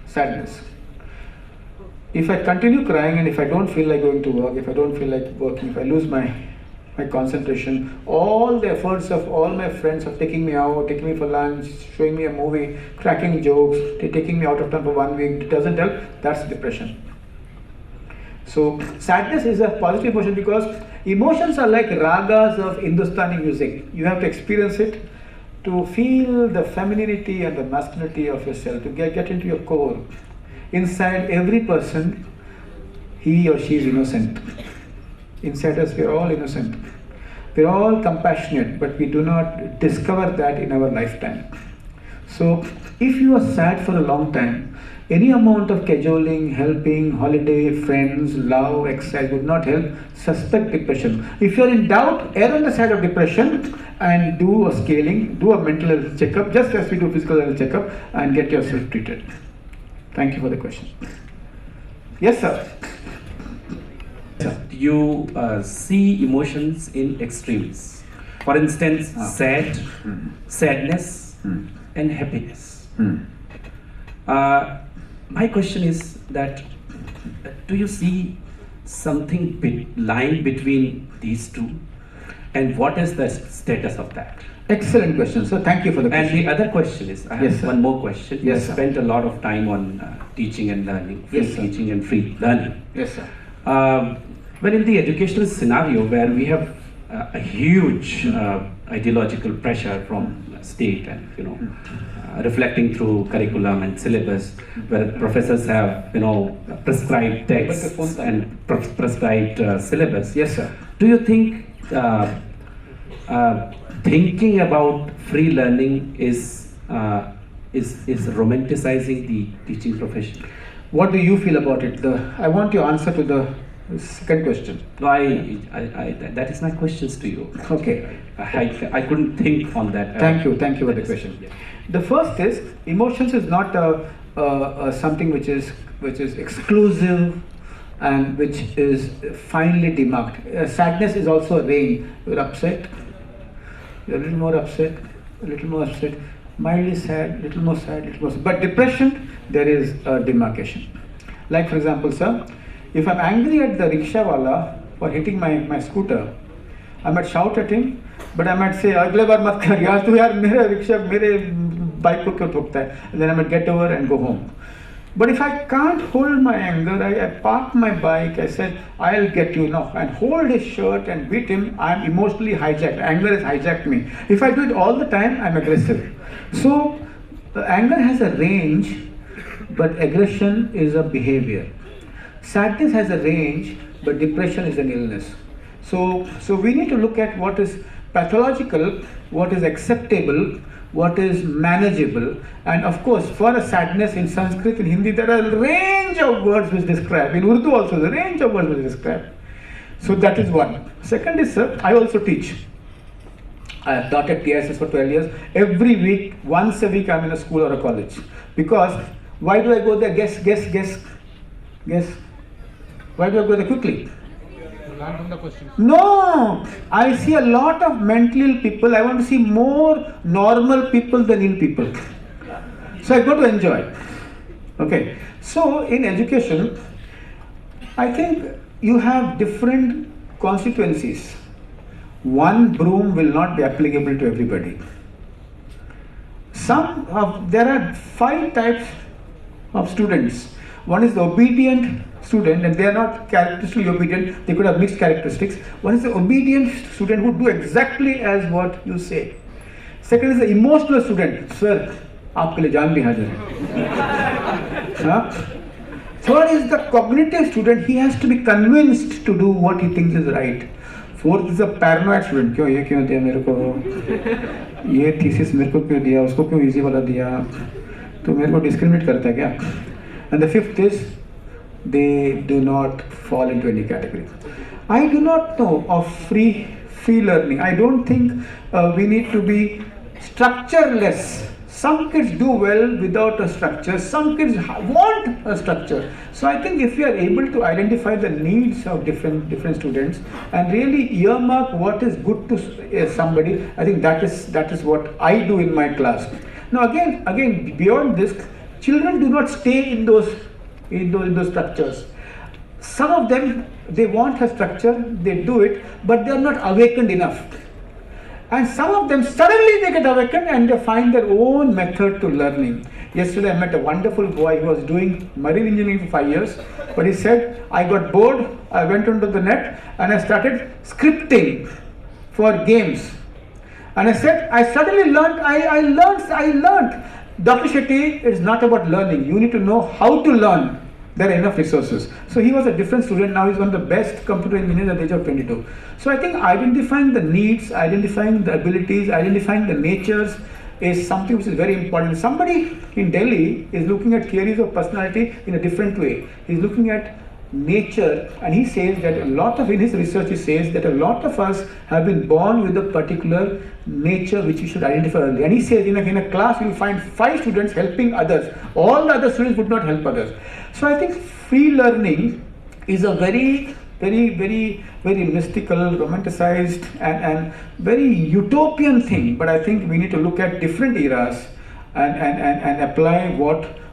Sadness. If I continue crying and if I don't feel like going to work, if I don't feel like working, if I lose my my concentration, all the efforts of all my friends of taking me out, taking me for lunch, showing me a movie, cracking jokes, taking me out of town for 1 week, it doesn't help, that's depression. So sadness is a positive emotion because emotions are like ragas of Hindustani music. You have to experience it to feel the femininity and the masculinity of yourself, to get into your core. Inside every person, he or she is innocent. Inside us, we are all innocent. We are all compassionate, but we do not discover that in our lifetime. So, if you are sad for a long time, any amount of cajoling, helping, holiday, friends, love, exercise would not help. Suspect depression. If you are in doubt, err on the side of depression and do a scaling, do a mental health checkup, just as we do physical health checkup, and get yourself treated. Thank you for the question. Yes, sir. You see emotions in extremes. For instance, sadness, and happiness. My question is that, do you see something lying between these two, and what is the status of that? Excellent question, sir. Thank you for the question. And the other question is, I have one more question. Yes, you sir. spent a lot of time on teaching and learning, free Yes, sir. teaching and free learning. Yes, sir. Well, in the educational scenario where we have a huge ideological pressure from state and reflecting through curriculum and syllabus, where professors have prescribed texts and prescribed syllabus. Yes, sir. Do you think thinking about free learning is romanticizing the teaching profession? What do you feel about it? I want your answer to the second question. No, that is my questions to you. Okay. I couldn't think on that. Thank you for the question. Yeah. The first is, emotions is not something which is exclusive and which is finely demarked. Sadness is also a range. You're upset, you're a little more upset, a little more upset, mildly sad, little more sad, little more sad. But depression, there is a demarcation. Like for example, sir, if I'm angry at the rickshawala for hitting my scooter, I might shout at him, but I might say, "Agle baar mat kar yaar, tu yaar mere rickshaw, mere bike ko kyun thokta hai?" And then I might get over and go home. But if I can't hold my anger, I park my bike, I said, "I'll get you now," and hold his shirt and beat him, I'm emotionally hijacked. Anger has hijacked me. If I do it all the time, I'm aggressive. So, anger has a range, but aggression is a behavior. Sadness has a range, but depression is an illness. So we need to look at what is pathological, what is acceptable, what is manageable, and of course, for a sadness in Sanskrit, in Hindi, there are a range of words which describe. In Urdu also, the range of words which describe. So that is one. Second is, sir, I also teach. I have taught at TISS for 12 years. Every week, once a week, I'm in a school or a college. Because why do I go there? Guess. Why do I go there quickly? Learn from the questions. No! I see a lot of mentally ill people. I want to see more normal people than ill people. So I go to enjoy. Okay. So in education, I think you have different constituencies. One broom will not be applicable to everybody. There are 5 types of students. One is the obedient student, and they are not characteristically obedient, they could have mixed characteristics. One is the obedient student who do exactly as what you say. Second is the emotional student. Sir, aapke liye jaan bhi haazir hai. Third is the cognitive student. He has to be convinced to do what he thinks is right. Fourth is the paranoid student. क्यों ये क्यों दिया मेरे को, ये thesis मेरे को क्यों दिया, उसको क्यों easy वाला दिया, तो मेरे को discriminate करता है क्या? And the fifth is, they do not fall into any category. I do not know of free learning. I don't think we need to be structureless. Some kids do well without a structure. Some kids want a structure. So I think if we are able to identify the needs of different students and really earmark what is good to somebody, I think that is what I do in my class. Now again beyond this, children do not stay in those structures. Some of them They want a structure, they do it, but they are not awakened enough. And some of them suddenly they get awakened and they find their own method to learning. Yesterday I met a wonderful boy who was doing marine engineering for 5 years, but he said, I got bored, I went onto the net and I started scripting for games. And I said, I suddenly learned, I learned. Dr. Shetty, it's not about learning. You need to know how to learn. There are enough resources. So he was a different student. Now he's one of the best computer engineers at the age of 22. So I think identifying the needs, identifying the abilities, identifying the natures is something which is very important. Somebody in Delhi is looking at theories of personality in a different way. He's looking at nature, and he says that in his research he says that a lot of us have been born with a particular nature which we should identify early. And he says in a class you will find 5 students helping others. All the other students would not help others. So I think free learning is a very mystical, romanticized and very utopian thing. But I think we need to look at different eras and apply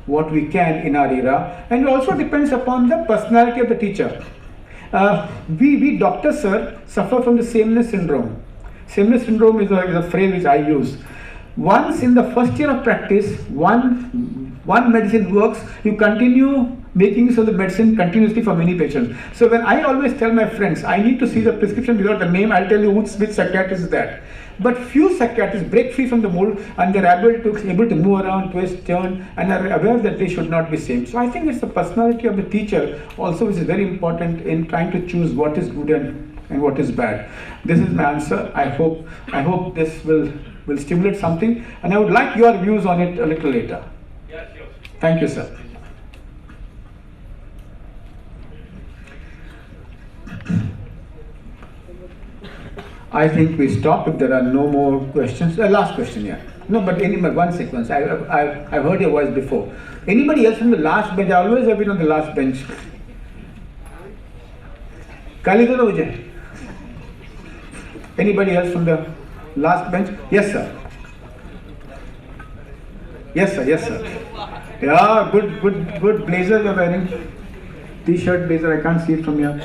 what we can in our era, and it also depends upon the personality of the teacher. We doctors, sir, suffer from the sameness syndrome. Sameness syndrome is a phrase which I use. Once in the first year of practice, one medicine works, you continue making use of the medicine continuously for many patients. So when I always tell my friends, I need to see the prescription without the name, I'll tell you which psychiatrist is that. But few psychiatrists break free from the mold and they're able to move around, twist, turn, and are aware that they should not be same. So I think it's the personality of the teacher also which is very important in trying to choose what is good and what is bad. This is my answer. I hope this will stimulate something, and I would like your views on it a little later. Yeah, sure. Thank you, sir. I think we stop if there are no more questions. Last question, yeah. No, but one sequence. I've heard your voice before. Anybody else from the last bench? I always have been on the last bench. Kalidoro Vijay. Anybody else from the last bench? Yes, sir. Yes, sir. Yes, sir. Yeah, good blazer you're wearing. T-shirt, blazer. I can't see it from here.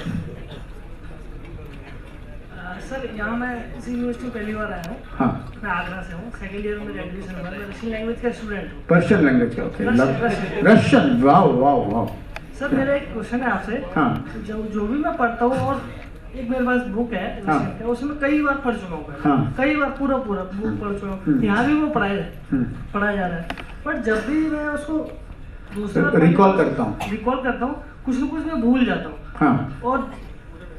Sir यहाँ मैं इसी university में पहली बार आया हूँ। हाँ। मैं आगरा से हूँ। सेकेंड ईयर में मेरा एडमिशन हुआ। मैं रशियन लैंग्वेज का स्टूडेंट हूँ। पर्शियन लैंग्वेज का, ओके। Russian, wow. सर मेरा एक क्वेश्चन है आपसे। हाँ। जो भी मैं पढ़ता हूँ और एक मेरे पास बुक है रशियन का, उसमें कई बार पढ़ चुका हूँ। हाँ। कई बार पूरा बुक पढ़ चुका हूँ। यहाँ भी वो पढ़ाया जा रहा है। बट जब भी मैं उसको दूसरा रिकॉल करता हूँ, कुछ न कुछ मैं भूल जाता हूँ। हाँ। और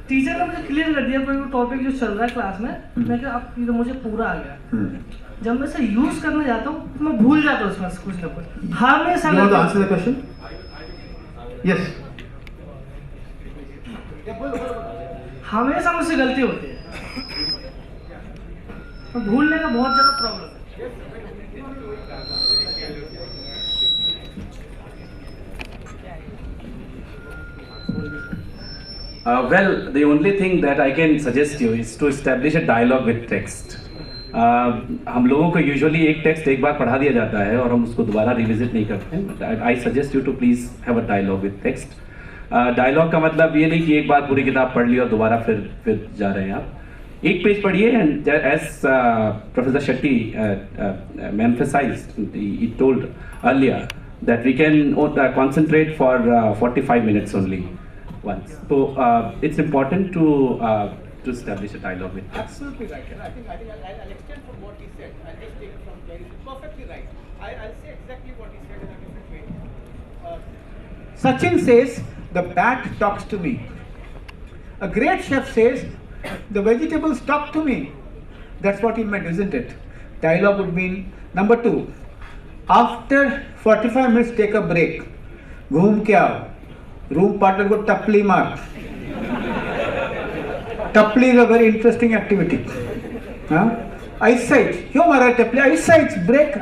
टीचर ने मुझे क्लियर कर दिया कोई टॉपिक जो चल रहा है क्लास में, मैं कहा अब तो मुझे पूरा आ गया। जब मैं इसे यूज करने जाता हूँ तो मैं भूल जाता हूँ उसमें कुछ ना कुछ। हमेशा आंसर द क्वेश्चन। यस। हमेशा मुझसे गलती होती है, तो भूलने का बहुत ज्यादा प्रॉब्लम है। Well, the only thing that I can suggest you is to establish a dialogue with text. हम लोगों को यूजुअली एक टेक्स्ट एक बार पढ़ा दिया जाता है और हम उसको दोबारा रिविजिट नहीं करते हैं. I suggest you to please have a dialogue with text. Dialogue का मतलब ये नहीं कि एक बार पूरी किताब पढ़ ली और दोबारा फिर जा रहे हैं आप. एक पेज पढ़िए and as professor Shetty emphasized, he told earlier that we can concentrate for 45 minutes only once. So it's important to establish a dialogue with text. Absolutely right. I think I'll extend from what he said. I'll just take it from there. He's perfectly right. I'll say exactly what he said in a different way. Sachin says, the bat talks to me. A great chef says, the vegetables talk to me. That's what he meant, isn't it? Dialogue would mean, number 2, after 45 minutes take a break. घूम के आओ. Room partner को टपली मार. टपली is a very interesting activity. Eyesight. क्यों मारा टपली? Eyesight break.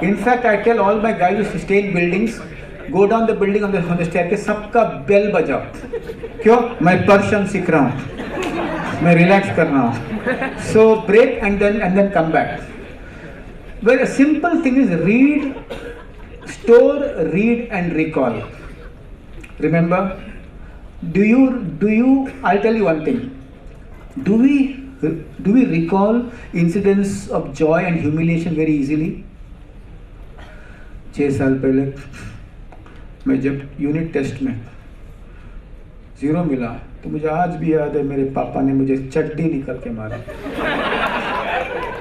In fact, I tell all my guys who stay in buildings, go down the building on the staircase, सबका bell बजाओ. क्यों? मैं पर्शियन सीख रहा हूँ. मैं रिलैक्स कर रहा हूँ. So break and then come back. Well, a simple thing is read, store, read and recall. Remember, I'll tell you one thing. Do we recall incidents of joy and humiliation very easily? 6 साल पहले मैं जब unit test में 0 मिला तो मुझे आज भी याद है मेरे पापा ने मुझे चड्डी निकल के मारा।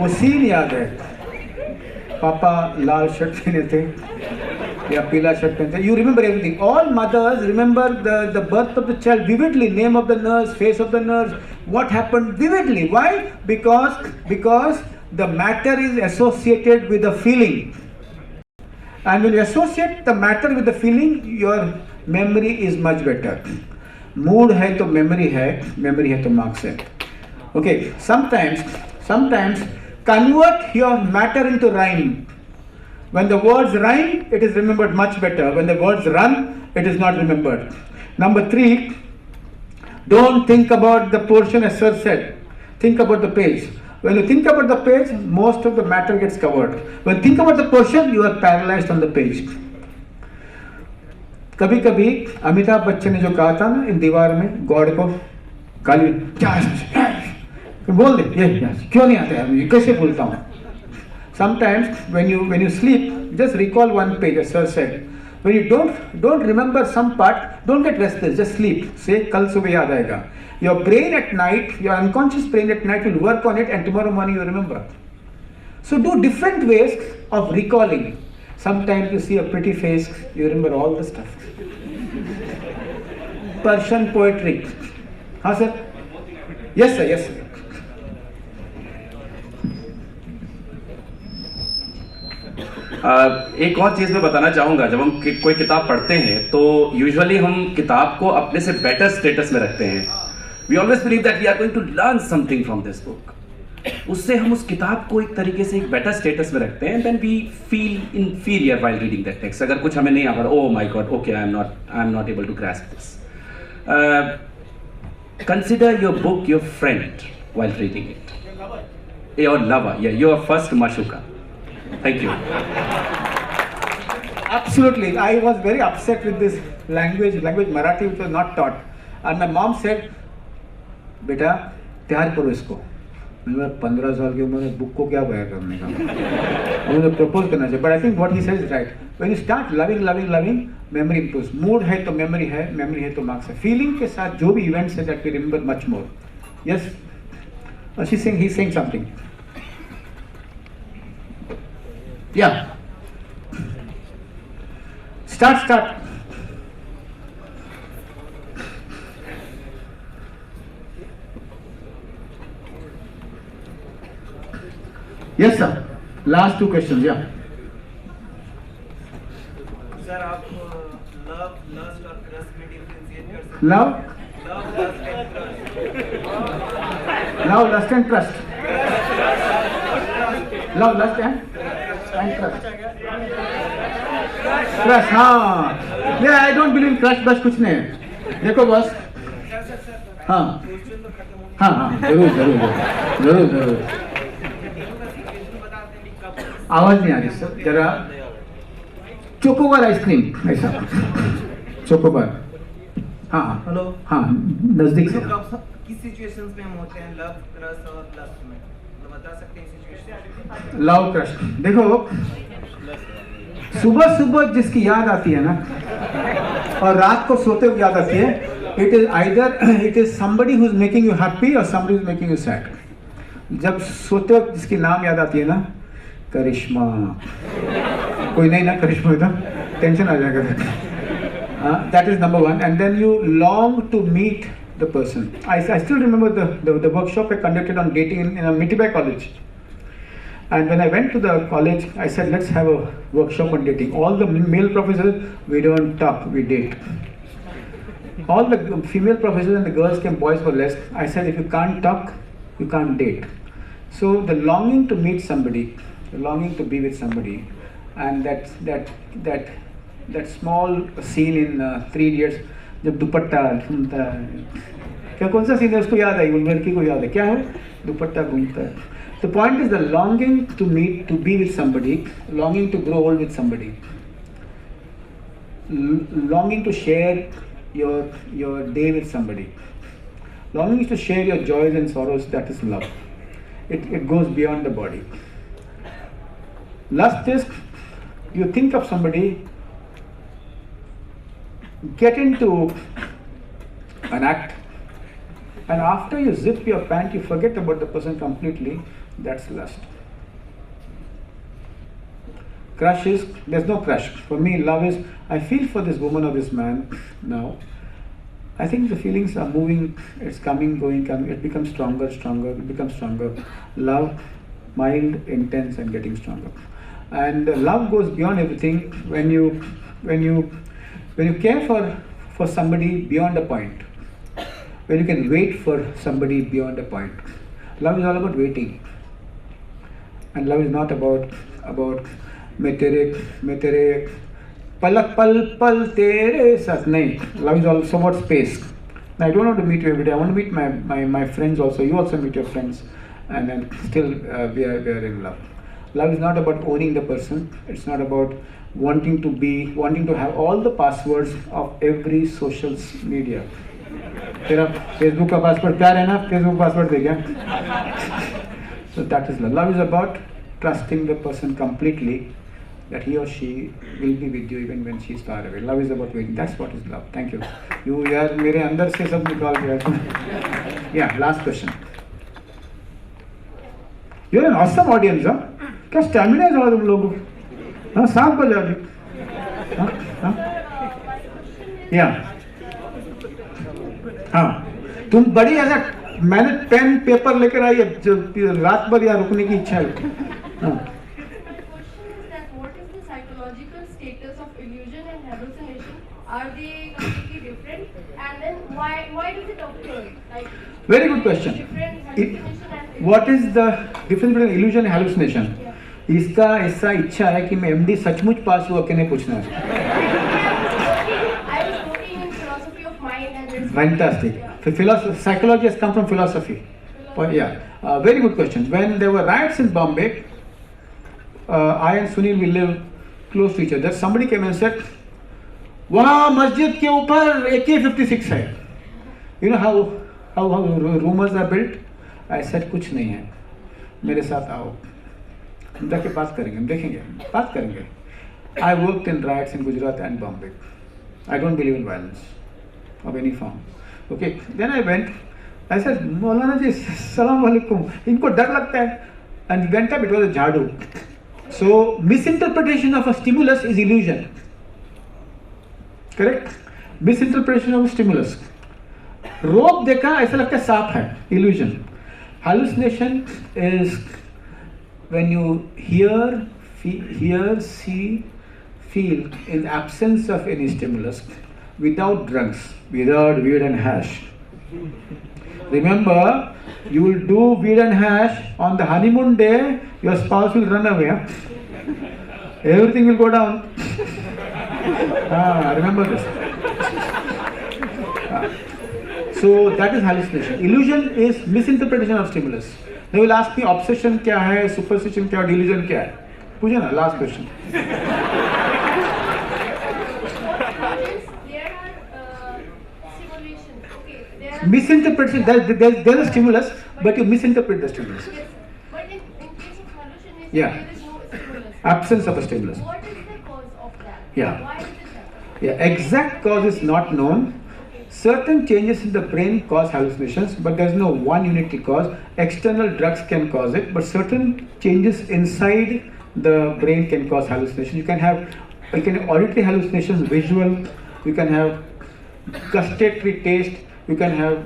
वो सीन याद है। पापा लाल शर्ट पहने थे या पीला शर्ट पहनते। You remember everything. All mothers remember the birth of the child vividly. Name of the nurse, face of the nurse, what happened vividly. Why? Because the matter is associated with the feeling. And when you associate the matter with the feeling, your memory is much better. Mood है तो memory है तो marks है. Okay. Sometimes convert your matter into rhyme. When the words rhyme, it is remembered much better. When the words run, it is not remembered. Number 3, don't think about the portion as sir said. Think about the page. When you think about the page, most of the matter gets covered. When you think about the portion, you are paralyzed on the page. कभी कभी अमिताभ बच्चन ने जो कहा था ना इन दीवार में God को काली बोल दे ये क्यों नहीं आता है मुझे कैसे बोलता हूँ. Sometimes when you sleep, just recall one page as sir said. When you don't remember some part, don't get restless, just sleep. Say कल सुबह याद आएगा. Your brain at night, your unconscious brain at night will work on it and tomorrow morning you remember. So do different ways of recalling. Sometimes you see a pretty face, you remember all the stuff. Persian poetry. हाँ sir? Yes sir, yes sir. एक और चीज़ मैं बताना चाहूँगा. जब हम कोई किताब पढ़ते हैं तो यूजुअली हम किताब को अपने से बेटर स्टेटस में रखते हैं. We always believe that we are going to learn something from this book. उससे हम उस किताब को एक तरीके से एक बेटर स्टेटस में रखते हैं. Then we feel inferior while reading that text. अगर कुछ हमें नहीं आ रहा, oh my god, okay I am not able to grasp this. Consider your book your friend while reading it. Your lover, या योर फर्स्ट माशूका. Thank you. Absolutely. I was very upset with this language Marathi which was not taught. And my mom said, बेटा तैयार करो इसको. मैं 15 साल की उम्र में बुक को क्या बयां करने का. मुझे प्रपोज करना चाहिए. But I think what he says is right. When you start loving, memory improves. Mood है तो memory है तो marks है. Feeling के साथ जो भी events है that we remember much more. Yes. He's saying something. Yeah. Start. Yes, sir. Last 2 questions. Yeah. Sir, आप love, lust और crush में differentiate कर सकते हैं? Love, lust and trust. Love, lust and trust. Crush, हाँ. Yeah, I don't believe crush बस कुछ नहीं है. देखो बस. हाँ. जरूर. आवाज नहीं आ रही सर. जरा चोकोबार आइसक्रीम ऐसा. चोकोबार. हाँ. हेलो. हाँ, नजदीक से. किस सिचुएशंस में हम होते हैं लव, क्रश और लस्ट में? बता सकते हैं सिचुएशन? Love, crush. देखो सुबह जिसकी याद आती है ना और रात को सोते हुए याद आती है, it is somebody who is making you happy or somebody who is making you sad. जब सोते वक्त जिसकी नाम याद आती है ना, करिश्मा. कोई नहीं ना करिश्मा होता, टेंशन आ जाएगा. That is number 1. And then you long to meet the person. I still remember the workshop I conducted on dating in a Mitibai college. And when I went to the college, I said, let's have a workshop on dating. All the male professors, we don't talk, we date. All the female professors and the girls came, boys were less. I said, if you can't talk, you can't date. So the longing to meet somebody, the longing to be with somebody, and that small scene in 3 Idiots, जब दुपट्टा घूमता है, क्या कौन सा scene है उसको याद है? वो लड़की को याद है क्या है? दुपट्टा घूमता है. The point is the longing to meet, to be with somebody, longing to grow old with somebody, longing to share your day with somebody. Longing is to share your joys and sorrows. That is love. It goes beyond the body. Lust is you think of somebody, get into an act, and after you zip your pant, you forget about the person completely. That's lust. Crush is, there's no crush. For me, love is, I feel for this woman or this man now. I think the feelings are moving, it's coming, going, coming. It becomes stronger, stronger, it becomes stronger. Love, mild, intense, and getting stronger. And love goes beyond everything. When you care for somebody beyond a point, when you can wait for somebody beyond a point. Love is all about waiting. And love is not about मैं तेरे पलक पल पल तेरे साथ नहीं. Love is also about space. Now, I don't want to meet you every day. I want to meet my friends also. You also meet your friends, and then still we are in love. Love is not about owning the person. It's not about wanting to have all the passwords of every social media. तेरा Facebook का password प्यार है ना? Facebook password दे क्या? So that is love. Love is about trusting the person completely, that he or she will be with you even when she is far away. Love is about waiting. That's what is love. Thank you. You यार मेरे अंदर से सब निकाल दिया. Yeah, last question. You're an awesome audience, huh? क्या stamina है ज़्यादा तुम लोगों को? हाँ, सांप बजा दी. हाँ? Yeah. हाँ, तुम बड़ी ऐसा मैंने पेन पेपर लेकर आई है, रात भर यहाँ रुकने की इच्छा है. हाँ. Are they completely different? And then why does it occur? Like, very good question. What is the difference between illusion and hallucination? इसका ऐसा इच्छा है कि मैं MD सचमुच पास हुआ कि नहीं पूछना है. I was working in philosophy of mind and Fantastic. So psychology has come from philosophy. But yeah, very good question. When there were riots in Bombay, I and Sunil, we live close to each other. Somebody came and said, वहाँ मस्जिद के ऊपर AK-56 है. You know how rumors are built? I said कुछ नहीं है. मेरे साथ आओ. हम जाके बात करेंगे. हम देखेंगे. बात करेंगे. I worked in riots in Gujarat and Bombay. I don't believe in violence of any form. Okay. Then I went. I said, मौलाना जी, सलाम वालेकुम. इनको डर लगता है. And we went up. It was a jhadu. So misinterpretation of a stimulus is illusion. Correct? Misinterpretation of stimulus. रोप देखा ऐसा लगता है सांप है. Illusion. Hallucination is when you hear, see, feel in absence of any stimulus, without drugs, without weed and hash. Remember, you will do weed and hash on the honeymoon day. Your spouse will run away. Everything will go down. Remember this. So that is hallucination. Illusion is misinterpretation of stimulus. They will ask me obsession क्या है, superstition क्या है, delusion क्या है. पूछे ना, last question. Misinterpretation. There's a stimulus, but you misinterpret the stimulus. Yes, but in case of hallucination, Yeah. there is no stimulus. Absence of a stimulus. What is the cause of that? Yeah. Why does it happen? Yeah, exact cause is not known. Certain changes in the brain cause hallucinations, but there is no one unitary cause. External drugs can cause it, but certain changes inside the brain can cause hallucination. You can have auditory hallucinations, visual. You can have gustatory taste. You can have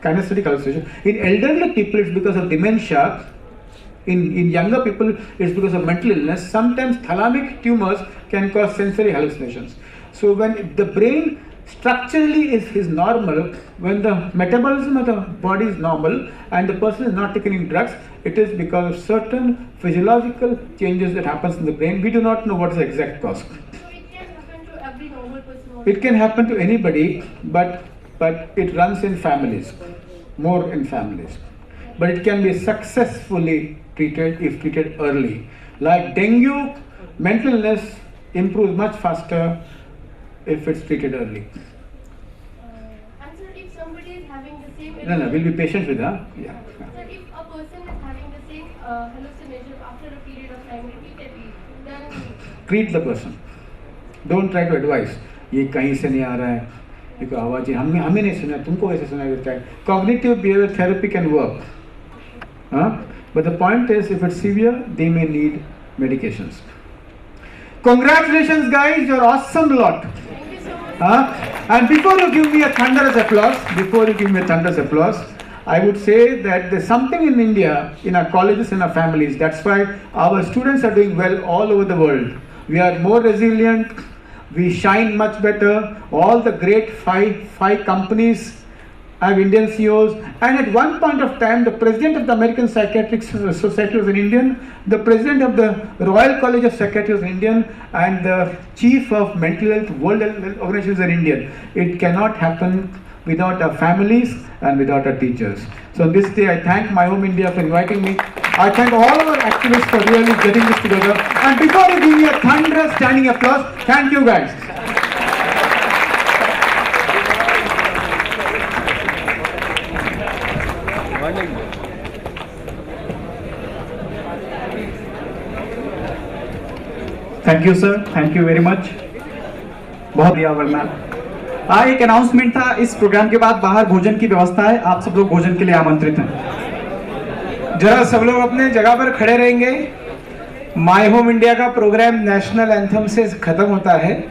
kinesthetic hallucination. In elderly people, it's because of dementia. In younger people, it's because of mental illness. Sometimes thalamic tumors can cause sensory hallucinations. So when the brain structurally is normal, when the metabolism of the body is normal and the person is not taking drugs, it is because of certain physiological changes that happens in the brain. We do not know what is the exact cause. So it can happen to every normal person. It can happen to anybody, but it runs in families, more in families. But it can be successfully treated if treated early. Like dengue, mental illness improves much faster if it's treated early. No, we'll be patient with her. Yeah. Sir, if a person is having the same hallucination after a period of time repeatedly, then Treat the person. Don't try to advise. ये कहीं से नहीं आ रहा है, ये कोई आवाज़ है, हमें नहीं सुना, तुमको कैसे सुनाई देता है? Cognitive behavioral therapy can work. But the point is, if it's severe, they may need medications. Congratulations, guys! You're awesome lot. And before you give me a thunderous applause, I would say that there's something in India, in our colleges, in our families. That's why our students are doing well all over the world. We are more resilient. We shine much better. All the great five companies have Indian CEOs. And at one point of time, the president of the American Psychiatric Society was an Indian. The president of the Royal College of Psychiatry was an Indian. And the chief of Mental Health World Health Organization is an Indian. It cannot happen without our families and without our teachers. So on this day, I thank My Home India for inviting me. I thank all our activists for really getting this together. And before you give me a thunderous standing applause, thank you guys. Thank you sir, thank you very much. बहुत बढ़िया। वरना एक announcement था, इस programme के बाद बाहर भोजन की व्यवस्था है, आप सब लोग भोजन के लिए आमंत्रित हैं। जरा सब लोग अपने जगह पर खड़े रहेंगे। माय होम इंडिया का प्रोग्राम नेशनल एंथम से खत्म होता है।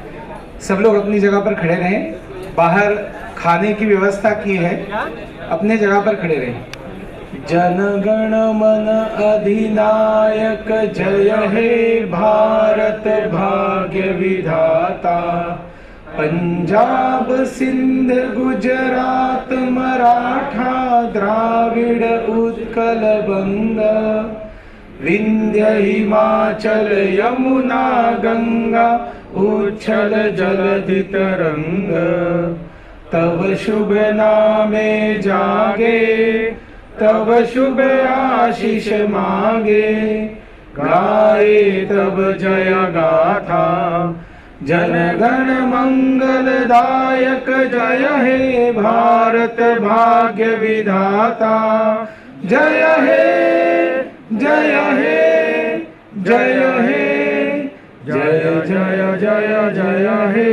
सब लोग अपनी जगह पर खड़े रहें। बाहर खाने की व्यवस्था की है, अपने जगह पर खड़े रहें। जनगण मन अधिनायक जय हे भारत भाग्य विधाता। पंजाब सिंध गुजरात मराठा द्राविड़ उत्कल बंग। विंध्य हिमाचल यमुना गंगा उच्छल जलधि तरंग। तव शुभ नामे जागे, तब शुभ आशीष मांगे। गाए तब जय गाथा, जनगण मंगलदायक जय हे भारत भाग्य विधाता। जय हे जय हे जय हे जय जय जय जय हे।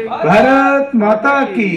भारत माता की